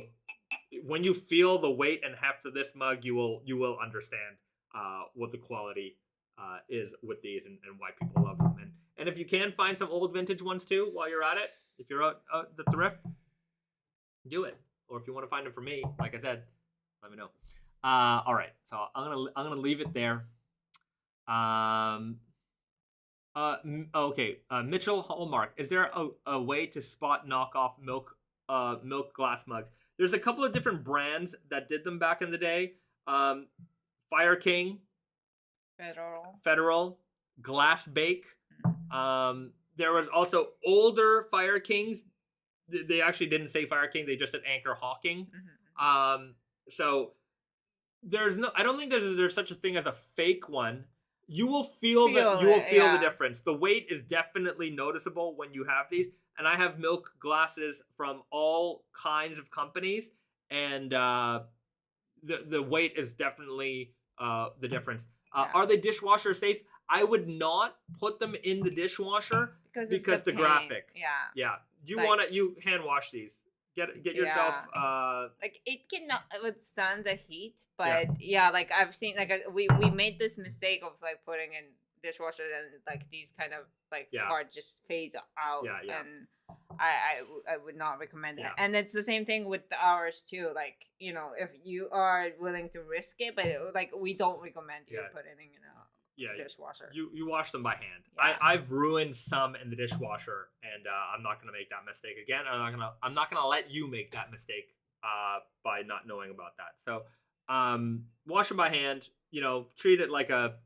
when you feel the weight and heft of this mug, you will understand what the quality is with these and why people love them. And if you can find some old vintage ones too while you're at it, if you're at the thrift, do it. Or if you want to find them for me, like I said, let me know. All right, so I'm gonna leave it there. Okay. Mitchell Hallmark, is there a way to spot knockoff milk glass mugs? There's a couple of different brands that did them back in the day. Fire King, Federal, Glass Bake. There was also older Fire Kings. They actually didn't say Fire King. They just said Anchor Hawking. Mm-hmm. So I don't think there's such a thing as a fake one. You will feel the difference. The weight is definitely noticeable when you have these. And I have milk glasses from all kinds of companies, and the weight is definitely the difference. Are they dishwasher safe? I would not put them in the dishwasher because the graphic. Yeah. You hand wash these. Get yourself like it cannot withstand the heat, but like I've seen like we made this mistake of like putting in dishwasher and like these kind of like part just fades out, and I would not recommend it. And it's the same thing with ours too. Like, you know, if you are willing to risk it, but like we don't recommend you putting in dishwasher. You wash them by hand. I've ruined some in the dishwasher, and I'm not gonna make that mistake again. I'm not gonna let you make that mistake by not knowing about that. So wash them by hand. You know, treat it like a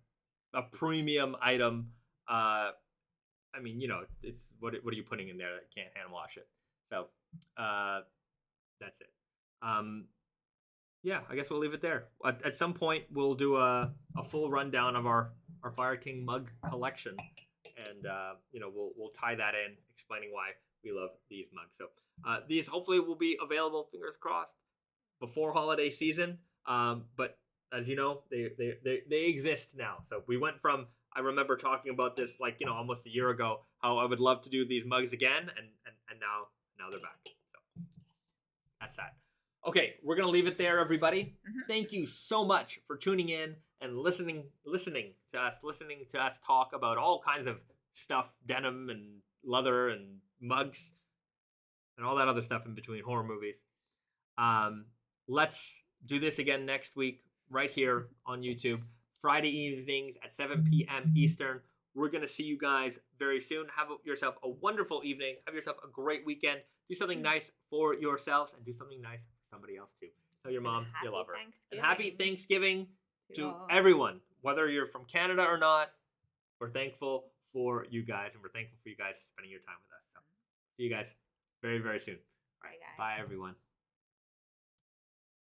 premium item. I mean, you know, it's what are you putting in there that can't hand wash it? So that's it. I guess we'll leave it there. At some point, we'll do a full rundown of our Fire King mug collection, and we'll tie that in, explaining why we love these mugs. So these hopefully will be available, fingers crossed, before holiday season. But as you know, they exist now. So we went from, I remember talking about this like, almost a year ago, how I would love to do these mugs again, and now they're back. So that's that. Okay, we're gonna leave it there, everybody. Mm-hmm. Thank you so much for tuning in and listening to us talk about all kinds of stuff, denim and leather and mugs and all that other stuff in between, horror movies. Let's do this again next week, right here on YouTube, Friday evenings at 7 p.m. Eastern. We're going to see you guys very soon. Have yourself a wonderful evening. Have yourself a great weekend. Do something nice for yourselves and do something nice for somebody else too. Tell your mom you love her. And happy Thanksgiving to everyone, whether you're from Canada or not. We're thankful for you guys, and we're thankful for you guys spending your time with us. So, see you guys very, very soon. Bye, guys. Bye, everyone.